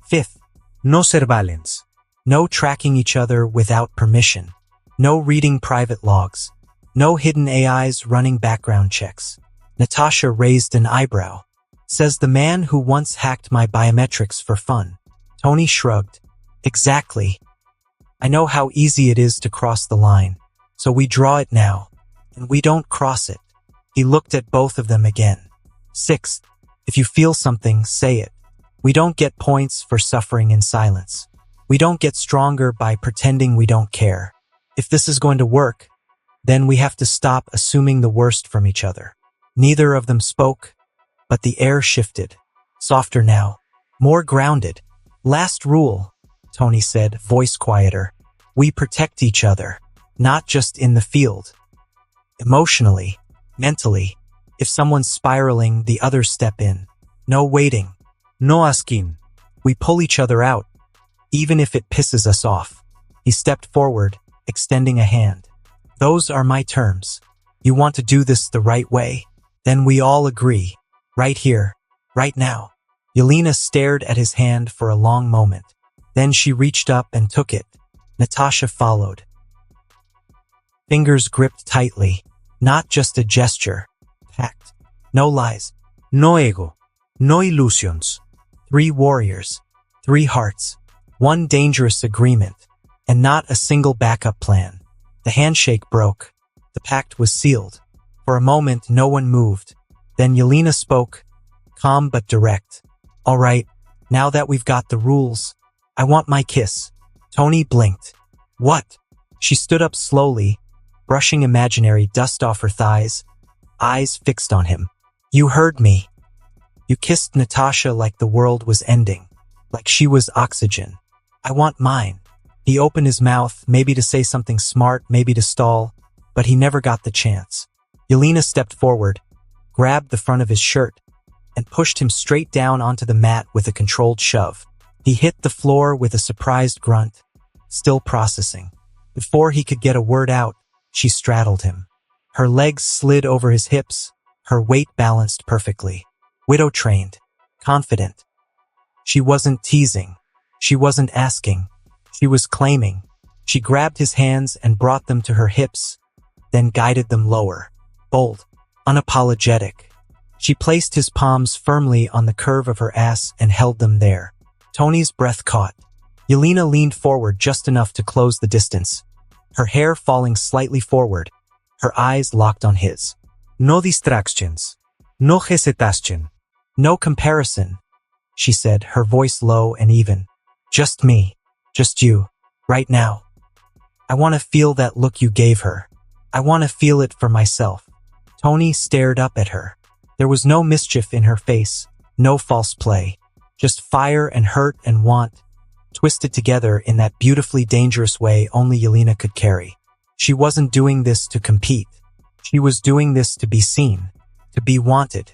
Fifth, No ser valens. no tracking each other without permission. No reading private logs. No hidden AIs running background checks. Natasha raised an eyebrow. Says the man who once hacked my biometrics for fun. Tony shrugged. Exactly. I know how easy it is to cross the line, so we draw it now, and we don't cross it. He looked at both of them again. Sixth, if you feel something, say it. We don't get points for suffering in silence. We don't get stronger by pretending we don't care. If this is going to work, then we have to stop assuming the worst from each other. Neither of them spoke, but the air shifted. Softer now. More grounded. Last rule, Tony said, voice quieter. We protect each other, not just in the field. Emotionally, mentally. If someone's spiraling, the others step in. No waiting. No asking. We pull each other out, even if it pisses us off. He stepped forward, extending a hand. Those are my terms. You want to do this the right way? Then we all agree. Right here. Right now. Yelena stared at his hand for a long moment. Then she reached up and took it. Natasha followed. Fingers gripped tightly. Not just a gesture. Pact. No lies. No ego. No illusions. 3 warriors. 3 hearts. 1 dangerous agreement. And not a single backup plan. The handshake broke. The pact was sealed. For a moment, no one moved. Then Yelena spoke, calm but direct. All right, now that we've got the rules, I want my kiss. Tony blinked. What? She stood up slowly, brushing imaginary dust off her thighs, eyes fixed on him. You heard me. You kissed Natasha like the world was ending, like she was oxygen. I want mine. He opened his mouth, maybe to say something smart, maybe to stall, but he never got the chance. Yelena stepped forward, grabbed the front of his shirt, and pushed him straight down onto the mat with a controlled shove. He hit the floor with a surprised grunt, still processing. Before he could get a word out, she straddled him. Her legs slid over his hips, her weight balanced perfectly. Widow-trained, confident. She wasn't teasing. She wasn't asking. She was claiming. She grabbed his hands and brought them to her hips, then guided them lower. Bold, unapologetic. She placed his palms firmly on the curve of her ass and held them there. Tony's breath caught. Yelena leaned forward just enough to close the distance, her hair falling slightly forward, her eyes locked on his. No distractions. No hesitation. No comparison, she said, her voice low and even. Just me. Just you. Right now. I want to feel that look you gave her. I want to feel it for myself. Tony stared up at her. There was no mischief in her face, no false play. Just fire and hurt and want, twisted together in that beautifully dangerous way only Yelena could carry. She wasn't doing this to compete. She was doing this to be seen, to be wanted.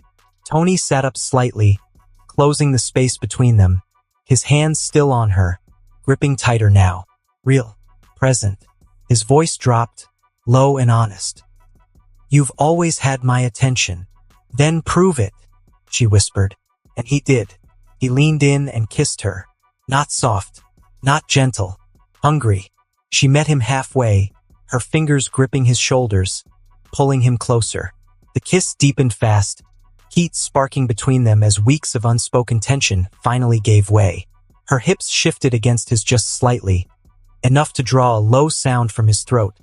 Tony sat up slightly, closing the space between them, his hands still on her, gripping tighter now. Real, present. His voice dropped, low and honest. You've always had my attention. Then prove it, she whispered. And he did. He leaned in and kissed her. Not soft, not gentle, hungry. She met him halfway, her fingers gripping his shoulders, pulling him closer. The kiss deepened fast, heat sparking between them as weeks of unspoken tension finally gave way. Her hips shifted against his just slightly, enough to draw a low sound from his throat,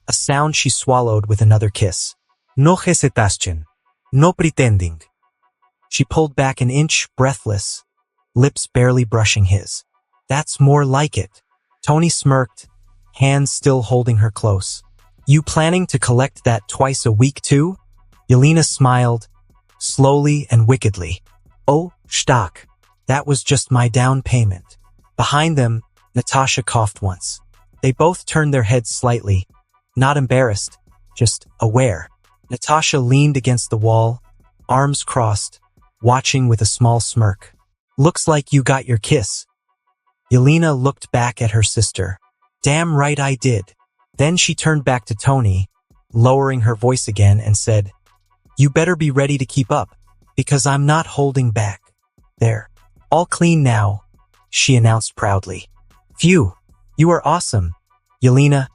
a sound she swallowed with another kiss. No hesitation. No pretending. She pulled back an inch, breathless, lips barely brushing his. That's more like it. Tony smirked, hands still holding her close. You planning to collect that twice a week too? Yelena smiled, slowly and wickedly. Oh, stark. That was just my down payment. Behind them, Natasha coughed once. They both turned their heads slightly, not embarrassed, just aware. Natasha leaned against the wall, arms crossed, watching with a small smirk. Looks like you got your kiss. Yelena looked back at her sister. Damn right I did. Then she turned back to Tony, lowering her voice again and said, "You better be ready to keep up, because I'm not holding back. There. All clean now," she announced proudly. "Phew, you are awesome, Yelena,"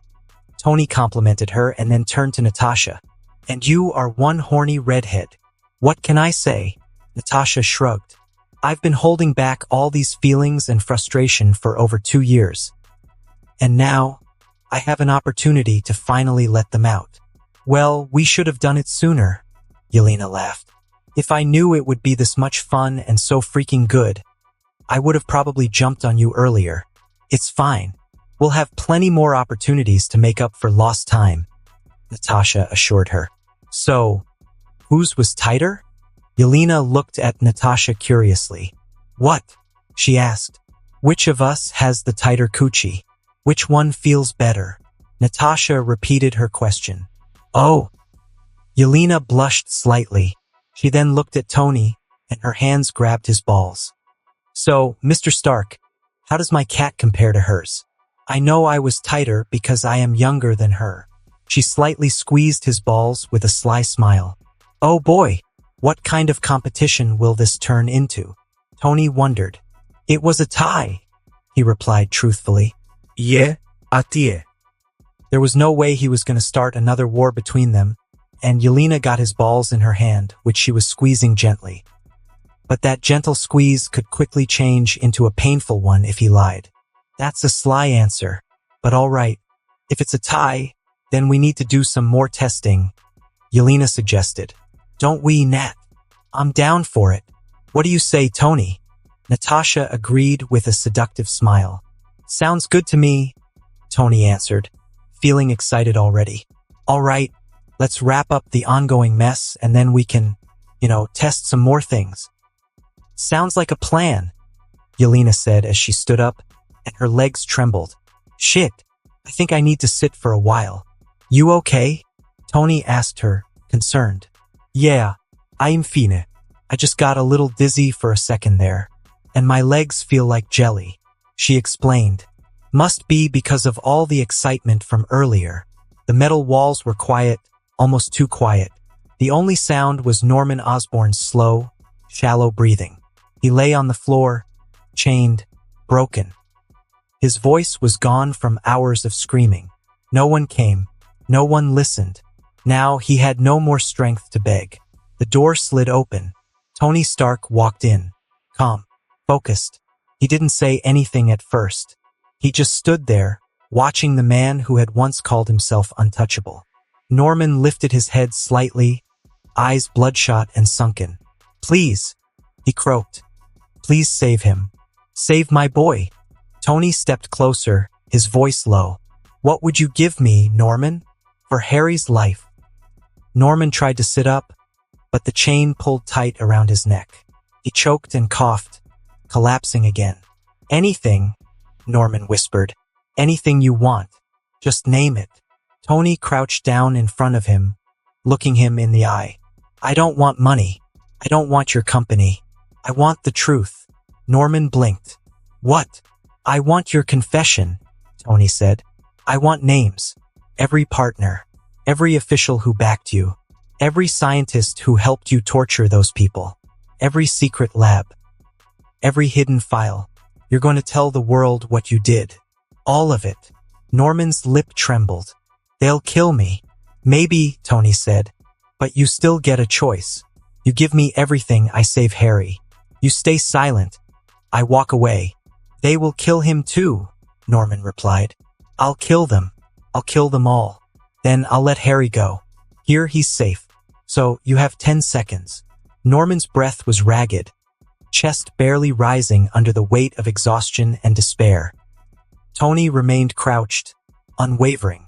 Tony complimented her and then turned to Natasha. "And you are one horny redhead. What can I say?" Natasha shrugged. "I've been holding back all these feelings and frustration for over 2 years. And now, I have an opportunity to finally let them out." "Well, we should have done it sooner," Yelena laughed. "If I knew it would be this much fun and so freaking good, I would have probably jumped on you earlier. It's fine. We'll have plenty more opportunities to make up for lost time," Natasha assured her. "So, whose was tighter?" Yelena looked at Natasha curiously. "What?" she asked. "Which of us has the tighter coochie? Which one feels better?" Natasha repeated her question. "Oh." Yelena blushed slightly. She then looked at Tony, and her hands grabbed his balls. "So, Mr. Stark, how does my cat compare to hers? I know I was tighter because I am younger than her." She slightly squeezed his balls with a sly smile. "Oh boy, what kind of competition will this turn into?" Tony wondered. "It was a tie," he replied truthfully. Yeah, a tie. There was no way he was going to start another war between them, and Yelena got his balls in her hand, which she was squeezing gently. But that gentle squeeze could quickly change into a painful one if he lied. "That's a sly answer, but all right. If it's a tie, then we need to do some more testing," Yelena suggested. "Don't we, Nat? I'm down for it. What do you say, Tony?" Natasha agreed with a seductive smile. "Sounds good to me," Tony answered, feeling excited already. "All right, let's wrap up the ongoing mess and then we can, test some more things." "Sounds like a plan," Yelena said as she stood up, and her legs trembled. "Shit, I think I need to sit for a while." "You okay?" Tony asked her, concerned. "Yeah, I'm fine. I just got a little dizzy for a second there, and my legs feel like jelly," she explained. "Must be because of all the excitement from earlier." The metal walls were quiet, almost too quiet. The only sound was Norman Osborn's slow, shallow breathing. He lay on the floor, chained, broken. His voice was gone from hours of screaming. No one came. No one listened. Now he had no more strength to beg. The door slid open. Tony Stark walked in. Calm. Focused. He didn't say anything at first. He just stood there, watching the man who had once called himself untouchable. Norman lifted his head slightly, eyes bloodshot and sunken. "Please," he croaked. "Please save him. Save my boy." Tony stepped closer, his voice low. "What would you give me, Norman? For Harry's life?" Norman tried to sit up, but the chain pulled tight around his neck. He choked and coughed, collapsing again. "Anything," Norman whispered. "Anything you want. Just name it." Tony crouched down in front of him, looking him in the eye. "I don't want money. I don't want your company. I want the truth." Norman blinked. "What?" "I want your confession," Tony said. "I want names. Every partner. Every official who backed you. Every scientist who helped you torture those people. Every secret lab. Every hidden file. You're going to tell the world what you did. All of it." Norman's lip trembled. "They'll kill me." "Maybe," Tony said, "but you still get a choice. You give me everything, I save Harry. You stay silent, I walk away." "They will kill him too," Norman replied. "I'll kill them. I'll kill them all. Then I'll let Harry go. Here he's safe. So you have 10 seconds. Norman's breath was ragged, chest barely rising under the weight of exhaustion and despair. Tony remained crouched, unwavering.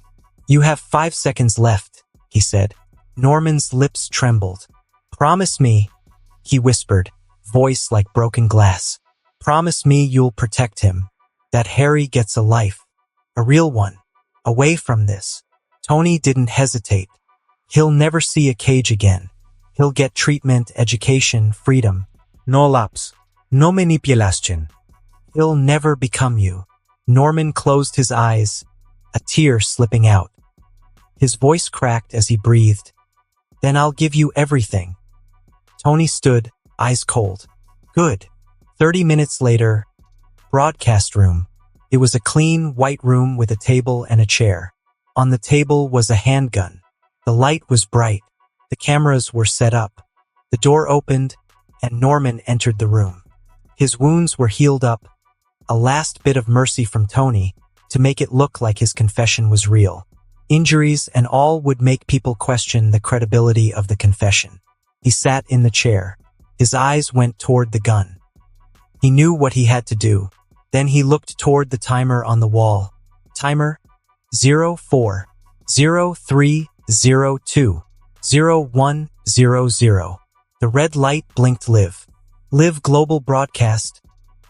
"You have 5 seconds left," he said. Norman's lips trembled. "Promise me," he whispered, voice like broken glass. "Promise me you'll protect him. That Harry gets a life. A real one. Away from this." Tony didn't hesitate. "He'll never see a cage again. He'll get treatment, education, freedom. No laps. No manipulation. He'll never become you." Norman closed his eyes, a tear slipping out. His voice cracked as he breathed. Then I'll give you everything. Tony stood, eyes cold. Good. 30 minutes later, broadcast room. It was a clean, white room with a table and a chair. On the table was a handgun. The light was bright. The cameras were set up. The door opened, and Norman entered the room. His wounds were healed up, a last bit of mercy from Tony to make it look like his confession was real. Injuries and all would make people question the credibility of the confession. He sat in the chair. His eyes went toward the gun. He knew what he had to do. Then he looked toward the timer on the wall. Timer 0403020100. The red light blinked live. Live global broadcast.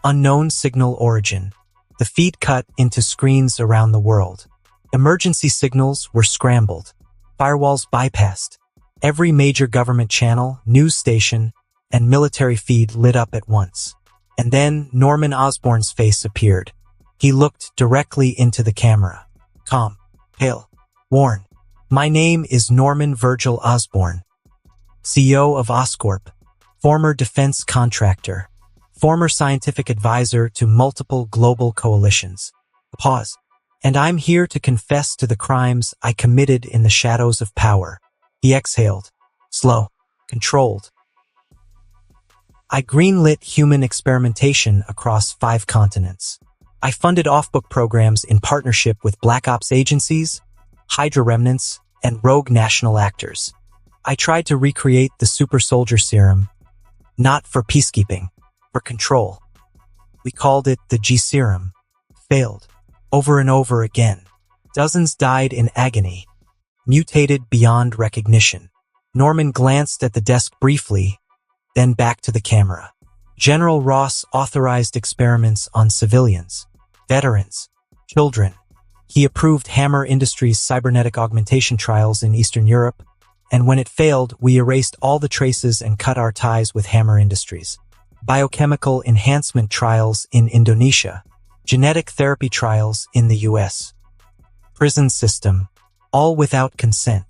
Unknown signal origin. The feed cut into screens around the world. Emergency signals were scrambled. Firewalls bypassed. Every major government channel, news station, and military feed lit up at once. And then Norman Osborn's face appeared. He looked directly into the camera. Calm, pale, worn. My name is Norman Virgil Osborn, CEO of Oscorp, former defense contractor, former scientific advisor to multiple global coalitions. Pause. And I'm here to confess to the crimes I committed in the shadows of power. He exhaled. Slow. Controlled. I greenlit human experimentation across 5 continents. I funded off-book programs in partnership with Black Ops agencies, Hydra remnants, and rogue national actors. I tried to recreate the super soldier serum, not for peacekeeping, for control. We called it the G serum. Failed. Over and over again. Dozens died in agony, mutated beyond recognition. Norman glanced at the desk briefly, then back to the camera. General Ross authorized experiments on civilians, veterans, children. He approved Hammer Industries' cybernetic augmentation trials in Eastern Europe, and when it failed, we erased all the traces and cut our ties with Hammer Industries. Biochemical enhancement trials in Indonesia, genetic therapy trials in the US. Prison system, all without consent.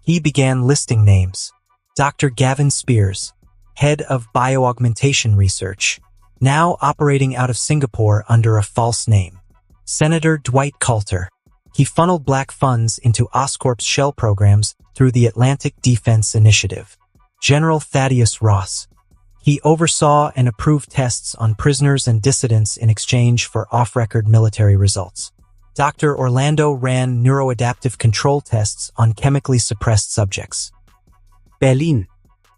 He began listing names. Dr. Gavin Spears, head of bioaugmentation research, now operating out of Singapore under a false name. Senator Dwight Coulter. He funneled black funds into Oscorp's shell programs through the Atlantic Defense Initiative. General Thaddeus Ross. He oversaw and approved tests on prisoners and dissidents in exchange for off-record military results. Dr. Orlando ran neuroadaptive control tests on chemically suppressed subjects. Berlin,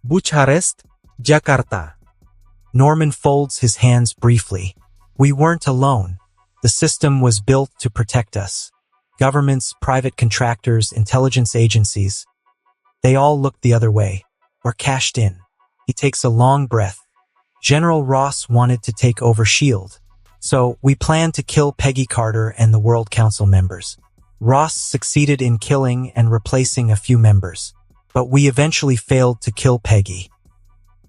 Bucharest, Jakarta. Norman folds his hands briefly. We weren't alone. The system was built to protect us. Governments, private contractors, intelligence agencies. They all looked the other way, or cashed in. He takes a long breath. General Ross wanted to take over S.H.I.E.L.D. So we planned to kill Peggy Carter and the World Council members. Ross succeeded in killing and replacing a few members, but we eventually failed to kill Peggy.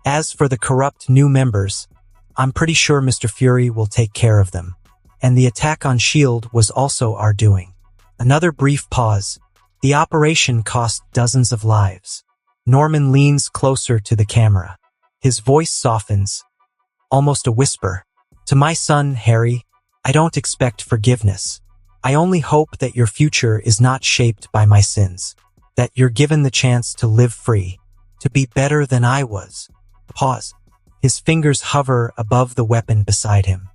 As for the corrupt new members, I'm pretty sure Mr. Fury will take care of them. And the attack on S.H.I.E.L.D. was also our doing. Another brief pause. The operation cost dozens of lives. Norman leans closer to the camera. His voice softens, almost a whisper. To my son, Harry, I don't expect forgiveness. I only hope that your future is not shaped by my sins, that you're given the chance to live free, to be better than I was. Pause. His fingers hover above the weapon beside him.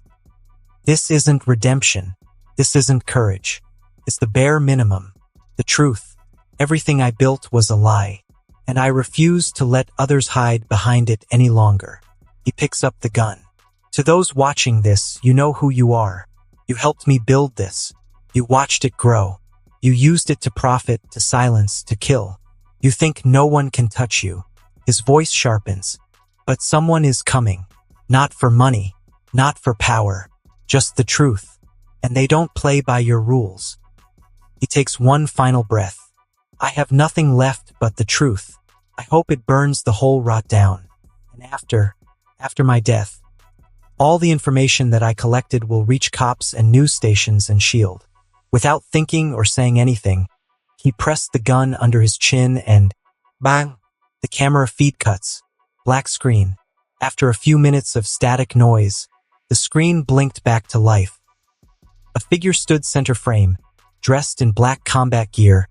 This isn't redemption. This isn't courage. It's the bare minimum. The truth. Everything I built was a lie, and I refuse to let others hide behind it any longer. He picks up the gun. To those watching this, you know who you are. You helped me build this. You watched it grow. You used it to profit, to silence, to kill. You think no one can touch you. His voice sharpens. But someone is coming. Not for money. Not for power. Just the truth. And they don't play by your rules. He takes one final breath. I have nothing left but the truth. I hope it burns the whole rot down. And after my death, all the information that I collected will reach cops and news stations and S.H.I.E.L.D. Without thinking or saying anything, he pressed the gun under his chin and bang! The camera feed cuts. Black screen. After a few minutes of static noise, the screen blinked back to life. A figure stood center frame, dressed in black combat gear,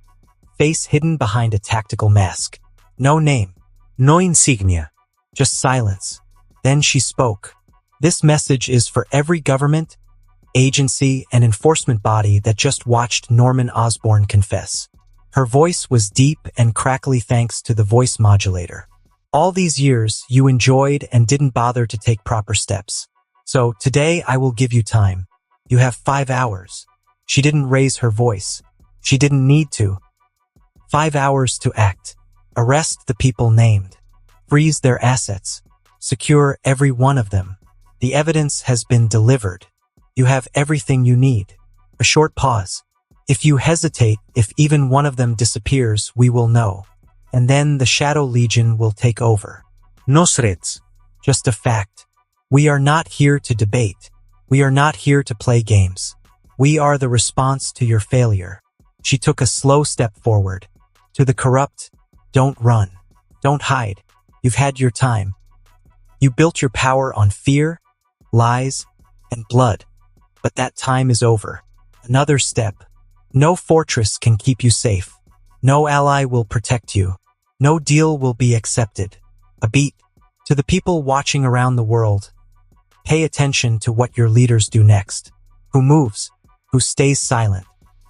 face hidden behind a tactical mask. No name, no insignia, just silence. Then she spoke. This message is for every government, agency, and enforcement body that just watched Norman Osborn confess. Her voice was deep and crackly thanks to the voice modulator. All these years, you enjoyed and didn't bother to take proper steps. So today I will give you time. You have 5 hours. She didn't raise her voice. She didn't need to. 5 hours to act. Arrest the people named. Freeze their assets. Secure every one of them. The evidence has been delivered. You have everything you need. A short pause. If you hesitate, if even one of them disappears, we will know. And then the Shadow Legion will take over. No threats. Just a fact. We are not here to debate. We are not here to play games. We are the response to your failure. She took a slow step forward. To the corrupt, don't run. Don't hide. You've had your time. You built your power on fear, lies, and blood. But that time is over. Another step. No fortress can keep you safe. No ally will protect you. No deal will be accepted. A beat. To the people watching around the world, pay attention to what your leaders do next. Who moves? Who stays silent?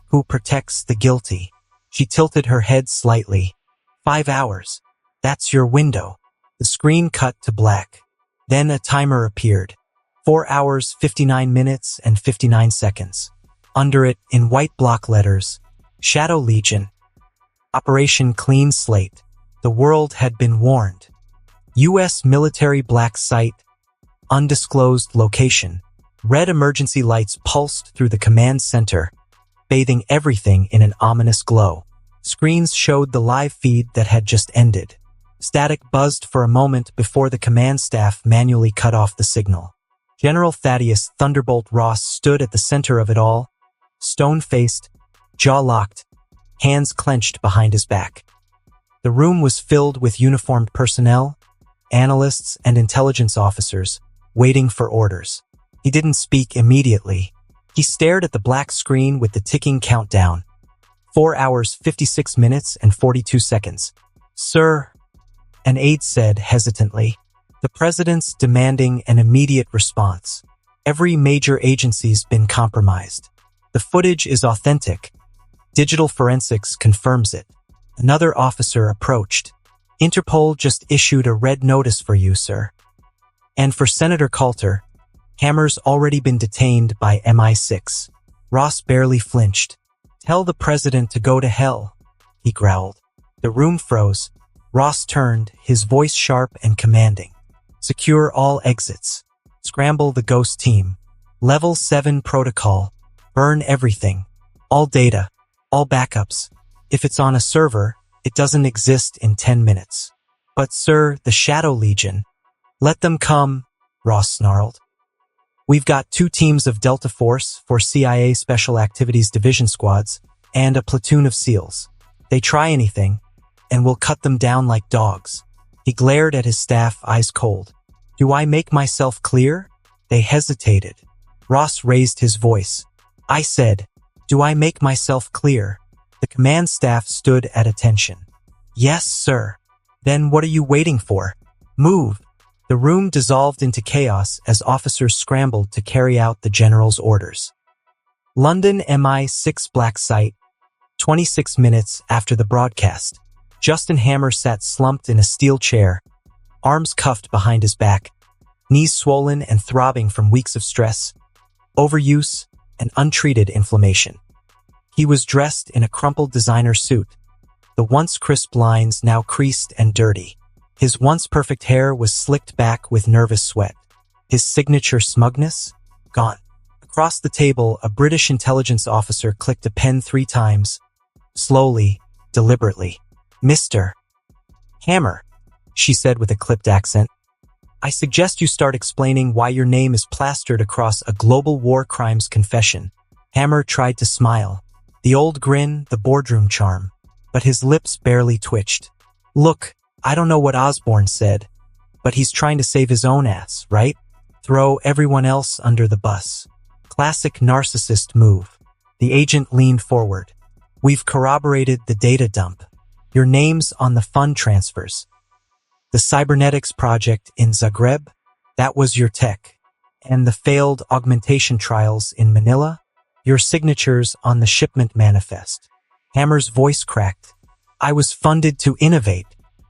Who protects the guilty? She tilted her head slightly. 5 hours. That's your window. The screen cut to black. Then a timer appeared. 4 hours, 59 minutes, and 59 seconds. Under it, in white block letters, Shadow Legion. Operation Clean Slate. The world had been warned. U.S. military black site. Undisclosed location. Red emergency lights pulsed through the command center, bathing everything in an ominous glow. Screens showed the live feed that had just ended. Static buzzed for a moment before the command staff manually cut off the signal. General Thaddeus Thunderbolt Ross stood at the center of it all, stone-faced, jaw-locked, hands clenched behind his back. The room was filled with uniformed personnel, analysts, and intelligence officers, waiting for orders. He didn't speak immediately. He stared at the black screen with the ticking countdown. 4 hours, 56 minutes, and 42 seconds. Sir, an aide said hesitantly, the president's demanding an immediate response. Every major agency's been compromised. The footage is authentic. Digital forensics confirms it. Another officer approached. Interpol just issued a red notice for you, sir. And for Senator Coulter, Hammer's already been detained by MI6. Ross barely flinched. Tell the president to go to hell, he growled. The room froze. Ross turned, his voice sharp and commanding. Secure all exits. Scramble the ghost team. Level 7 protocol. Burn everything. All data. All backups. If it's on a server, it doesn't exist in 10 minutes. But sir, the Shadow Legion. Let them come, Ross snarled. We've got 2 teams of Delta Force for CIA Special Activities Division squads and a platoon of SEALs. They try anything, and we'll cut them down like dogs. He glared at his staff, eyes cold. Do I make myself clear? They hesitated. Ross raised his voice. I said, do I make myself clear? The command staff stood at attention. Yes, sir. Then what are you waiting for? Move. The room dissolved into chaos as officers scrambled to carry out the general's orders. London MI6 Black Site, 26 minutes after the broadcast. Justin Hammer sat slumped in a steel chair, arms cuffed behind his back, knees swollen and throbbing from weeks of stress, overuse, and untreated inflammation. He was dressed in a crumpled designer suit, the once crisp lines now creased and dirty. His once perfect hair was slicked back with nervous sweat. His signature smugness? Gone. Across the table, a British intelligence officer clicked a pen 3 times, slowly, deliberately. Mr. Hammer, she said with a clipped accent. I suggest you start explaining why your name is plastered across a global war crimes confession. Hammer tried to smile. The old grin, the boardroom charm. But his lips barely twitched. Look, I don't know what Osborn said, but he's trying to save his own ass, right? Throw everyone else under the bus. Classic narcissist move. The agent leaned forward. We've corroborated the data dump. Your name's on the fund transfers. The cybernetics project in Zagreb, that was your tech. And the failed augmentation trials in Manila, your signatures on the shipment manifest. Hammer's voice cracked. I was funded to innovate.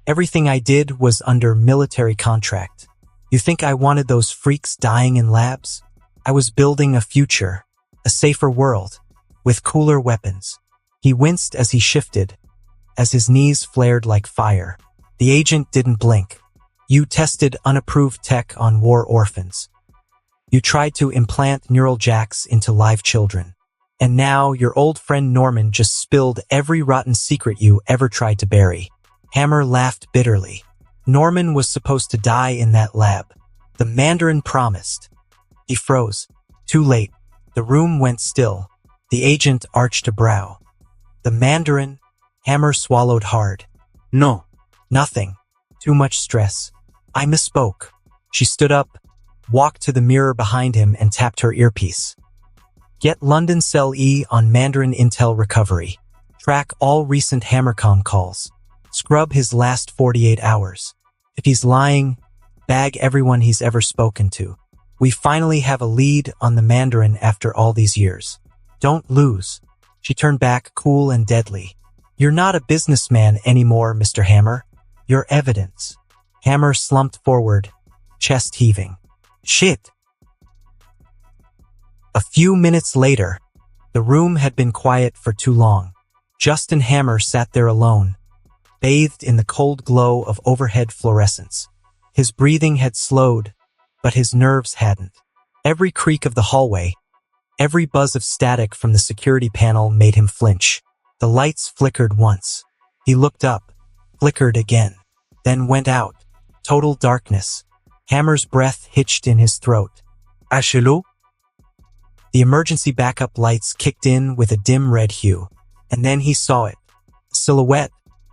Everything I did was under military contract. You think I wanted those freaks dying in labs? I was building a future, a safer world, with cooler weapons. He winced as he shifted, as his knees flared like fire. The agent didn't blink. You tested unapproved tech on war orphans. You tried to implant neural jacks into live children. And now your old friend Norman just spilled every rotten secret you ever tried to bury. Hammer laughed bitterly. Norman was supposed to die in that lab. The Mandarin promised. He froze. Too late. The room went still. The agent arched a brow. The Mandarin? Hammer swallowed hard. No. Nothing. Too much stress. I misspoke. She stood up, walked to the mirror behind him and tapped her earpiece. Get London Cell E on Mandarin Intel recovery. Track all recent Hammercom calls. Scrub his last 48 hours. If he's lying, bag everyone he's ever spoken to. We finally have a lead on the Mandarin after all these years. Don't lose. She turned back, cool and deadly. You're not a businessman anymore, Mr. Hammer. You're evidence. Hammer slumped forward, chest heaving. Shit. A few minutes later, the room had been quiet for too long. Justin Hammer sat there alone, bathed in the cold glow of overhead fluorescence. His breathing had slowed, but his nerves hadn't. Every creak of the hallway, every buzz of static from the security panel made him flinch. The lights flickered once. He looked up, flickered again, then went out. Total darkness. Hammer's breath hitched in his throat. Ashelu? The emergency backup lights kicked in with a dim red hue, and then he saw it. A silhouette,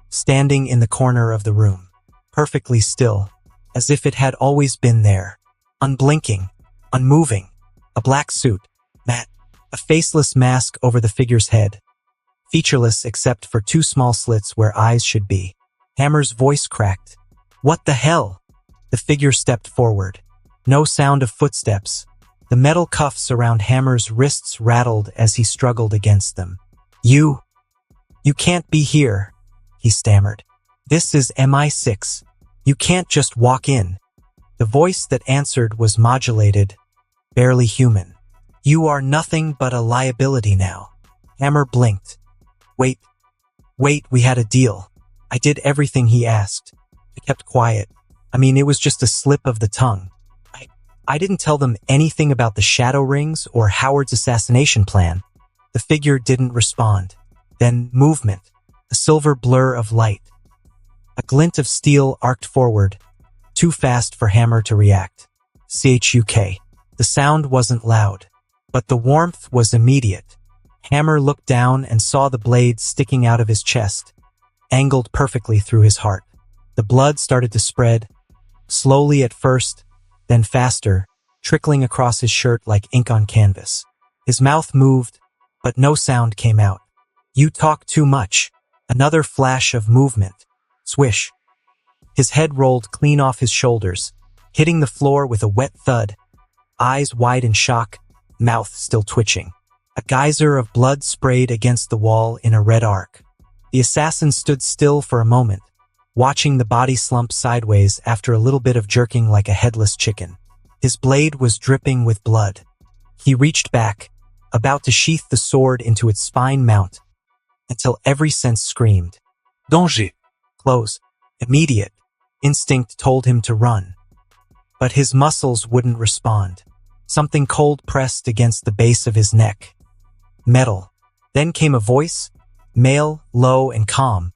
standing in the corner of the room, perfectly still, as if it had always been there. Unblinking, unmoving, a black suit, matte, a faceless mask over the figure's head, featureless except for two small slits where eyes should be. Hammer's voice cracked. What the hell? The figure stepped forward. No sound of footsteps. The metal cuffs around Hammer's wrists rattled as he struggled against them. You can't be here, he stammered. This is MI6. You can't just walk in. The voice that answered was modulated, barely human. You are nothing but a liability now. Hammer blinked. Wait, we had a deal. I did everything he asked. I kept quiet. I mean, it was just a slip of the tongue. I didn't tell them anything about the shadow rings or Howard's assassination plan. The figure didn't respond. Then movement, a silver blur of light. A glint of steel arced forward, too fast for Hammer to react. CHUK. The sound wasn't loud, but the warmth was immediate. Hammer looked down and saw the blade sticking out of his chest, angled perfectly through his heart. The blood started to spread, slowly at first, then faster, trickling across his shirt like ink on canvas. His mouth moved, but no sound came out. You talk too much. Another flash of movement. Swish. His head rolled clean off his shoulders, hitting the floor with a wet thud. Eyes wide in shock, mouth still twitching. A geyser of blood sprayed against the wall in a red arc. The assassin stood still for a moment, watching the body slump sideways after a little bit of jerking like a headless chicken. His blade was dripping with blood. He reached back, about to sheath the sword into its spine mount, until every sense screamed. Danger! Close. Immediate. Instinct told him to run. But his muscles wouldn't respond. Something cold pressed against the base of his neck. Metal. Then came a voice, male, low and calm,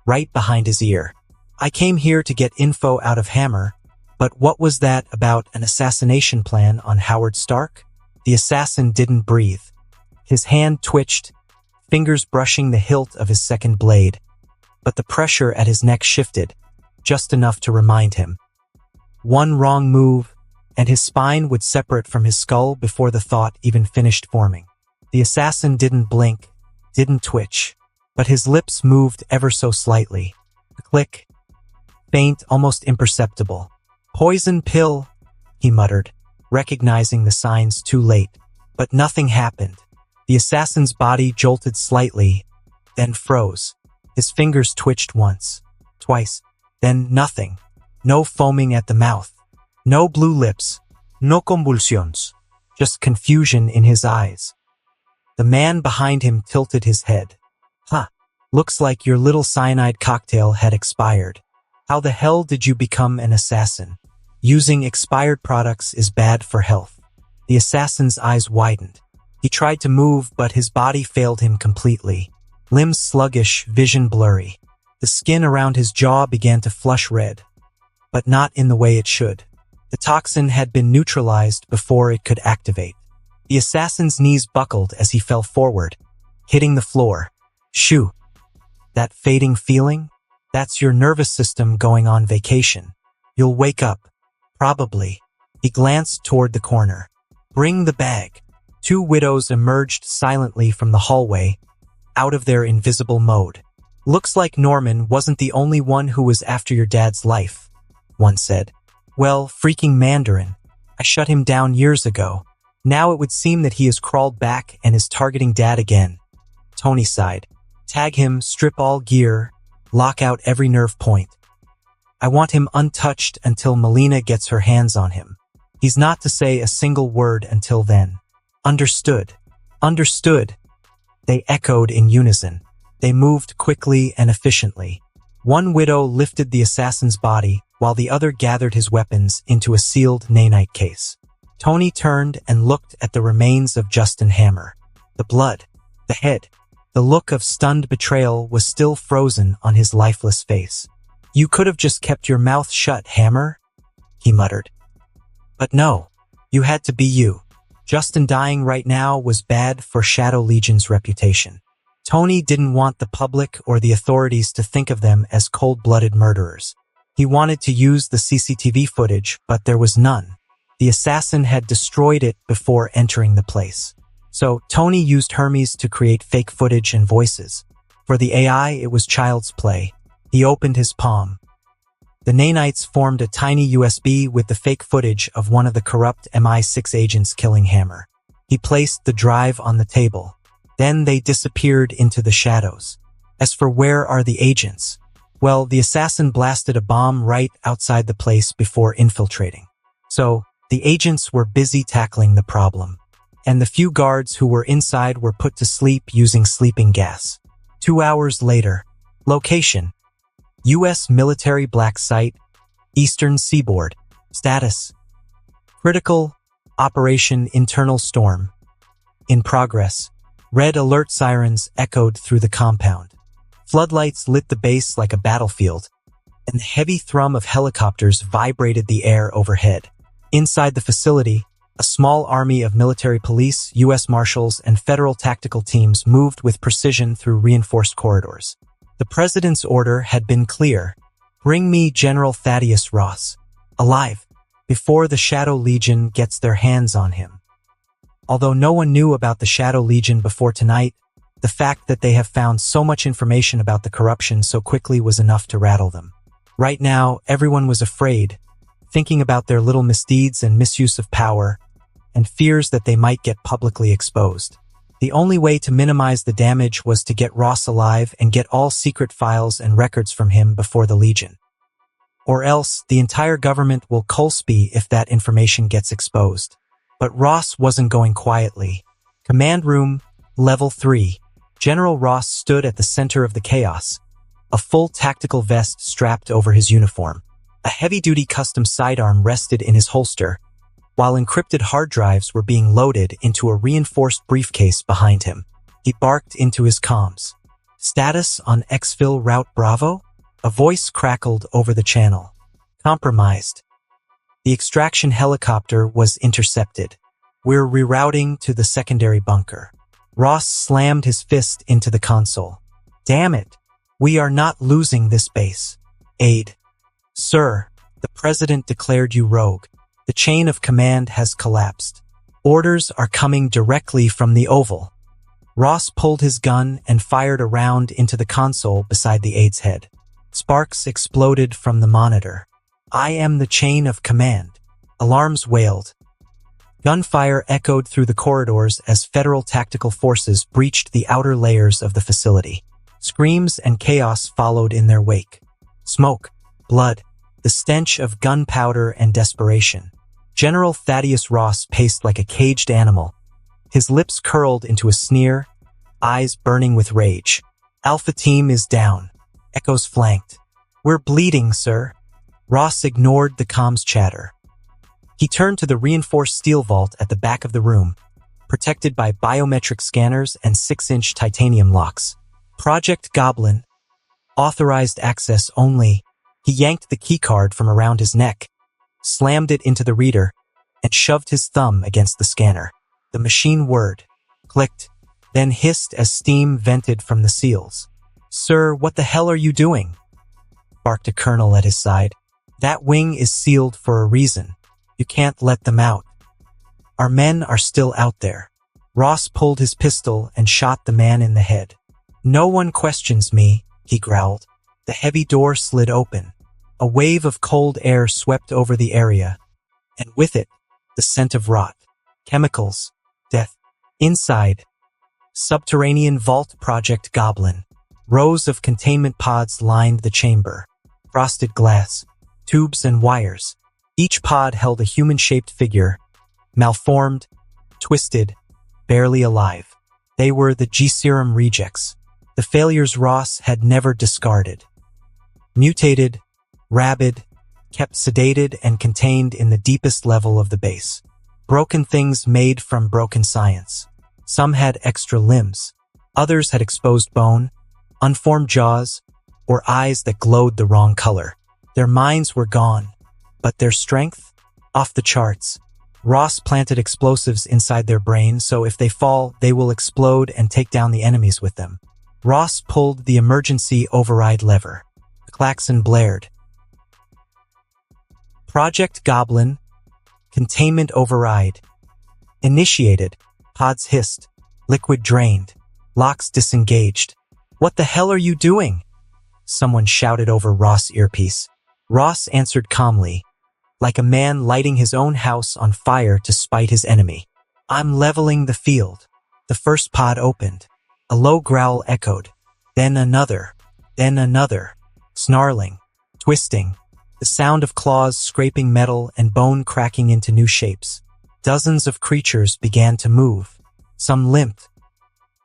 right behind his ear. I came here to get info out of Hammer, but what was that about an assassination plan on Howard Stark? The assassin didn't breathe. His hand twitched, fingers brushing the hilt of his second blade, but the pressure at his neck shifted, just enough to remind him. One wrong move, and his spine would separate from his skull before the thought even finished forming. The assassin didn't blink, didn't twitch, but his lips moved ever so slightly. A click. Faint, almost imperceptible. "Poison pill," he muttered, recognizing the signs too late. But nothing happened. The assassin's body jolted slightly, then froze. His fingers twitched once, twice, then nothing. No foaming at the mouth. No blue lips. No convulsions. Just confusion in his eyes. The man behind him tilted his head. "Huh, looks like your little cyanide cocktail had expired. How the hell did you become an assassin? Using expired products is bad for health." The assassin's eyes widened. He tried to move, but his body failed him completely. Limbs sluggish, vision blurry. The skin around his jaw began to flush red, but not in the way it should. The toxin had been neutralized before it could activate. The assassin's knees buckled as he fell forward, hitting the floor. Shoo! That fading feeling? That's your nervous system going on vacation. You'll wake up. Probably. He glanced toward the corner. "Bring the bag." Two widows emerged silently from the hallway, out of their invisible mode. "Looks like Norman wasn't the only one who was after your dad's life," one said. "Well, freaking Mandarin. I shut him down years ago. Now it would seem that he has crawled back and is targeting Dad again." Tony sighed. "Tag him, strip all gear, lock out every nerve point. I want him untouched until Melina gets her hands on him. He's not to say a single word until then." "Understood. Understood." They echoed in unison. They moved quickly and efficiently. One widow lifted the assassin's body, while the other gathered his weapons into a sealed nanite case. Tony turned and looked at the remains of Justin Hammer. The blood, the head, the look of stunned betrayal was still frozen on his lifeless face. "You could have just kept your mouth shut, Hammer," he muttered. "But no, you had to be you." Justin dying right now was bad for Shadow Legion's reputation. Tony didn't want the public or the authorities to think of them as cold-blooded murderers. He wanted to use the CCTV footage, but there was none. The assassin had destroyed it before entering the place. So Tony used Hermes to create fake footage and voices. For the AI, it was child's play. He opened his palm. The nanites formed a tiny USB with the fake footage of one of the corrupt MI6 agents killing Hammer. He placed the drive on the table. Then they disappeared into the shadows. As for where are the agents? Well, the assassin blasted a bomb right outside the place before infiltrating. So, the agents were busy tackling the problem. And the few guards who were inside were put to sleep using sleeping gas. 2 hours later. Location: U.S. Military Black Site, Eastern Seaboard. Status: critical. Operation Internal Storm. In progress. Red alert sirens echoed through the compound. Floodlights lit the base like a battlefield, and the heavy thrum of helicopters vibrated the air overhead. Inside the facility, a small army of military police, U.S. Marshals, and federal tactical teams moved with precision through reinforced corridors. The president's order had been clear. Bring me General Thaddeus Ross, alive, before the Shadow Legion gets their hands on him. Although no one knew about the Shadow Legion before tonight, the fact that they have found so much information about the corruption so quickly was enough to rattle them. Right now, everyone was afraid, thinking about their little misdeeds and misuse of power, and fears that they might get publicly exposed. The only way to minimize the damage was to get Ross alive and get all secret files and records from him before the Legion. Or else, the entire government will colspy if that information gets exposed. But Ross wasn't going quietly. Command Room, Level 3. General Ross stood at the center of the chaos, a full tactical vest strapped over his uniform. A heavy-duty custom sidearm rested in his holster, while encrypted hard drives were being loaded into a reinforced briefcase behind him. He barked into his comms. "Status on Exfil Route Bravo?" A voice crackled over the channel. "Compromised. The extraction helicopter was intercepted. We're rerouting to the secondary bunker." Ross slammed his fist into the console. Damn it! We are not losing this base. Aide. Sir, the President declared you rogue. The chain of command has collapsed. Orders are coming directly from the Oval. Ross pulled his gun and fired a round into the console beside the aide's head. Sparks exploded from the monitor. I am the chain of command. Alarms wailed. Gunfire echoed through the corridors as federal tactical forces breached the outer layers of the facility. Screams and chaos followed in their wake. Smoke, blood, the stench of gunpowder and desperation. General Thaddeus Ross paced like a caged animal. His lips curled into a sneer, eyes burning with rage. Alpha Team is down. Echoes flanked. We're bleeding, sir. Ross ignored the comms chatter. He turned to the reinforced steel vault at the back of the room, protected by biometric scanners and 6-inch titanium locks. Project Goblin. Authorized access only. He yanked the keycard from around his neck, slammed it into the reader, and shoved his thumb against the scanner. The machine whirred, clicked, then hissed as steam vented from the seals. Sir, what the hell are you doing? Barked a colonel at his side. That wing is sealed for a reason. You can't let them out. Our men are still out there. Ross pulled his pistol and shot the man in the head. No one questions me, he growled. The heavy door slid open. A wave of cold air swept over the area, and with it, the scent of rot, chemicals, death. Inside, subterranean vault Project Goblin. Rows of containment pods lined the chamber. Frosted glass, tubes and wires. Each pod held a human-shaped figure, malformed, twisted, barely alive. They were the G-Serum rejects, the failures Ross had never discarded. Mutated, rabid, kept sedated and contained in the deepest level of the base. Broken things made from broken science. Some had extra limbs. Others had exposed bone, unformed jaws, or eyes that glowed the wrong color. Their minds were gone, but their strength? Off the charts. Ross planted explosives inside their brain, so if they fall, they will explode and take down the enemies with them. Ross pulled the emergency override lever. The klaxon blared. Project Goblin. Containment override. Initiated. Pods hissed. Liquid drained. Locks disengaged. What the hell are you doing? Someone shouted over Ross' earpiece. Ross answered calmly, like a man lighting his own house on fire to spite his enemy. I'm leveling the field. The first pod opened. A low growl echoed. Then another. Then another. Snarling. Twisting. The sound of claws scraping metal and bone cracking into new shapes. Dozens of creatures began to move. Some limped.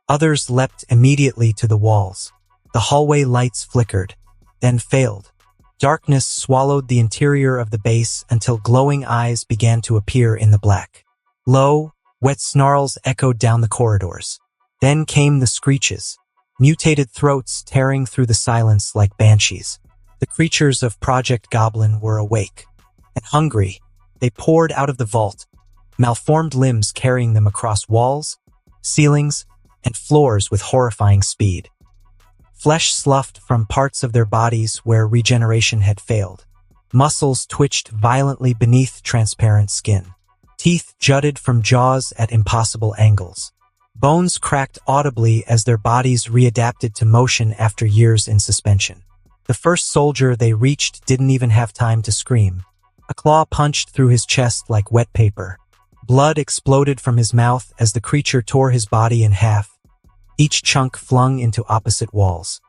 Others leapt immediately to the walls. The hallway lights flickered, then failed. Darkness swallowed the interior of the base until glowing eyes began to appear in the black. Low, wet snarls echoed down the corridors. Then came the screeches, mutated throats tearing through the silence like banshees. The creatures of Project Goblin were awake and hungry. They poured out of the vault, malformed limbs carrying them across walls, ceilings, and floors with horrifying speed. Flesh sloughed from parts of their bodies where regeneration had failed. Muscles twitched violently beneath transparent skin. Teeth jutted from jaws at impossible angles. Bones cracked audibly as their bodies readapted to motion after years in suspension. The first soldier they reached didn't even have time to scream. A claw punched through his chest like wet paper. Blood exploded from his mouth as the creature tore his body in half, each chunk flung into opposite walls.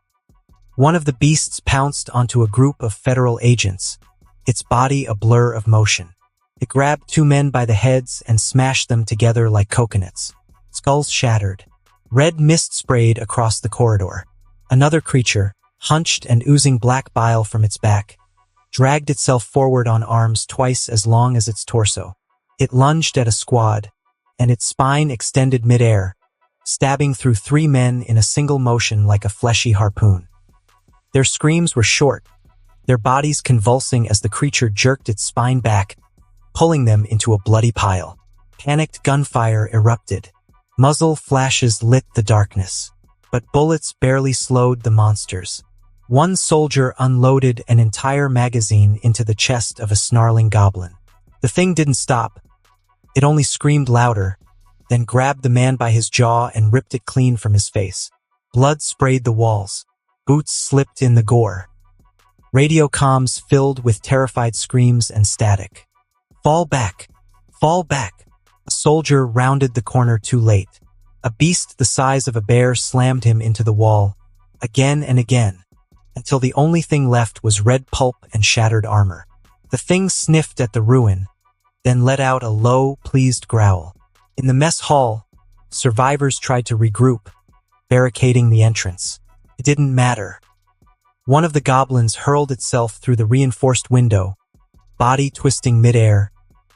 One of the beasts pounced onto a group of federal agents, its body a blur of motion. It grabbed two men by the heads and smashed them together like coconuts. Skulls shattered. Red mist sprayed across the corridor. Another creature, hunched and oozing black bile from its back, dragged itself forward on arms twice as long as its torso. It lunged at a squad, and its spine extended midair, stabbing through three men in a single motion like a fleshy harpoon. Their screams were short, their bodies convulsing as the creature jerked its spine back, pulling them into a bloody pile. Panicked gunfire erupted. Muzzle flashes lit the darkness, but bullets barely slowed the monsters. One soldier unloaded an entire magazine into the chest of a snarling goblin. The thing didn't stop. It only screamed louder, then grabbed the man by his jaw and ripped it clean from his face. Blood sprayed the walls. Boots slipped in the gore. Radio comms filled with terrified screams and static. Fall back! Fall back! A soldier rounded the corner too late. A beast the size of a bear slammed him into the wall, again and again, until the only thing left was red pulp and shattered armor. The thing sniffed at the ruin, then let out a low, pleased growl. In the mess hall, survivors tried to regroup, barricading the entrance. It didn't matter. One of the goblins hurled itself through the reinforced window, body twisting midair,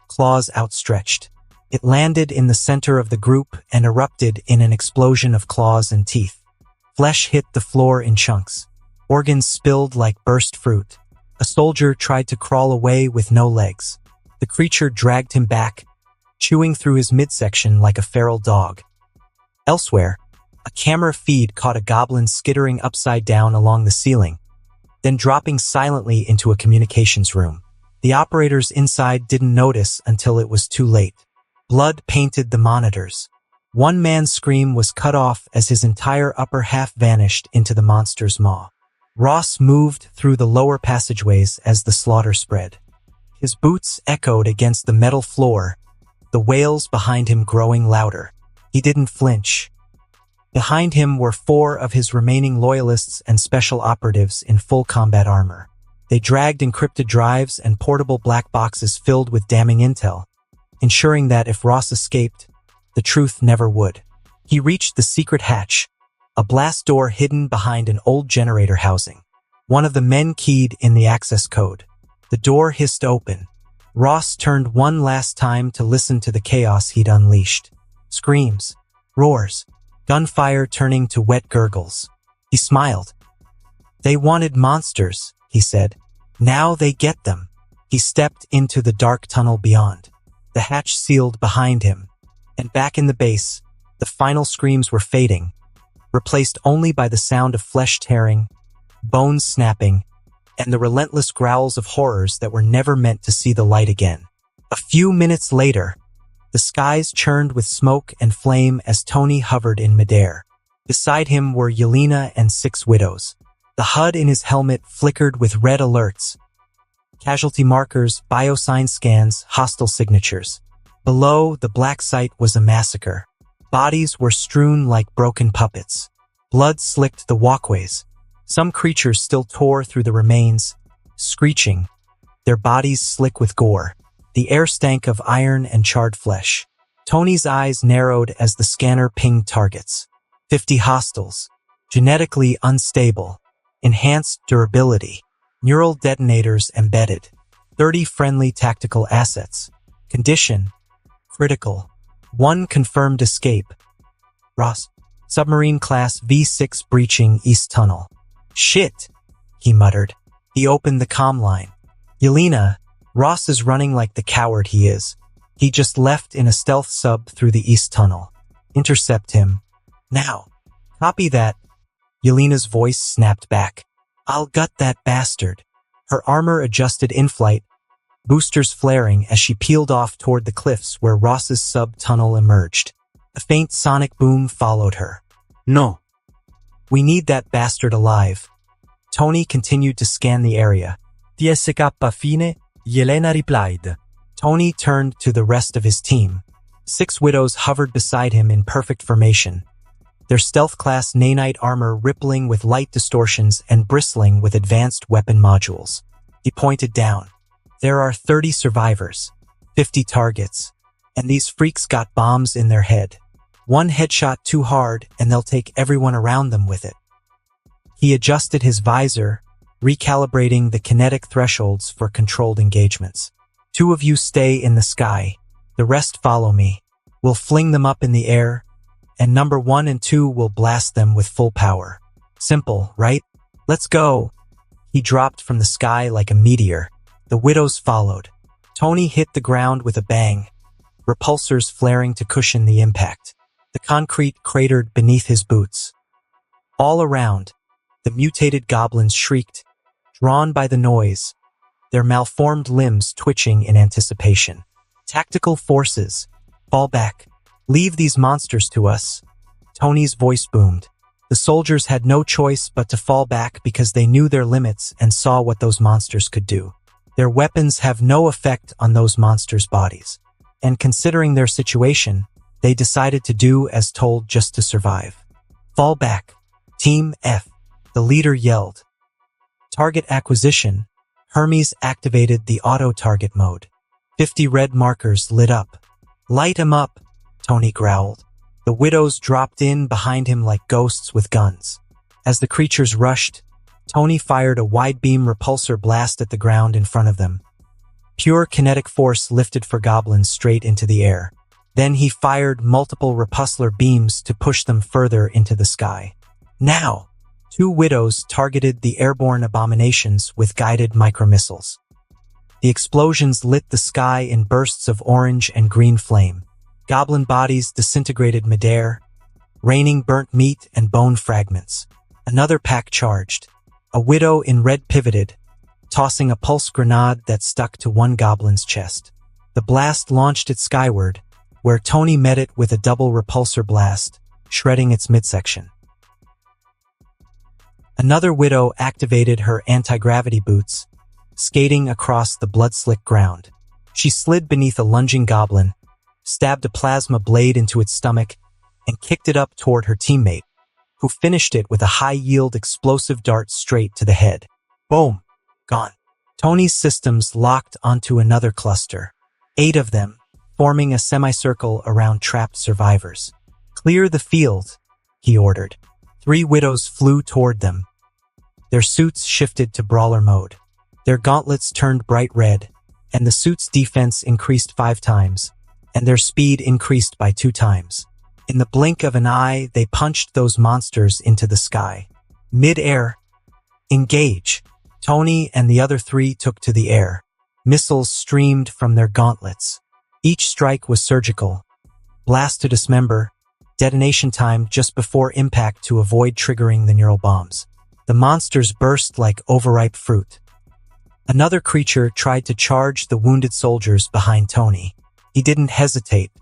claws outstretched. It landed in the center of the group and erupted in an explosion of claws and teeth. Flesh hit the floor in chunks. Organs spilled like burst fruit. A soldier tried to crawl away with no legs. The creature dragged him back, chewing through his midsection like a feral dog. Elsewhere, a camera feed caught a goblin skittering upside down along the ceiling, then dropping silently into a communications room. The operators inside didn't notice until it was too late. Blood painted the monitors. One man's scream was cut off as his entire upper half vanished into the monster's maw. Ross moved through the lower passageways as the slaughter spread. His boots echoed against the metal floor, the wails behind him growing louder. He didn't flinch. Behind him were 4 of his remaining loyalists and special operatives in full combat armor. They dragged encrypted drives and portable black boxes filled with damning intel, ensuring that if Ross escaped, the truth never would. He reached the secret hatch, a blast door hidden behind an old generator housing. One of the men keyed in the access code. The door hissed open. Ross turned one last time to listen to the chaos he'd unleashed. Screams, roars, gunfire turning to wet gurgles. He smiled. They wanted monsters, he said. Now they get them. He stepped into the dark tunnel beyond. The hatch sealed behind him, and back in the base, the final screams were fading, replaced only by the sound of flesh tearing, bones snapping, and the relentless growls of horrors that were never meant to see the light again. A few minutes later, the skies churned with smoke and flame as Tony hovered in midair. Beside him were Yelena and 6 widows. The HUD in his helmet flickered with red alerts. Casualty markers, biosign scans, hostile signatures. Below, the black site was a massacre. Bodies were strewn like broken puppets. Blood slicked the walkways. Some creatures still tore through the remains, screeching, their bodies slick with gore. The air stank of iron and charred flesh. Tony's eyes narrowed as the scanner pinged targets. 50 hostiles. Genetically unstable. Enhanced durability. Neural detonators embedded. 30 friendly tactical assets. Condition: critical. 1 confirmed escape. Ross. Submarine class V6 breaching East Tunnel. Shit, he muttered. He opened the comm line. Yelena, Ross is running like the coward he is. He just left in a stealth sub through the East Tunnel. Intercept him. Now. Copy that. Yelena's voice snapped back. I'll gut that bastard. Her armor adjusted in flight, boosters flaring as she peeled off toward the cliffs where Ross's sub-tunnel emerged. A faint sonic boom followed her. No. We need that bastard alive. Tony continued to scan the area. TSK fine, Yelena replied. Tony turned to the rest of his team. 6 widows hovered beside him in perfect formation, their stealth-class nanite armor rippling with light distortions and bristling with advanced weapon modules. He pointed down. There are 30 survivors, 50 targets, and these freaks got bombs in their head. One headshot too hard and they'll take everyone around them with it. He adjusted his visor, recalibrating the kinetic thresholds for controlled engagements. 2 of you stay in the sky. The rest follow me. We'll fling them up in the air, and number 1 and 2 will blast them with full power. Simple, right? Let's go. He dropped from the sky like a meteor. The widows followed. Tony hit the ground with a bang, repulsors flaring to cushion the impact. the concrete cratered beneath his boots. All around, the mutated goblins shrieked, drawn by the noise, their malformed limbs twitching in anticipation. Tactical forces, fall back. Leave these monsters to us. Tony's voice boomed. The soldiers had no choice but to fall back because they knew their limits and saw what those monsters could do. Their weapons have no effect on those monsters' bodies. And considering their situation, they decided to do as told just to survive. Fall back. Team F, the leader yelled. Target acquisition. Hermes activated the auto-target mode. 50 red markers lit up. Light 'em up, Tony growled. The widows dropped in behind him like ghosts with guns. As the creatures rushed, Tony fired a wide-beam repulsor blast at the ground in front of them. Pure kinetic force lifted for goblins straight into the air. Then he fired multiple repulsor beams to push them further into the sky. Now, 2 widows targeted the airborne abominations with guided micromissiles. The explosions lit the sky in bursts of orange and green flame. Goblin bodies disintegrated midair, raining burnt meat and bone fragments. Another pack charged. A widow in red pivoted, tossing a pulse grenade that stuck to one goblin's chest. The blast launched it skyward, where Tony met it with a double repulsor blast, shredding its midsection. Another widow activated her anti-gravity boots, skating across the blood-slick ground. She slid beneath a lunging goblin, stabbed a plasma blade into its stomach, and kicked it up toward her teammate, who finished it with a high-yield explosive dart straight to the head. Boom! Gone. Tony's systems locked onto another cluster. 8 of them, forming a semicircle around trapped survivors. Clear the field, he ordered. 3 widows flew toward them. Their suits shifted to brawler mode. Their gauntlets turned bright red, and the suit's defense increased 5 times, and their speed increased by 2 times. In the blink of an eye, they punched those monsters into the sky. Mid-air, engage. Tony and the other 3 took to the air. Missiles streamed from their gauntlets. Each strike was surgical. Blast to dismember, detonation time just before impact to avoid triggering the neural bombs. The monsters burst like overripe fruit. Another creature tried to charge the wounded soldiers behind Tony. He didn't hesitate.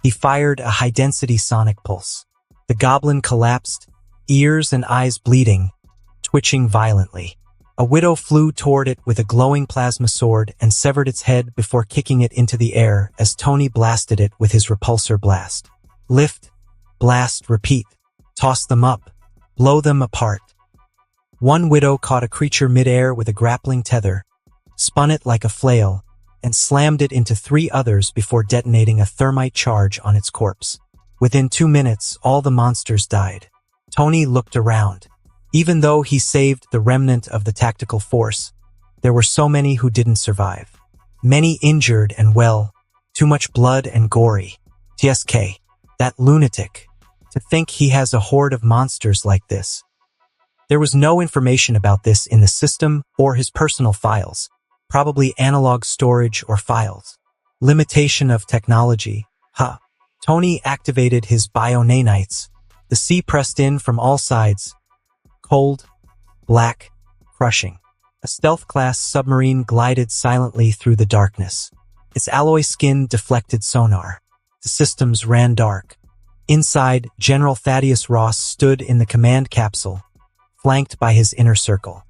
He fired a high-density sonic pulse. The goblin collapsed, ears and eyes bleeding, twitching violently. A widow flew toward it with a glowing plasma sword and severed its head before kicking it into the air as Tony blasted it with his repulsor blast. Lift, blast, repeat. Toss them up. Blow them apart. One widow caught a creature mid-air with a grappling tether, spun it like a flail, and slammed it into 3 others before detonating a thermite charge on its corpse. Within 2 minutes, all the monsters died. Tony looked around. Even though he saved the remnant of the tactical force, there were so many who didn't survive. Many injured and well, too much blood and gory. TSK, that lunatic. To think he has a horde of monsters like this. There was no information about this in the system or his personal files. Probably analog storage or files. Limitation of technology. Tony activated his bio-nanites. The sea pressed in from all sides. Cold, black, crushing. A stealth-class submarine glided silently through the darkness. Its alloy skin deflected sonar. The systems ran dark. Inside, General Thaddeus Ross stood in the command capsule, flanked by his inner circle.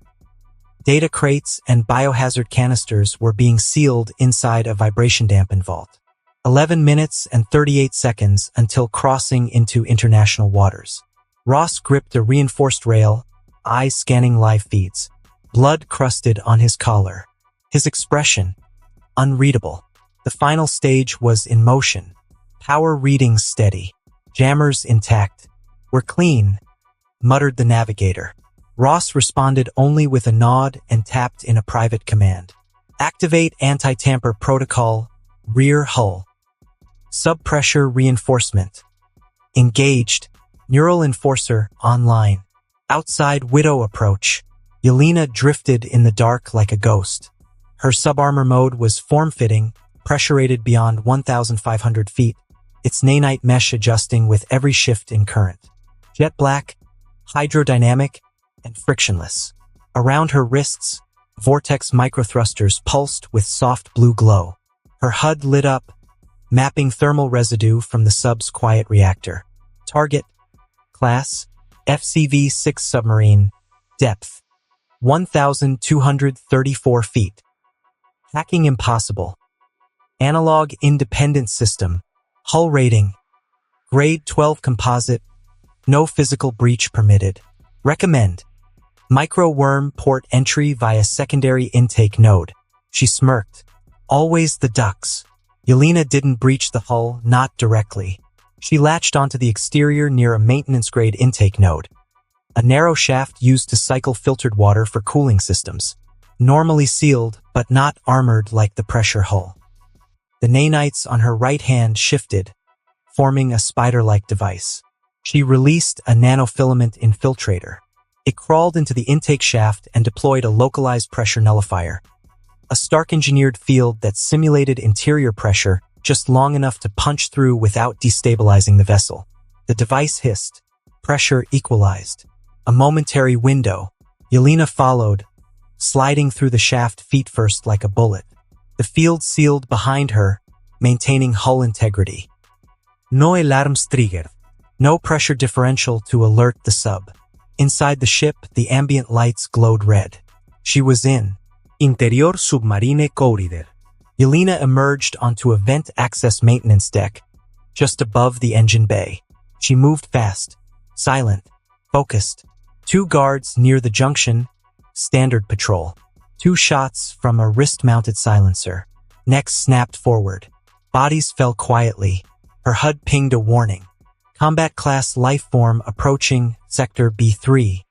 Data crates and biohazard canisters were being sealed inside a vibration-dampened vault. 11 minutes and 38 seconds until crossing into international waters. Ross gripped a reinforced rail, eyes scanning live feeds. Blood crusted on his collar. His expression, unreadable. The final stage was in motion. Power readings steady. Jammers intact. We're clean, muttered the navigator. Ross responded only with a nod and tapped in a private command. Activate anti-tamper protocol, rear hull. Subpressure reinforcement. Engaged. Neural enforcer online. Outside widow approach. Yelena drifted in the dark like a ghost. Her subarmor mode was form-fitting, pressure rated beyond 1,500 feet, its nanite mesh adjusting with every shift in current. Jet black, hydrodynamic, and frictionless. Around her wrists, vortex microthrusters pulsed with soft blue glow. Her HUD lit up, mapping thermal residue from the sub's quiet reactor. Target, class, FCV-6 submarine, depth, 1,234 feet. Hacking impossible. Analog independent system, hull rating, grade 12 composite, no physical breach permitted. Recommend. Micro-worm port entry via secondary intake node. She smirked. Always the ducks. Yelena didn't breach the hull, not directly. She latched onto the exterior near a maintenance-grade intake node. A narrow shaft used to cycle filtered water for cooling systems. Normally sealed, but not armored like the pressure hull. The nanites on her right hand shifted, forming a spider-like device. She released a nanofilament infiltrator. It crawled into the intake shaft and deployed a localized pressure nullifier. A Stark-engineered field that simulated interior pressure just long enough to punch through without destabilizing the vessel. The device hissed. Pressure equalized. A momentary window. Yelena followed, sliding through the shaft feet first like a bullet. The field sealed behind her, maintaining hull integrity. No alarms triggered. No pressure differential to alert the sub. Inside the ship, the ambient lights glowed red. She was in Interior submarine corridor. Yelena emerged onto a vent access maintenance deck, just above the engine bay. She moved fast, silent, focused. 2 guards near the junction, standard patrol. 2 shots from a wrist-mounted silencer. Necks snapped forward. Bodies fell quietly. Her HUD pinged a warning. Combat class life form approaching Sector B3.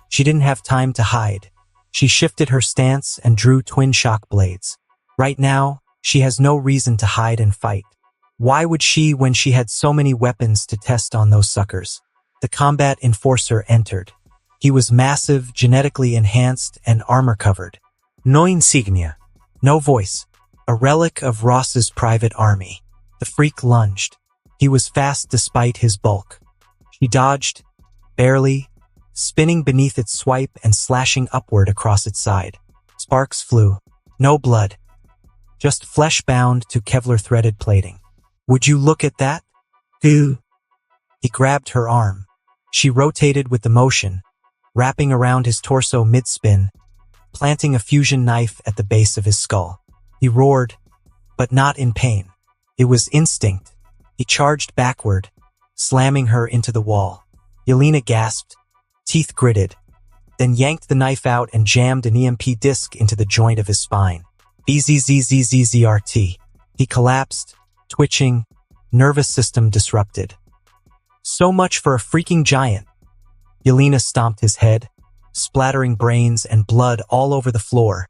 She didn't have time to hide. She shifted her stance and drew twin shock blades. Right now, she has no reason to hide and fight. Why would she when she had so many weapons to test on those suckers? The combat enforcer entered. He was massive, genetically enhanced, and armor-covered. No insignia. No voice. A relic of Ross's private army. The freak lunged. He was fast despite his bulk. She dodged, barely, spinning beneath its swipe and slashing upward across its side. Sparks flew. No blood. Just flesh bound to Kevlar-threaded plating. Would you look at that? Goo. He grabbed her arm. She rotated with the motion, wrapping around his torso mid-spin, planting a fusion knife at the base of his skull. He roared, but not in pain. It was instinct. He charged backward, slamming her into the wall. Yelena gasped, teeth gritted, then yanked the knife out and jammed an EMP disc into the joint of his spine. BZZZZZRT. He collapsed, twitching, nervous system disrupted. So much for a freaking giant. Yelena stomped his head, splattering brains and blood all over the floor.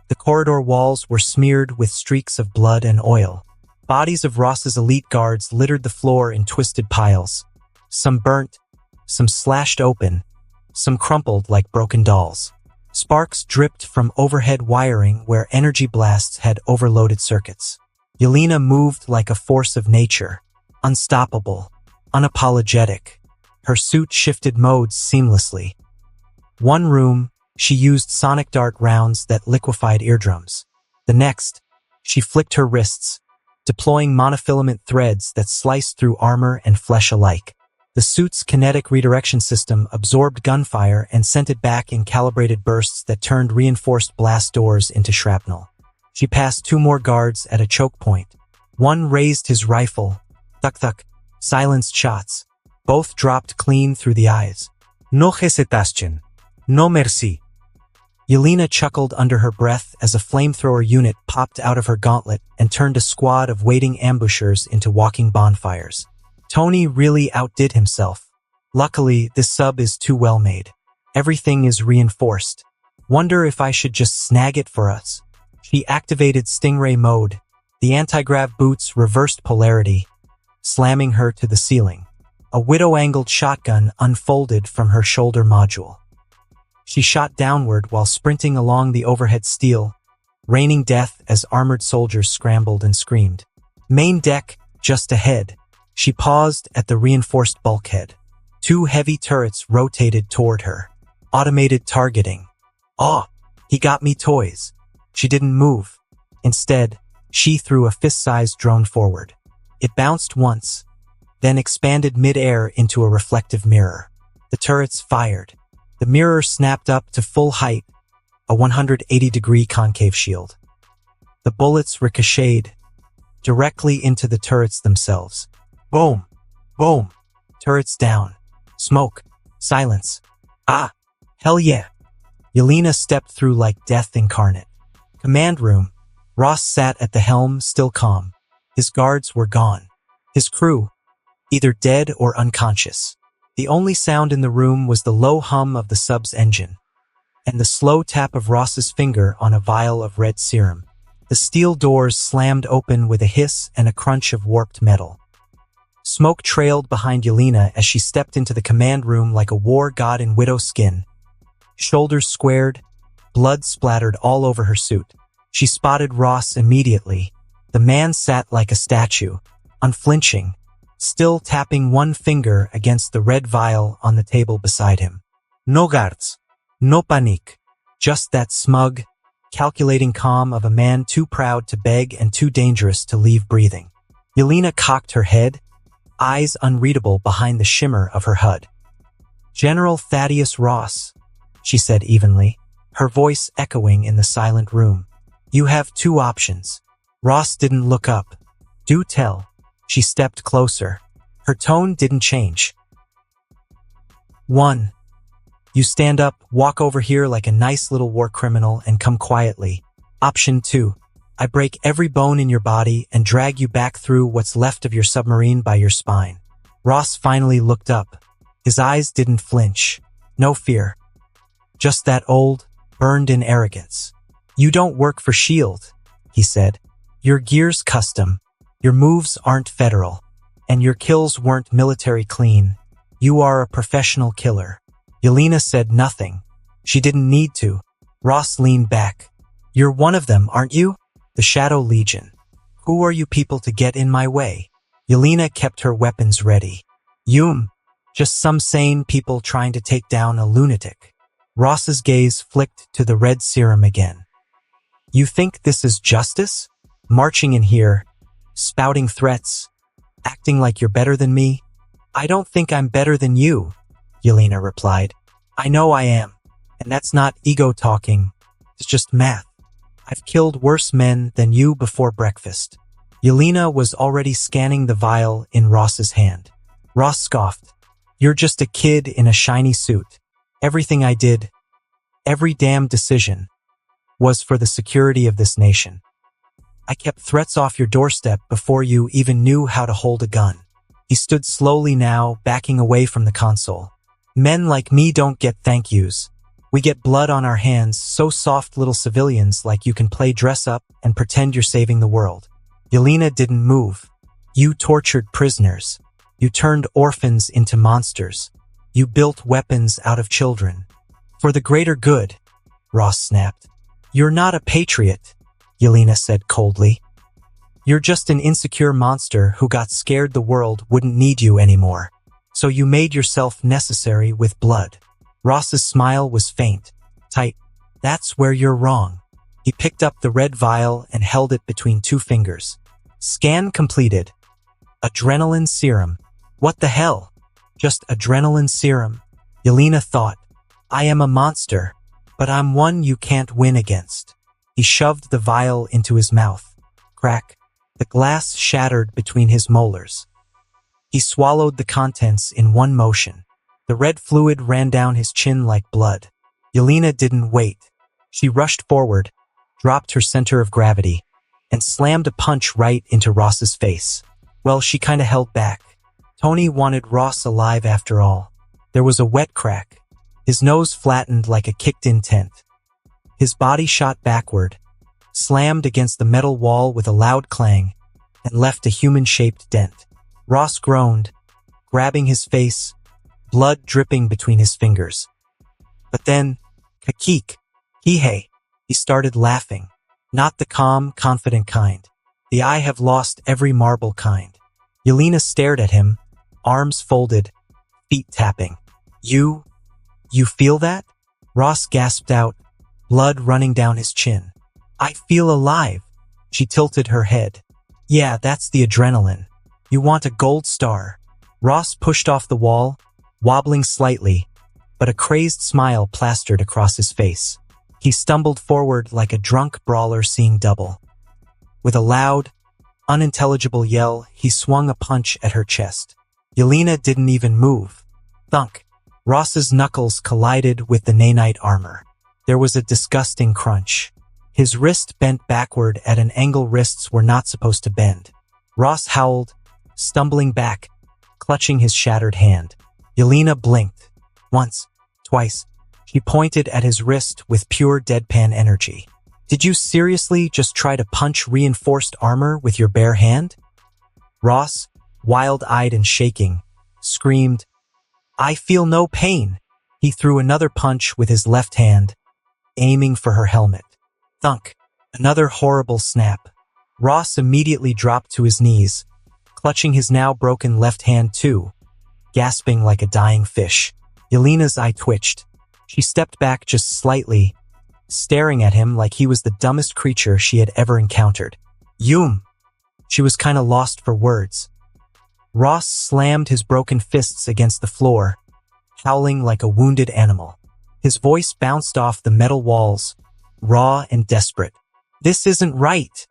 The corridor walls were smeared with streaks of blood and oil. Bodies of Ross's elite guards littered the floor in twisted piles. Some burnt, some slashed open, some crumpled like broken dolls. Sparks dripped from overhead wiring where energy blasts had overloaded circuits. Yelena moved like a force of nature, unstoppable, unapologetic. Her suit shifted modes seamlessly. One room, she used sonic dart rounds that liquefied eardrums. The next, she flicked her wrists, deploying monofilament threads that sliced through armor and flesh alike. The suit's kinetic redirection system absorbed gunfire and sent it back in calibrated bursts that turned reinforced blast doors into shrapnel. She passed 2 more guards at a choke point. One raised his rifle. Thuk-thuk. Silenced shots. Both dropped clean through the eyes. No hesitation. No merci. Yelena chuckled under her breath as a flamethrower unit popped out of her gauntlet and turned a squad of waiting ambushers into walking bonfires. Tony really outdid himself. Luckily, this sub is too well made. Everything is reinforced. Wonder if I should just snag it for us. She activated Stingray mode. The anti-grav boots reversed polarity, slamming her to the ceiling. A widow-angled shotgun unfolded from her shoulder module. She shot downward while sprinting along the overhead steel, raining death as armored soldiers scrambled and screamed. Main deck, Just ahead, she paused at the reinforced bulkhead. Two heavy turrets rotated toward her. Automated targeting. Oh, he got me toys. She didn't move. Instead, she threw a fist-sized drone forward. It bounced once, then expanded mid-air into a reflective mirror. The turrets fired. The mirror snapped up to full height, a 180-degree concave shield. The bullets ricocheted directly into the turrets themselves. Boom! Boom! Turrets down. Smoke. Silence. Ah! Hell yeah! Yelena stepped through like death incarnate. Command room. Ross sat at the helm, still calm. His guards were gone. His crew, either dead or unconscious. The only sound in the room was the low hum of the sub's engine, and the slow tap of Ross's finger on a vial of red serum. The steel doors slammed open with a hiss and a crunch of warped metal. Smoke trailed behind Yelena as she stepped into the command room like a war god in widow skin. Shoulders squared, blood splattered all over her suit. She spotted Ross immediately. The man sat like a statue, unflinching, still tapping one finger against the red vial on the table beside him. No guards, no panique. Just that smug, calculating calm of a man too proud to beg and too dangerous to leave breathing. Yelena cocked her head, eyes unreadable behind the shimmer of her HUD. General Thaddeus Ross, she said evenly, her voice echoing in the silent room. You have two options. Ross didn't look up. Do tell. She stepped closer. Her tone didn't change. 1. You stand up, walk over here like a nice little war criminal and come quietly. Option 2. I break every bone in your body and drag you back through what's left of your submarine by your spine. Ross finally looked up. His eyes didn't flinch. No fear. Just that old, burned-in arrogance. You don't work for S.H.I.E.L.D., he said. Your gear's custom. Your moves aren't federal. And your kills weren't military clean. You are a professional killer. Yelena said nothing. She didn't need to. Ross leaned back. You're one of them, aren't you? The Shadow Legion. Who are you people to get in my way? Yelena kept her weapons ready. Just some sane people trying to take down a lunatic. Ross's gaze flicked to the red serum again. You think this is justice? Marching in here, spouting threats, acting like you're better than me? I don't think I'm better than you, Yelena replied. I know I am, and that's not ego talking. It's just math. I've killed worse men than you before breakfast. Yelena was already scanning the vial in Ross's hand. Ross scoffed. You're just a kid in a shiny suit. Everything I did, every damn decision, was for the security of this nation. I kept threats off your doorstep before you even knew how to hold a gun. He stood slowly now, backing away from the console. Men like me don't get thank yous. We get blood on our hands, so soft little civilians like you can play dress up and pretend you're saving the world. Yelena didn't move. You tortured prisoners. You turned orphans into monsters. You built weapons out of children. For the greater good, Ross snapped. You're not a patriot, Yelena said coldly. You're just an insecure monster who got scared the world wouldn't need you anymore. So you made yourself necessary with blood. Ross's smile was faint, tight. That's where you're wrong. He picked up the red vial and held it between two fingers. Scan completed. Adrenaline serum. What the hell? Just adrenaline serum. Yelena thought. I am a monster, but I'm one you can't win against. He shoved the vial into his mouth. Crack. The glass shattered between his molars. He swallowed the contents in one motion. The red fluid ran down his chin like blood. Yelena didn't wait. She rushed forward, dropped her center of gravity, and slammed a punch right into Ross's face. Well, she kinda held back. Tony wanted Ross alive after all. There was a wet crack. His nose flattened like a kicked-in tent. His body shot backward, slammed against the metal wall with a loud clang, and left a human-shaped dent. Ross groaned, grabbing his face, blood dripping between his fingers. But then, kakik, he started laughing. Not the calm, confident kind. The I have lost every marble kind. Yelena stared at him, arms folded, feet tapping. You feel that? Ross gasped out, blood running down his chin. I feel alive. She tilted her head. Yeah, that's the adrenaline. You want a gold star. Ross pushed off the wall, wobbling slightly, but a crazed smile plastered across his face. He stumbled forward like a drunk brawler seeing double. With a loud, unintelligible yell, he swung a punch at her chest. Yelena didn't even move. Thunk. Ross's knuckles collided with the nanite armor. There was a disgusting crunch. His wrist bent backward at an angle wrists were not supposed to bend. Ross howled, stumbling back, clutching his shattered hand. Yelena blinked. Once, twice. She pointed at his wrist with pure deadpan energy. Did you seriously just try to punch reinforced armor with your bare hand? Ross, wild-eyed and shaking, screamed, I feel no pain. He threw another punch with his left hand, aiming for her helmet. Thunk. Another horrible snap. Ross immediately dropped to his knees, clutching his now broken left hand too, gasping like a dying fish. Yelena's eye twitched. She stepped back just slightly, staring at him like he was the dumbest creature she had ever encountered. Yum! She was kinda lost for words. Ross slammed his broken fists against the floor, howling like a wounded animal. His voice bounced off the metal walls, raw and desperate. This isn't right,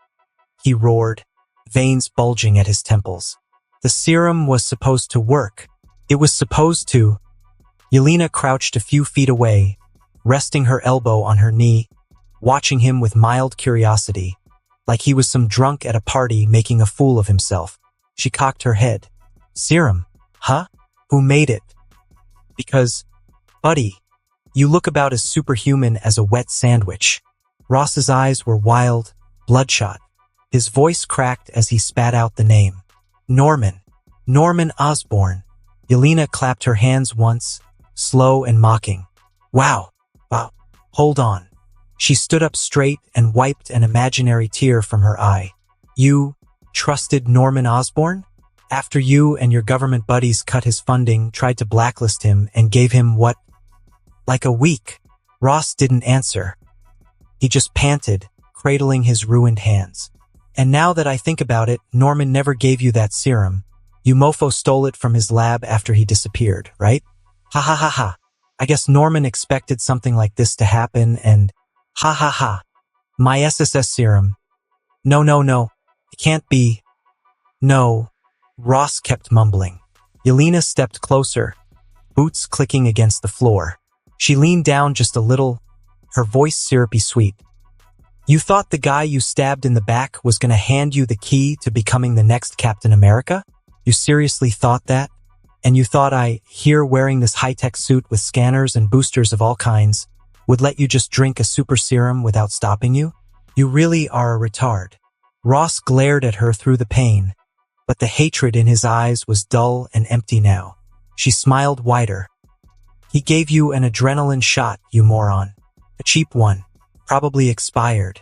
he roared, veins bulging at his temples. The serum was supposed to work. It was supposed to. Yelena crouched a few feet away, resting her elbow on her knee, watching him with mild curiosity, like he was some drunk at a party making a fool of himself. She cocked her head. Serum? Huh? Who made it? Because, buddy, you look about as superhuman as a wet sandwich. Ross's eyes were wild, bloodshot. His voice cracked as he spat out the name. Norman. Norman Osborn. Yelena clapped her hands once, slow and mocking. Wow. Hold on. She stood up straight and wiped an imaginary tear from her eye. You trusted Norman Osborn? After you and your government buddies cut his funding, tried to blacklist him, and gave him what? Like a week. Ross didn't answer. He just panted, cradling his ruined hands. And now that I think about it, Norman never gave you that serum. You mofo stole it from his lab after he disappeared, right? Ha ha ha ha. I guess Norman expected something like this to happen and ha ha ha. My SSS serum. No. It can't be. No. Ross kept mumbling. Yelena stepped closer, boots clicking against the floor. She leaned down just a little, her voice syrupy sweet. You thought the guy you stabbed in the back was gonna hand you the key to becoming the next Captain America? You seriously thought that? And you thought I, here wearing this high-tech suit with scanners and boosters of all kinds, would let you just drink a super serum without stopping you? You really are a retard. Ross glared at her through the pain, but the hatred in his eyes was dull and empty now. She smiled wider. He gave you an adrenaline shot, you moron. A cheap one, probably expired.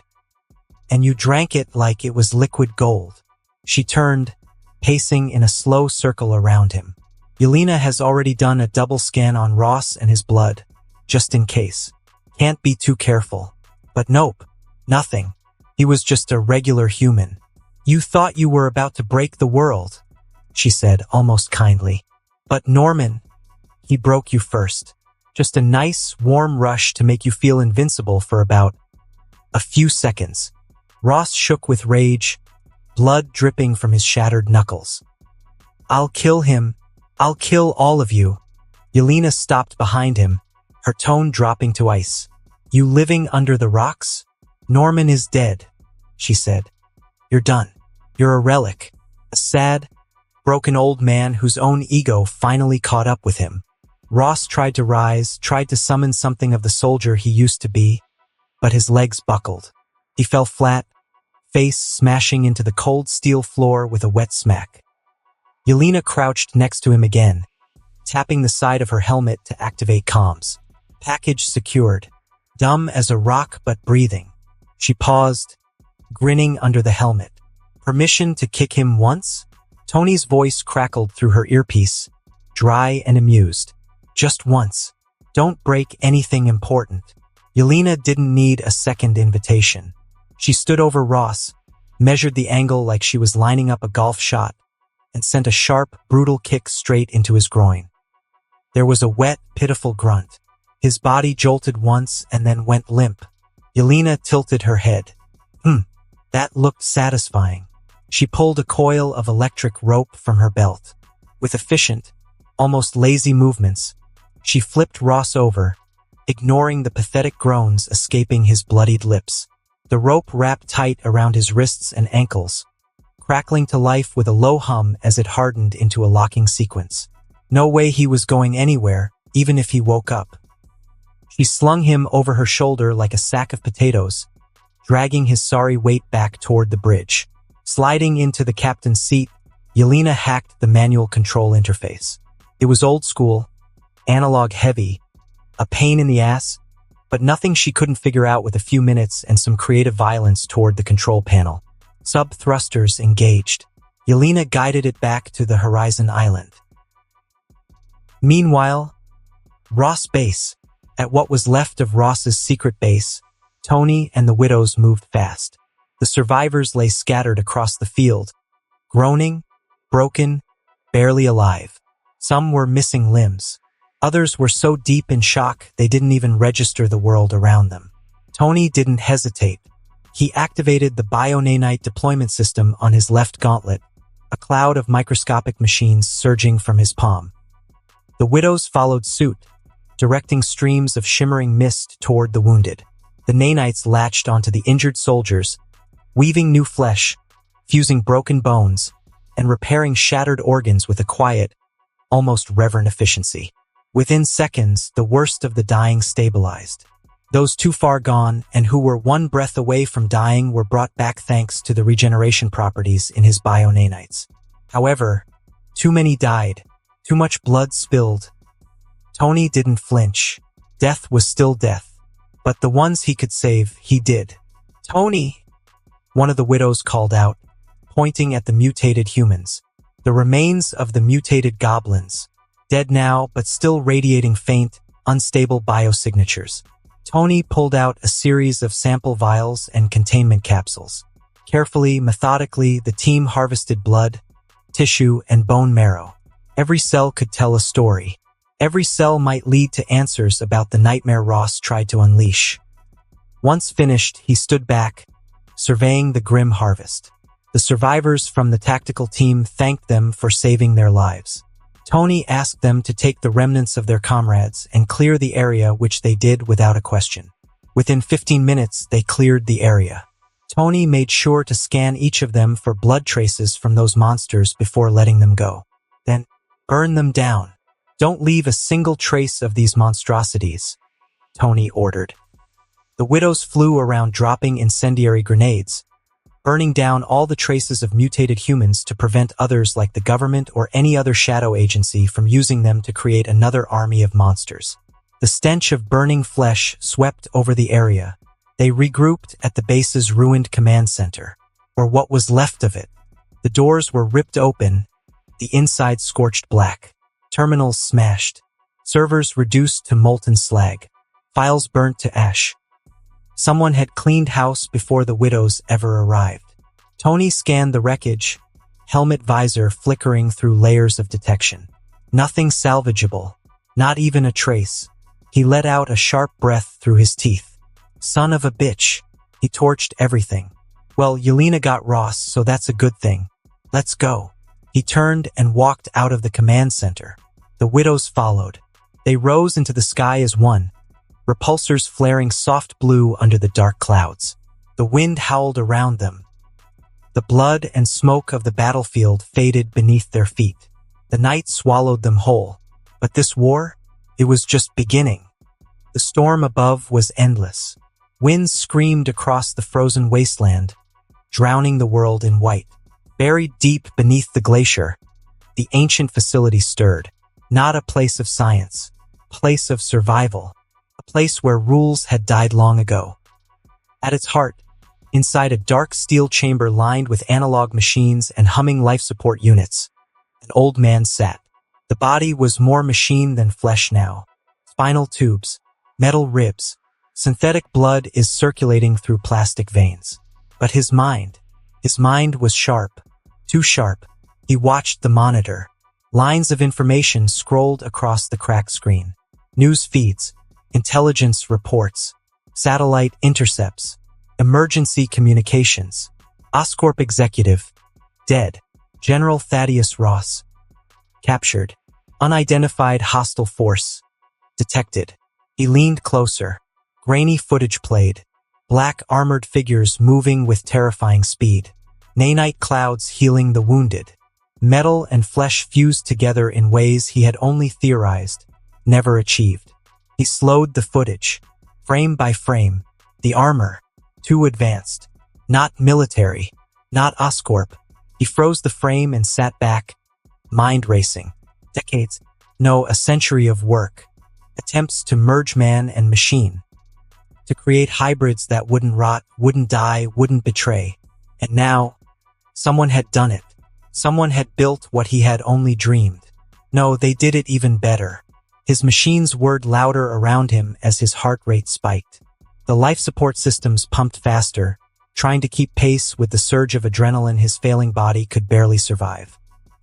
And you drank it like it was liquid gold. She turned, pacing in a slow circle around him. Yelena has already done a double scan on Ross and his blood, just in case. Can't be too careful. But nope, nothing. He was just a regular human. You thought you were about to break the world, she said, almost kindly. But Norman, he broke you first. Just a nice, warm rush to make you feel invincible for about a few seconds. Ross shook with rage, blood dripping from his shattered knuckles. I'll kill him. I'll kill all of you. Yelena stopped behind him, her tone dropping to ice. You living under the rocks? Norman is dead, she said. You're done. You're a relic. A sad, broken old man whose own ego finally caught up with him. Ross tried to rise, tried to summon something of the soldier he used to be, but his legs buckled. He fell flat, face smashing into the cold steel floor with a wet smack. Yelena crouched next to him again, tapping the side of her helmet to activate comms. Package secured. Dumb as a rock but breathing. She paused, grinning under the helmet. Permission to kick him once? Tony's voice crackled through her earpiece, dry and amused. Just once. Don't break anything important. Yelena didn't need a second invitation. She stood over Ross, measured the angle like she was lining up a golf shot, and sent a sharp, brutal kick straight into his groin. There was a wet, pitiful grunt. His body jolted once and then went limp. Yelena tilted her head. That looked satisfying. She pulled a coil of electric rope from her belt. With efficient, almost lazy movements, she flipped Ross over, ignoring the pathetic groans escaping his bloodied lips. The rope wrapped tight around his wrists and ankles, crackling to life with a low hum as it hardened into a locking sequence. No way he was going anywhere, even if he woke up. She slung him over her shoulder like a sack of potatoes, dragging his sorry weight back toward the bridge. Sliding into the captain's seat, Yelena hacked the manual control interface. It was old school, analog heavy, a pain in the ass, but nothing she couldn't figure out with a few minutes and some creative violence toward the control panel. Sub-thrusters engaged. Yelena guided it back to the Horizon Island. Meanwhile, Ross Base. At what was left of Ross's secret base, Tony and the widows moved fast. The survivors lay scattered across the field, groaning, broken, barely alive. Some were missing limbs. Others were so deep in shock they didn't even register the world around them. Tony didn't hesitate. He activated the bio-nanite deployment system on his left gauntlet, a cloud of microscopic machines surging from his palm. The widows followed suit, directing streams of shimmering mist toward the wounded. The nanites latched onto the injured soldiers, weaving new flesh, fusing broken bones, and repairing shattered organs with a quiet, almost reverent efficiency. Within seconds, the worst of the dying stabilized. Those too far gone and who were one breath away from dying were brought back thanks to the regeneration properties in his bio-nanites. However, too many died, too much blood spilled. Tony didn't flinch. Death was still death. But the ones he could save, he did. "Tony!" one of the widows called out, pointing at the mutated humans. The remains of the mutated goblins, dead now but still radiating faint, unstable biosignatures. Tony pulled out a series of sample vials and containment capsules. Carefully, methodically, the team harvested blood, tissue, and bone marrow. Every cell could tell a story. Every cell might lead to answers about the nightmare Ross tried to unleash. Once finished, he stood back, surveying the grim harvest. The survivors from the tactical team thanked them for saving their lives. Tony asked them to take the remnants of their comrades and clear the area, which they did without a question. Within 15 minutes, they cleared the area. Tony made sure to scan each of them for blood traces from those monsters before letting them go. Then, burn them down. Don't leave a single trace of these monstrosities, Tony ordered. The widows flew around dropping incendiary grenades, burning down all the traces of mutated humans to prevent others like the government or any other shadow agency from using them to create another army of monsters. The stench of burning flesh swept over the area. They regrouped at the base's ruined command center, or what was left of it. The doors were ripped open, the inside scorched black. Terminals smashed. Servers reduced to molten slag. Files burnt to ash. Someone had cleaned house before the widows ever arrived. Tony scanned the wreckage, helmet visor flickering through layers of detection. Nothing salvageable, not even a trace. He let out a sharp breath through his teeth. Son of a bitch. He torched everything. Well, Yelena got Ross, so that's a good thing. Let's go. He turned and walked out of the command center. The widows followed. They rose into the sky as one, repulsors flaring soft blue under the dark clouds. The wind howled around them. The blood and smoke of the battlefield faded beneath their feet. The night swallowed them whole. But this war, it was just beginning. The storm above was endless. Winds screamed across the frozen wasteland, drowning the world in white. Buried deep beneath the glacier, the ancient facility stirred. Not a place of science, a place of survival, a place where rules had died long ago. At its heart, Inside a dark steel chamber lined with analog machines and humming life support units, an old man sat. The body was more machine than flesh now. Spinal tubes, metal ribs, synthetic blood is circulating through plastic veins. But his mind was sharp, too sharp. He watched the monitor. Lines of information scrolled across the cracked screen. News feeds, intelligence reports, satellite intercepts, emergency communications. Oscorp executive, dead. General Thaddeus Ross, captured. Unidentified hostile force, detected. He leaned closer. Grainy footage played. Black armored figures moving with terrifying speed. Nanite clouds healing the wounded. Metal and flesh fused together in ways he had only theorized, never achieved. He slowed the footage. Frame by frame. The armor. Too advanced. Not military. Not Oscorp. He froze the frame and sat back. Mind racing. Decades. No, a century of work. Attempts to merge man and machine. To create hybrids that wouldn't rot, wouldn't die, wouldn't betray. And now, someone had done it. Someone had built what he had only dreamed. No, they did it even better. His machines whirred louder around him as his heart rate spiked. The life support systems pumped faster, trying to keep pace with the surge of adrenaline his failing body could barely survive.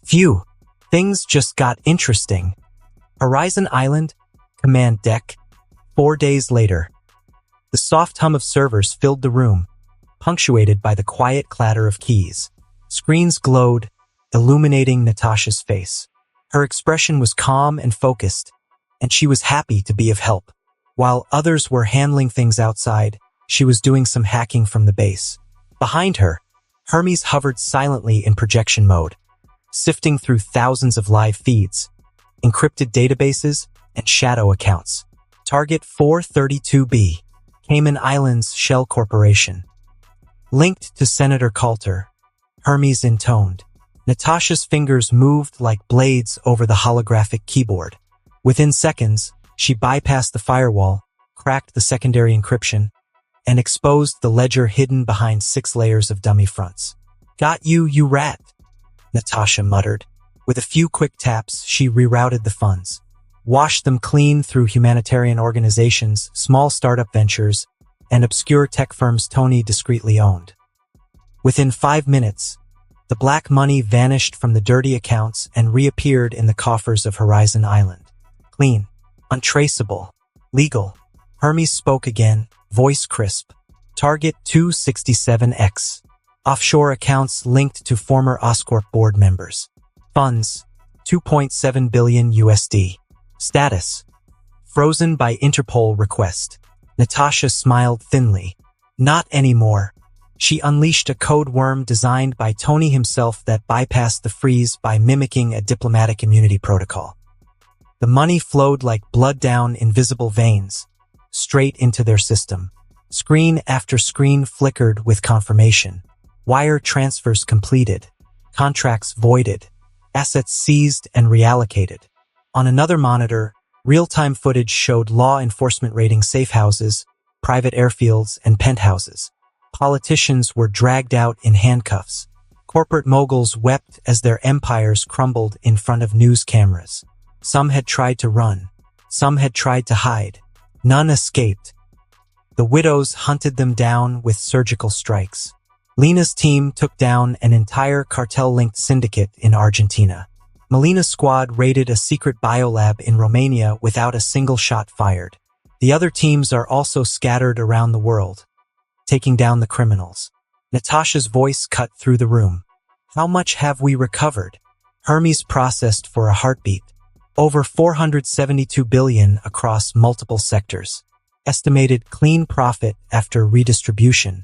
Phew! Things just got interesting. Horizon Island, Command Deck. 4 days later. The soft hum of servers filled the room, punctuated by the quiet clatter of keys. Screens glowed, illuminating Natasha's face. Her expression was calm and focused, and she was happy to be of help. While others were handling things outside, she was doing some hacking from the base. Behind her, Hermes hovered silently in projection mode, sifting through thousands of live feeds, encrypted databases, and shadow accounts. Target 432B, Cayman Islands Shell Corporation. Linked to Senator Coulter, Hermes intoned. Natasha's fingers moved like blades over the holographic keyboard. Within seconds, she bypassed the firewall, cracked the secondary encryption, and exposed the ledger hidden behind 6 layers of dummy fronts. "Got you, you rat," Natasha muttered. With a few quick taps, she rerouted the funds, washed them clean through humanitarian organizations, small startup ventures, and obscure tech firms Tony discreetly owned. Within 5 minutes, the black money vanished from the dirty accounts and reappeared in the coffers of Horizon Island. Clean, untraceable, legal. Hermes spoke again, voice crisp. Target 267X. Offshore accounts linked to former Oscorp board members. Funds, $2.7 billion USD. Status, frozen by Interpol request. Natasha smiled thinly. Not anymore. She unleashed a code worm designed by Tony himself that bypassed the freeze by mimicking a diplomatic immunity protocol. The money flowed like blood down invisible veins, straight into their system. Screen after screen flickered with confirmation. Wire transfers completed. Contracts voided. Assets seized and reallocated. On another monitor, real-time footage showed law enforcement raiding safe houses, private airfields, and penthouses. Politicians were dragged out in handcuffs. Corporate moguls wept as their empires crumbled in front of news cameras. Some had tried to run. Some had tried to hide. None escaped. The widows hunted them down with surgical strikes. Lena's team took down an entire cartel-linked syndicate in Argentina. Melina's squad raided a secret biolab in Romania without a single shot fired. The other teams are also scattered around the world, taking down the criminals. Natasha's voice cut through the room. How much have we recovered? Hermes processed for a heartbeat. Over 472 billion across multiple sectors. Estimated clean profit after redistribution,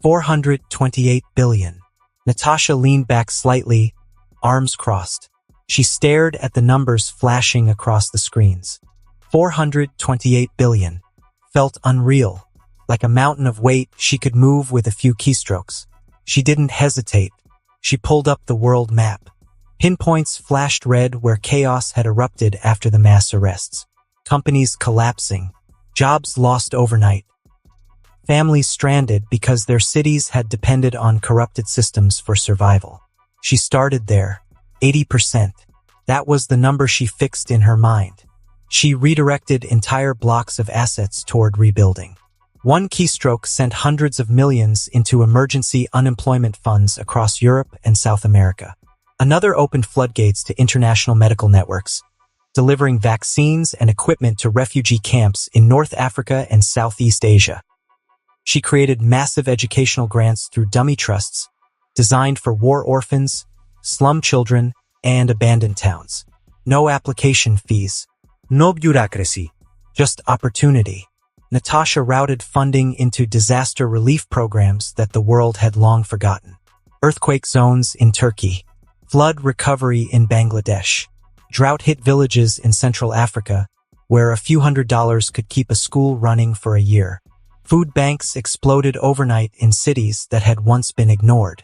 428 billion. Natasha leaned back slightly, arms crossed. She stared at the numbers flashing across the screens. 428 billion. Felt unreal. Like a mountain of weight she could move with a few keystrokes. She didn't hesitate. She pulled up the world map. Pinpoints flashed red where chaos had erupted after the mass arrests. Companies collapsing. Jobs lost overnight. families stranded because their cities had depended on corrupted systems for survival. She started there, 80%. That was the number she fixed in her mind. She redirected entire blocks of assets toward rebuilding. One keystroke sent hundreds of millions into emergency unemployment funds across Europe and South America. Another opened floodgates to international medical networks, delivering vaccines and equipment to refugee camps in North Africa and Southeast Asia. She created massive educational grants through dummy trusts, designed for war orphans, slum children, and abandoned towns. No application fees. No bureaucracy. Just opportunity. Natasha routed funding into disaster relief programs that the world had long forgotten. Earthquake zones in Turkey. Flood recovery in Bangladesh. Drought-hit villages in Central Africa, where a few $100s could keep a school running for a year. Food banks exploded overnight in cities that had once been ignored.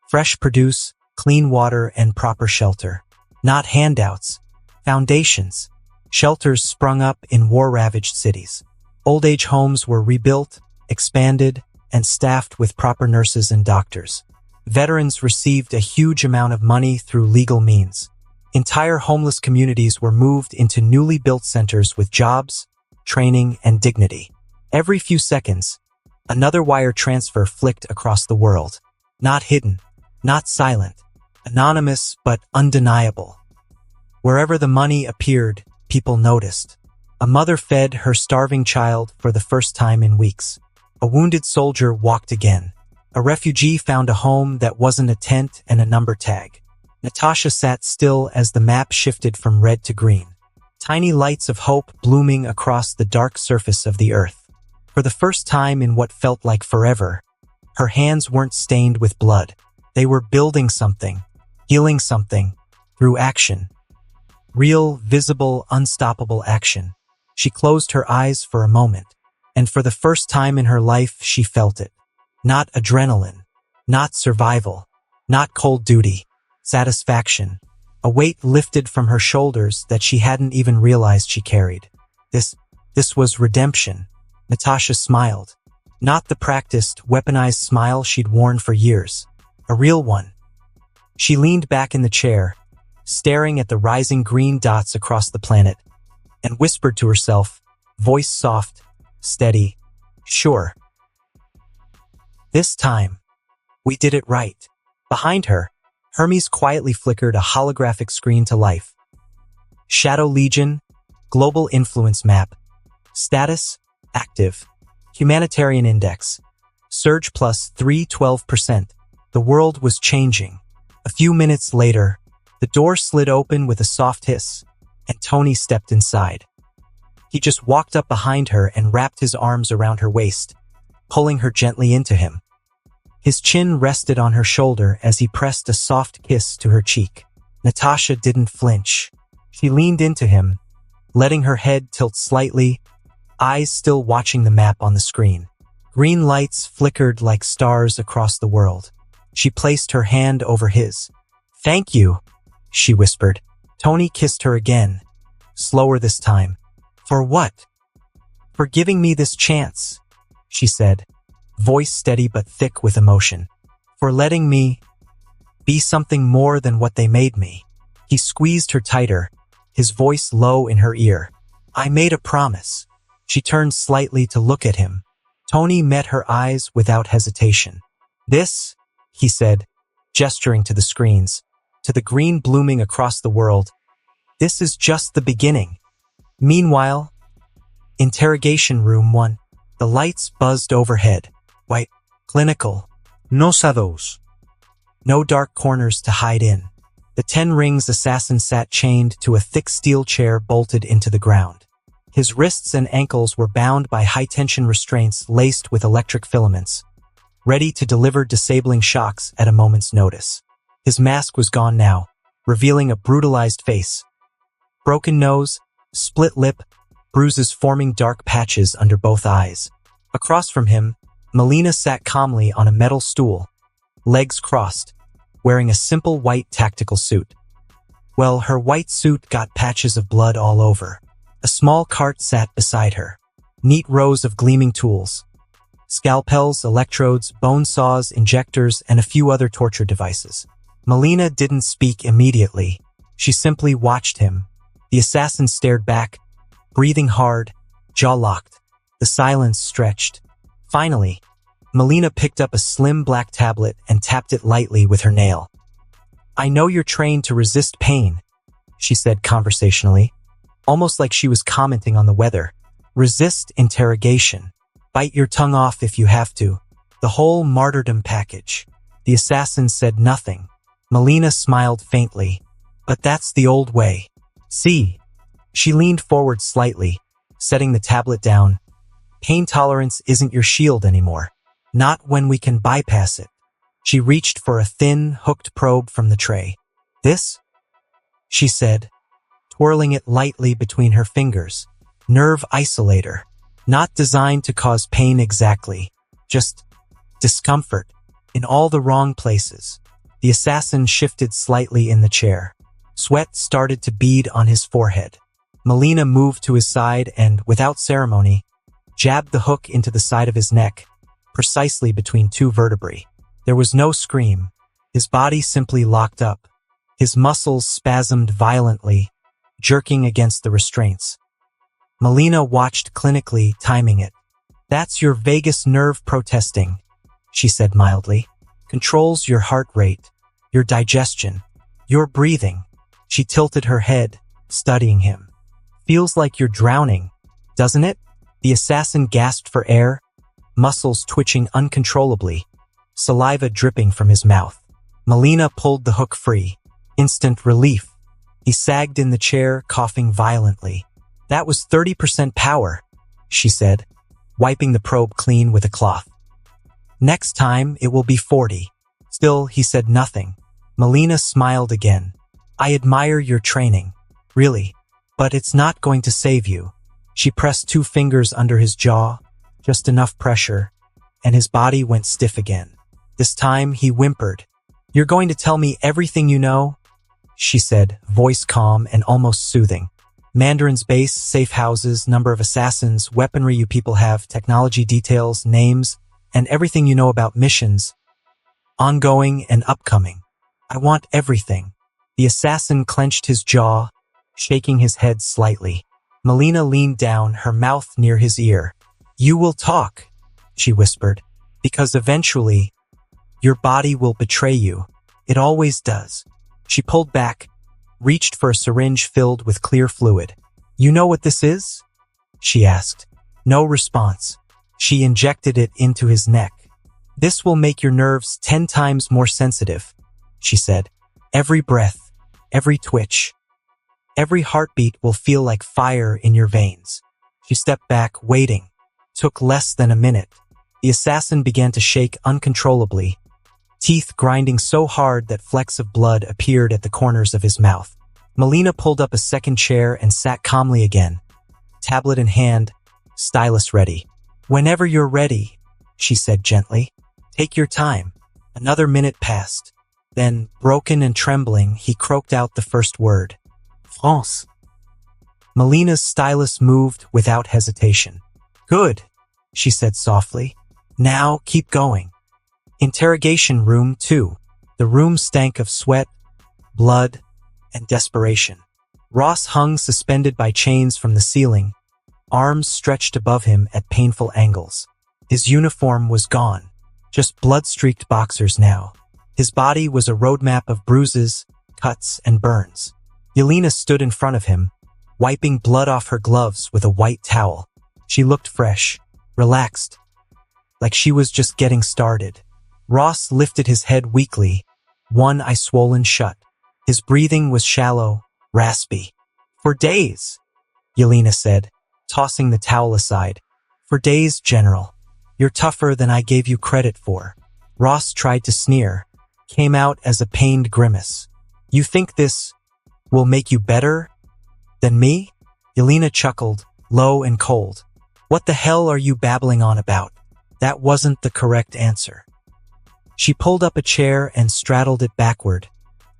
Fresh produce, clean water, and proper shelter. Not handouts. Foundations. Shelters sprung up in war-ravaged cities. Old-age homes were rebuilt, expanded, and staffed with proper nurses and doctors. Veterans received a huge amount of money through legal means. Entire homeless communities were moved into newly built centers with jobs, training, and dignity. Every few seconds, another wire transfer flicked across the world. Not hidden, not silent, anonymous but undeniable. Wherever the money appeared, people noticed. A mother fed her starving child for the first time in weeks. A wounded soldier walked again. A refugee found a home that wasn't a tent and a number tag. Natasha sat still as the map shifted from red to green. Tiny lights of hope blooming across the dark surface of the earth. For the first time in what felt like forever, her hands weren't stained with blood. They were building something, healing something, through action. Real, visible, unstoppable action. She closed her eyes for a moment, and for the first time in her life she felt it. Not adrenaline, not survival, not cold duty. Satisfaction. A weight lifted from her shoulders that she hadn't even realized she carried. This was redemption. Natasha smiled. Not the practiced, weaponized smile she'd worn for years. A real one. She leaned back in the chair, staring at the rising green dots across the planet, and whispered to herself, voice soft, steady, sure. This time, we did it right. Behind her, Hermes quietly flickered a holographic screen to life. Shadow Legion, Global Influence Map. Status, active. Humanitarian Index. Surge plus 312%. The world was changing. A few minutes later, the door slid open with a soft hiss, and Tony stepped inside. He just walked up behind her and wrapped his arms around her waist, pulling her gently into him. His chin rested on her shoulder as he pressed a soft kiss to her cheek. Natasha didn't flinch. She leaned into him, letting her head tilt slightly, eyes still watching the map on the screen. Green lights flickered like stars across the world. She placed her hand over his. "Thank you," she whispered. Tony kissed her again, slower this time. "For what?" "For giving me this chance," she said, voice steady but thick with emotion. "For letting me be something more than what they made me." He squeezed her tighter, his voice low in her ear. "I made a promise." She turned slightly to look at him. Tony met her eyes without hesitation. "This," he said, gesturing to the screens, to the green blooming across the world, "this is just the beginning." Meanwhile, Interrogation Room 1. The lights buzzed overhead. White, clinical. No shadows. No dark corners to hide in. The 10 Rings assassin sat chained to a thick steel chair bolted into the ground. His wrists and ankles were bound by high-tension restraints laced with electric filaments, ready to deliver disabling shocks at a moment's notice. His mask was gone now, revealing a brutalized face. Broken nose, split lip, bruises forming dark patches under both eyes. Across from him, Melina sat calmly on a metal stool, legs crossed, wearing a simple white tactical suit. Well, her white suit got patches of blood all over. A small cart sat beside her. Neat rows of gleaming tools. Scalpels, electrodes, bone saws, injectors, and a few other torture devices. Melina didn't speak immediately. She simply watched him. The assassin stared back, breathing hard, jaw locked. The silence stretched. Finally, Melina picked up a slim black tablet and tapped it lightly with her nail. "I know you're trained to resist pain," she said conversationally, almost like she was commenting on the weather. "Resist interrogation. Bite your tongue off if you have to. The whole martyrdom package." The assassin said nothing. Melina smiled faintly. "But that's the old way. See?" She leaned forward slightly, setting the tablet down. "Pain tolerance isn't your shield anymore. Not when we can bypass it." She reached for a thin, hooked probe from the tray. "This?" she said, twirling it lightly between her fingers. "Nerve isolator. Not designed to cause pain exactly. Just discomfort in all the wrong places." The assassin shifted slightly in the chair. Sweat started to bead on his forehead. Melina moved to his side and, without ceremony, jabbed the hook into the side of his neck, precisely between two vertebrae. There was no scream. His body simply locked up. His muscles spasmed violently, jerking against the restraints. Melina watched clinically, timing it. "That's your vagus nerve protesting," she said mildly. "Controls your heart rate, your digestion, your breathing." She tilted her head, studying him. "Feels like you're drowning, doesn't it?" The assassin gasped for air, muscles twitching uncontrollably, saliva dripping from his mouth. Melina pulled the hook free. Instant relief. He sagged in the chair, coughing violently. "That was 30% power," she said, wiping the probe clean with a cloth. "Next time, it will be 40. Still, he said nothing. Melina smiled again. "I admire your training, really, but it's not going to save you." She pressed 2 fingers under his jaw, just enough pressure, and his body went stiff again. This time, he whimpered. "You're going to tell me everything you know?" she said, voice calm and almost soothing. "Mandarin's base, safe houses, number of assassins, weaponry you people have, technology details, names, and everything you know about missions, ongoing and upcoming. I want everything." The assassin clenched his jaw, shaking his head slightly. Melina leaned down, her mouth near his ear. "You will talk," she whispered, "because eventually, your body will betray you. It always does." She pulled back, reached for a syringe filled with clear fluid. "You know what this is?" she asked. No response. She injected it into his neck. "This will make your nerves 10 times more sensitive," she said. "Every breath, every twitch, every heartbeat will feel like fire in your veins." She stepped back, waiting. Took less than a minute. The assassin began to shake uncontrollably, teeth grinding so hard that flecks of blood appeared at the corners of his mouth. Melina pulled up a second chair and sat calmly again, tablet in hand, stylus ready. "Whenever you're ready," she said gently. "Take your time." Another minute passed. Then, broken and trembling, he croaked out the first word. "France." Melina's stylus moved without hesitation. "Good," she said softly. "Now keep going." Interrogation room 2. The room stank of sweat, blood, and desperation. Ross hung suspended by chains from the ceiling, arms stretched above him at painful angles. His uniform was gone, just blood-streaked boxers now. His body was a roadmap of bruises, cuts, and burns. Yelena stood in front of him, wiping blood off her gloves with a white towel. She looked fresh, relaxed, like she was just getting started. Ross lifted his head weakly, one eye swollen shut. His breathing was shallow, raspy. "For days," Yelena said, tossing the towel aside. "For days, General. You're tougher than I gave you credit for." Ross tried to sneer, came out as a pained grimace. "You think this will make you better than me?" Yelena chuckled, low and cold. "What the hell are you babbling on about? That wasn't the correct answer." She pulled up a chair and straddled it backward,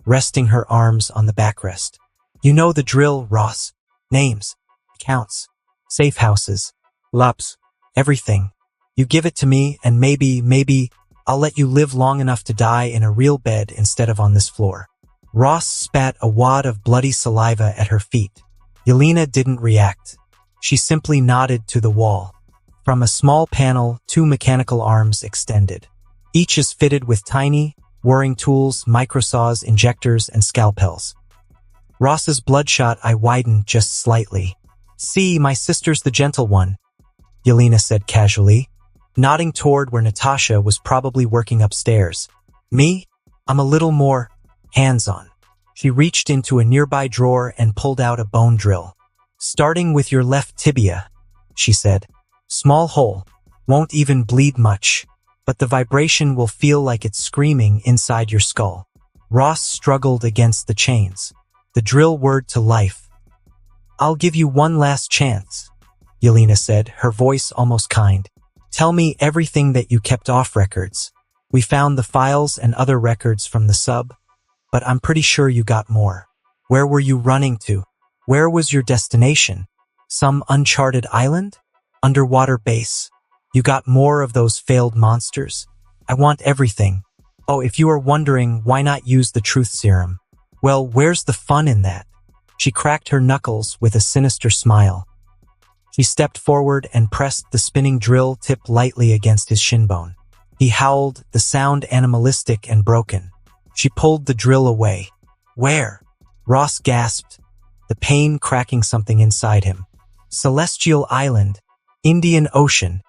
resting her arms on the backrest. "You know the drill, Ross. Names, accounts, safe houses, LUPs, everything. You give it to me, and maybe, I'll let you live long enough to die in a real bed instead of on this floor. Ross spat a wad of bloody saliva at her feet. Yelena didn't react. She simply nodded to the wall. From a small panel, 2 mechanical arms extended. Each is fitted with tiny, whirring tools, microsaws, injectors, and scalpels. Ross's bloodshot eye widened just slightly. "See, my sister's the gentle one," Yelena said casually, nodding toward where Natasha was probably working upstairs. "Me? I'm a little more hands-on." She reached into a nearby drawer and pulled out a bone drill. "Starting with your left tibia," she said. "Small hole, won't even bleed much, but the vibration will feel like it's screaming inside your skull." Ross struggled against the chains. The drill whirred to life. "I'll give you one last chance," Yelena said, her voice almost kind. "Tell me everything that you kept off records. We found the files and other records from the sub, but I'm pretty sure you got more. Where were you running to? Where was your destination? Some uncharted island? Underwater base? You got more of those failed monsters? I want everything. Oh, if you are wondering, why not use the truth serum? Well, where's the fun in that?" She cracked her knuckles with a sinister smile. She stepped forward and pressed the spinning drill tip lightly against his shin bone. He howled, the sound animalistic and broken. She pulled the drill away. "Where?" Ross gasped, the pain cracking something inside him. "Celestial Island, Indian Ocean,"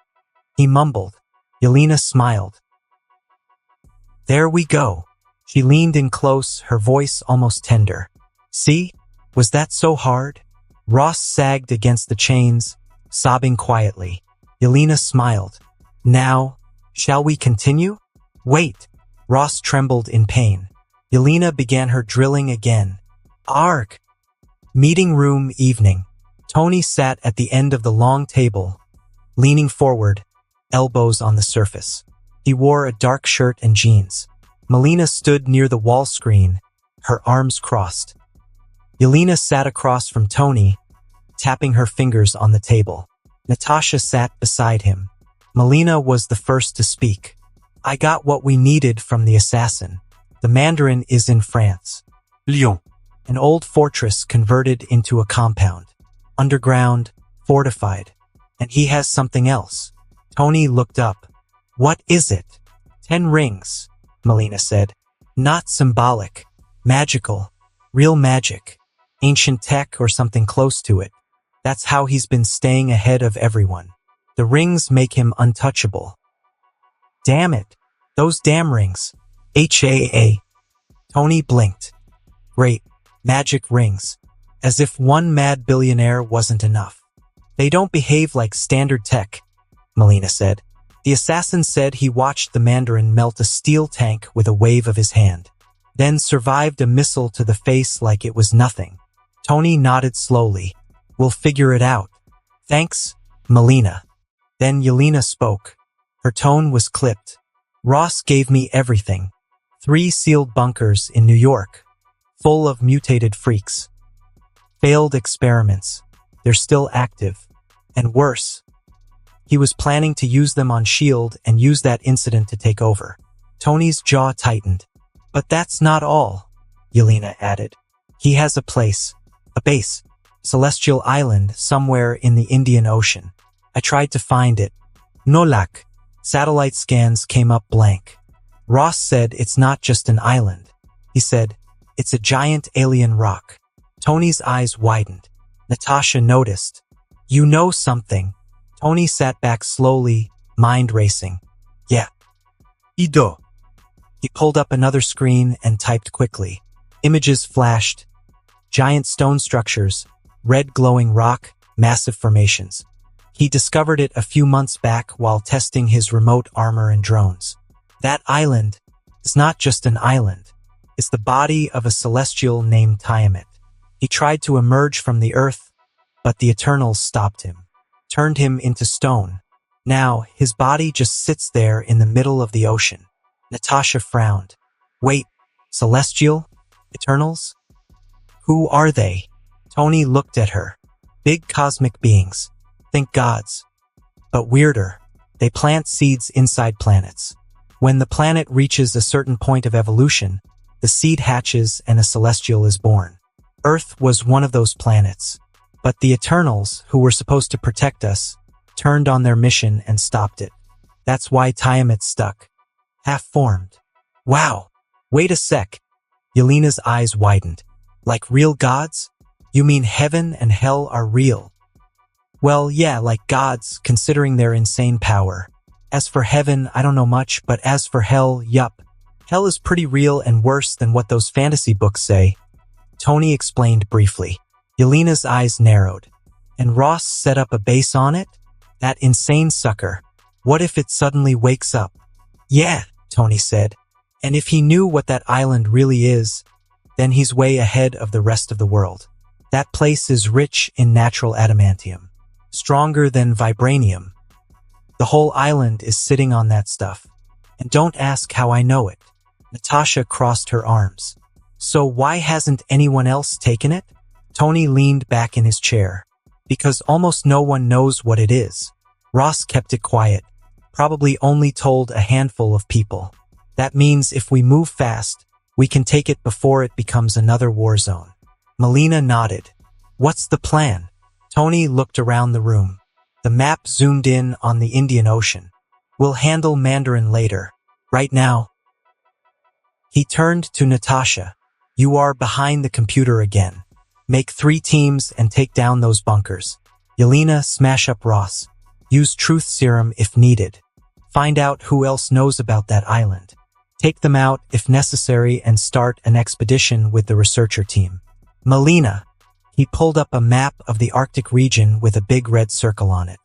he mumbled. Yelena smiled. "There we go." She leaned in close, her voice almost tender. "See? Was that so hard?" Ross sagged against the chains, sobbing quietly. Yelena smiled. "Now, shall we continue?" "Wait." Ross trembled in pain. Yelena began her drilling again. Arg! Meeting room evening. Tony sat at the end of the long table, leaning forward, elbows on the surface. He wore a dark shirt and jeans. Melina stood near the wall screen, her arms crossed. Yelena sat across from Tony, tapping her fingers on the table. Natasha sat beside him. Melina was the first to speak. "I got what we needed from the assassin. The Mandarin is in France. Lyon. An old fortress converted into a compound. Underground, fortified. And he has something else." Tony looked up. "What is it?" 10 rings, Melina said. "Not symbolic. Magical. Real magic. Ancient tech or something close to it. That's how he's been staying ahead of everyone. The rings make him untouchable." "Damn it. Those damn rings. HAA. Tony blinked. "Great. Magic rings. As if one mad billionaire wasn't enough." "They don't behave like standard tech," Melina said. "The assassin said he watched the Mandarin melt a steel tank with a wave of his hand, then survived a missile to the face like it was nothing." Tony nodded slowly. "We'll figure it out. Thanks, Melina." Then Yelena spoke. Her tone was clipped. "Ross gave me everything. 3 sealed bunkers in New York, full of mutated freaks. Failed experiments. They're still active. And worse, he was planning to use them on S.H.I.E.L.D. and use that incident to take over." Tony's jaw tightened. "But that's not all," Yelena added. "He has a place, a base, Celestial Island, somewhere in the Indian Ocean. I tried to find it. No luck. Satellite scans came up blank. Ross said it's not just an island. He said, it's a giant alien rock." Tony's eyes widened. Natasha noticed. "You know something." Tony sat back slowly, mind racing. "Yeah." Ido. He pulled up another screen and typed quickly. Images flashed. Giant stone structures, red glowing rock, massive formations. He discovered it a few months back while testing his remote armor and drones. That island is not just an island. It's the body of a celestial named Tiamat. He tried to emerge from the earth, but the Eternals stopped him, turned him into stone. Now, his body just sits there in the middle of the ocean. Natasha frowned. "Wait, celestial? Eternals? Who are they?" Tony looked at her. "Big cosmic beings. Think gods. But weirder. They plant seeds inside planets. When the planet reaches a certain point of evolution, the seed hatches and a celestial is born. Earth was one of those planets. But the Eternals, who were supposed to protect us, turned on their mission and stopped it. That's why Tiamat stuck. Half-formed. Wow! Wait a sec. Yelena's eyes widened. Like real gods? You mean heaven and hell are real? Well, yeah, like gods, considering their insane power. As for heaven, I don't know much, but as for hell, yup. Hell is pretty real and worse than what those fantasy books say. Tony explained briefly. Yelena's eyes narrowed. And Ross set up a base on it? That insane sucker. What if it suddenly wakes up? Yeah, Tony said. And if he knew what that island really is, then he's way ahead of the rest of the world. That place is rich in natural adamantium. Stronger than vibranium. The whole island is sitting on that stuff. And don't ask how I know it. Natasha crossed her arms. So why hasn't anyone else taken it? Tony leaned back in his chair. Because almost no one knows what it is. Ross kept it quiet. Probably only told a handful of people. That means if we move fast, we can take it before it becomes another war zone. Melina nodded. What's the plan? Tony looked around the room. The map zoomed in on the Indian Ocean. We'll handle Mandarin later. Right now. He turned to Natasha. You are behind the computer again. Make 3 teams and take down those bunkers. Yelena, smash up Ross. Use truth serum if needed. Find out who else knows about that island. Take them out if necessary and start an expedition with the researcher team. Melina. He pulled up a map of the Arctic region with a big red circle on it.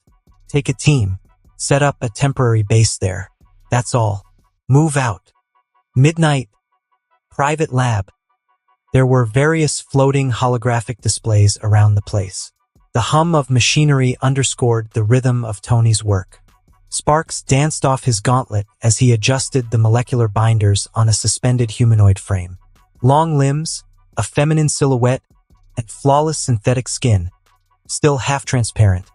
Take a team. Set up a temporary base there. That's all. Move out. Midnight. Private lab. There were various floating holographic displays around the place. The hum of machinery underscored the rhythm of Tony's work. Sparks danced off his gauntlet as he adjusted the molecular binders on a suspended humanoid frame. Long limbs, a feminine silhouette, and flawless synthetic skin, still half-transparent,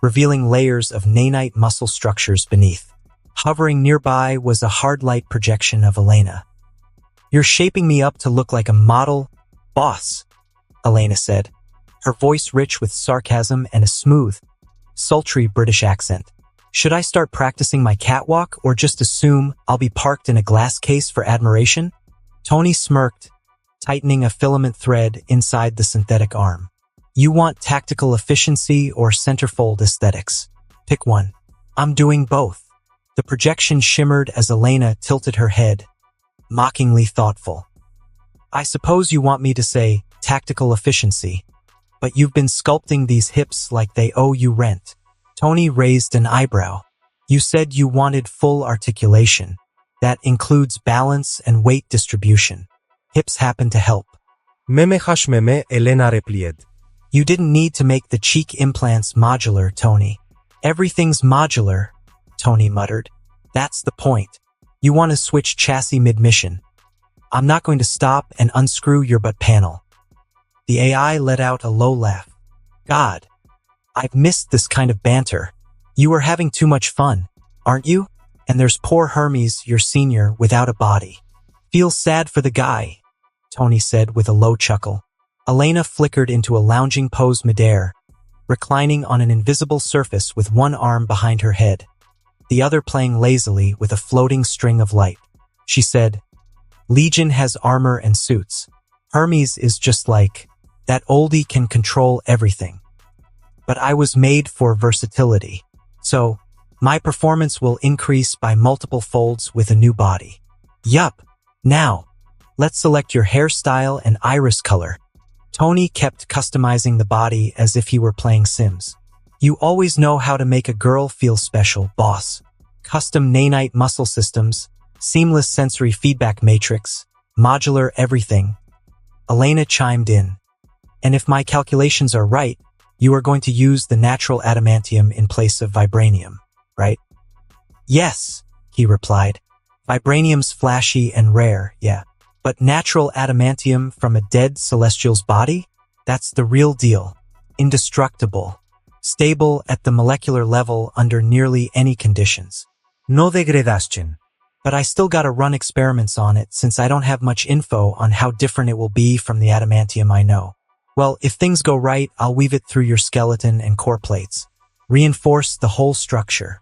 revealing layers of nanite muscle structures beneath. Hovering nearby was a hard light projection of Elena. You're shaping me up to look like a model, boss, Elena said, her voice rich with sarcasm and a smooth, sultry British accent. Should I start practicing my catwalk or just assume I'll be parked in a glass case for admiration? Tony smirked, tightening a filament thread inside the synthetic arm. You want tactical efficiency or centerfold aesthetics? Pick one. I'm doing both. The projection shimmered as Elena tilted her head, mockingly thoughtful. I suppose you want me to say tactical efficiency, but you've been sculpting these hips like they owe you rent. Tony raised an eyebrow. You said you wanted full articulation. That includes balance and weight distribution. Hips happen to help. Meme hash meme Elena replied. You didn't need to make the cheek implants modular, Tony. Everything's modular, Tony muttered. That's the point. You want to switch chassis mid-mission. I'm not going to stop and unscrew your butt panel. The AI let out a low laugh. God, I've missed this kind of banter. You are having too much fun, aren't you? And there's poor Hermes, your senior, without a body. Feel sad for the guy, Tony said with a low chuckle. Elena flickered into a lounging pose midair, reclining on an invisible surface with one arm behind her head, the other playing lazily with a floating string of light. She said, Legion has armor and suits. Hermes is just like, that oldie can control everything. But I was made for versatility. So, my performance will increase by multiple folds with a new body. Yup. Now, let's select your hairstyle and iris color. Tony kept customizing the body as if he were playing Sims. You always know how to make a girl feel special, boss. Custom nanite muscle systems, seamless sensory feedback matrix, modular everything. Elena chimed in. And if my calculations are right, you are going to use the natural adamantium in place of vibranium, right? Yes, he replied. Vibranium's flashy and rare, yeah. But natural adamantium from a dead celestial's body? That's the real deal. Indestructible. stable at the molecular level under nearly any conditions. No degradación. But I still gotta run experiments on it since I don't have much info on how different it will be from the adamantium I know. Well, if things go right, I'll weave it through your skeleton and core plates. Reinforce the whole structure.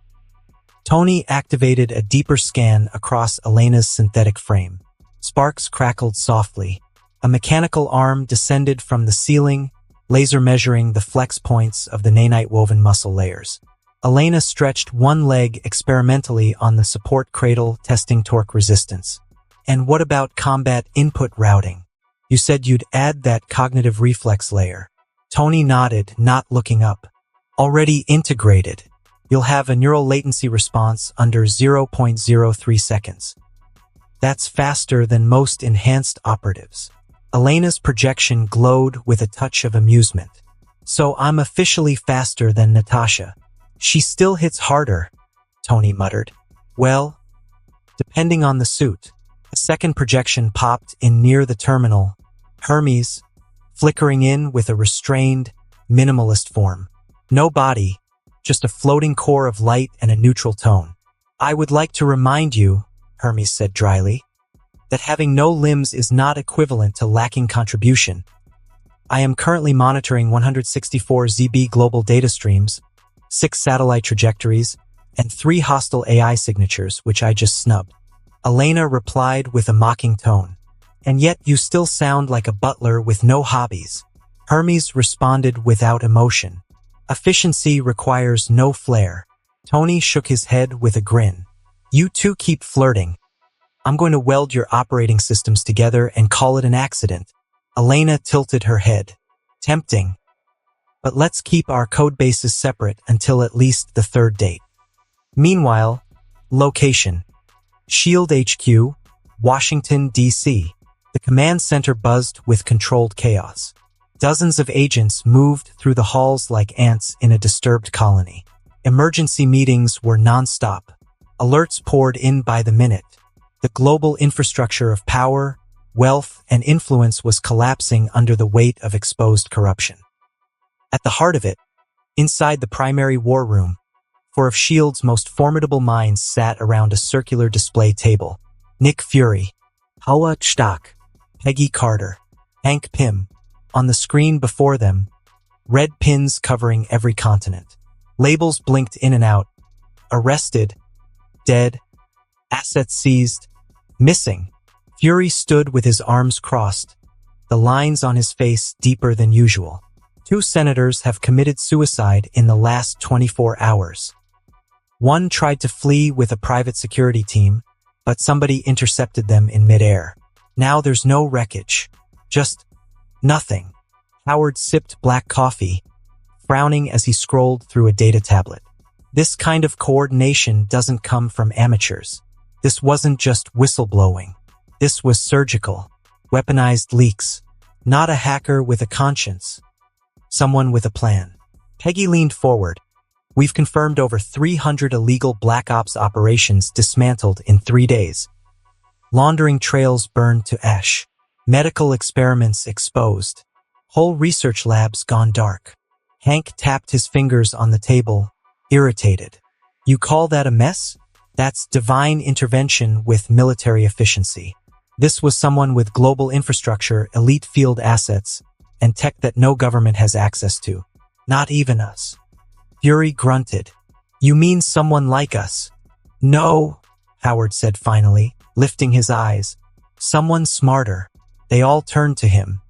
Tony activated a deeper scan across Elena's synthetic frame. Sparks crackled softly. A mechanical arm descended from the ceiling, laser measuring the flex points of the nanite-woven muscle layers. Elena stretched one leg experimentally on the support cradle, testing torque resistance. And what about combat input routing? You said you'd add that cognitive reflex layer. Tony nodded, not looking up. Already integrated. You'll have a neural latency response under 0.03 seconds. That's faster than most enhanced operatives. Elena's projection glowed with a touch of amusement. So I'm officially faster than Natasha. She still hits harder, Tony muttered. Well, depending on the suit. A second projection popped in near the terminal. Hermes, flickering in with a restrained, minimalist form. No body, just a floating core of light and a neutral tone. I would like to remind you, Hermes said dryly, that having no limbs is not equivalent to lacking contribution. I am currently monitoring 164 ZB global data streams, 6 satellite trajectories, and 3 hostile AI signatures, which I just snubbed. Elena replied with a mocking tone. And yet you still sound like a butler with no hobbies. Hermes responded without emotion. Efficiency requires no flair. Tony shook his head with a grin. You two keep flirting. I'm going to weld your operating systems together and call it an accident. Elena tilted her head. Tempting. But let's keep our code bases separate until at least the third date. Meanwhile, location. SHIELD HQ, Washington, D.C. The command center buzzed with controlled chaos. Dozens of agents moved through the halls like ants in a disturbed colony. Emergency meetings were non-stop. Alerts poured in by the minute. The global infrastructure of power, wealth, and influence was collapsing under the weight of exposed corruption. At the heart of it, inside the primary war room, 4 of S.H.I.E.L.D.'s most formidable minds sat around a circular display table. Nick Fury, Howard Stark, Peggy Carter, Hank Pym. On the screen before them, red pins covering every continent. Labels blinked in and out. Arrested, dead, assets seized, missing. Fury stood with his arms crossed, the lines on his face deeper than usual. 2 senators have committed suicide in the last 24 hours. One tried to flee with a private security team, but somebody intercepted them in midair. Now there's no wreckage. Just nothing. Howard sipped black coffee, frowning as he scrolled through a data tablet. This kind of coordination doesn't come from amateurs. This wasn't just whistleblowing. This was surgical, weaponized leaks. Not a hacker with a conscience. Someone with a plan. Peggy leaned forward. We've confirmed over 300 illegal Black Ops operations dismantled in 3 days. Laundering trails burned to ash. Medical experiments exposed. Whole research labs gone dark. Hank tapped his fingers on the table, irritated. You call that a mess? That's divine intervention with military efficiency. This was someone with global infrastructure, elite field assets, and tech that no government has access to. Not even us. Fury grunted. You mean someone like us? No, Howard said finally, lifting his eyes. Someone smarter. They all turned to him.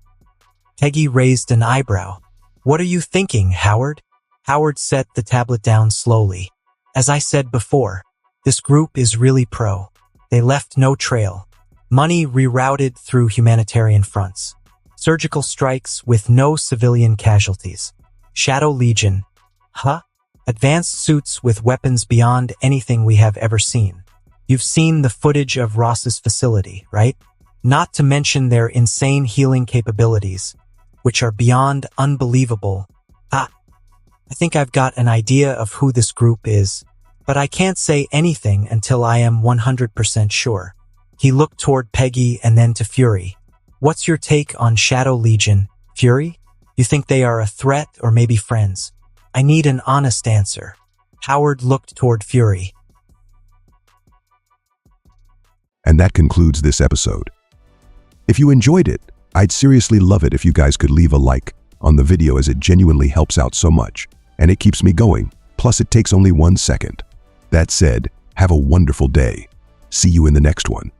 Peggy raised an eyebrow. What are you thinking, Howard? Howard set the tablet down slowly. As I said before, this group is really pro. They left no trail. Money rerouted through humanitarian fronts. Surgical strikes with no civilian casualties. Shadow Legion. Huh? Advanced suits with weapons beyond anything we have ever seen. You've seen the footage of Ross's facility, right? Not to mention their insane healing capabilities, which are beyond unbelievable. I think I've got an idea of who this group is, but I can't say anything until I am 100% sure. He looked toward Peggy and then to Fury. What's your take on Shadow Legion, Fury? You think they are a threat or maybe friends? I need an honest answer. Howard looked toward Fury. And that concludes this episode. If you enjoyed it, I'd seriously love it if you guys could leave a like on the video, as it genuinely helps out so much, and it keeps me going, plus it takes only 1 second. That said, have a wonderful day. See you in the next one.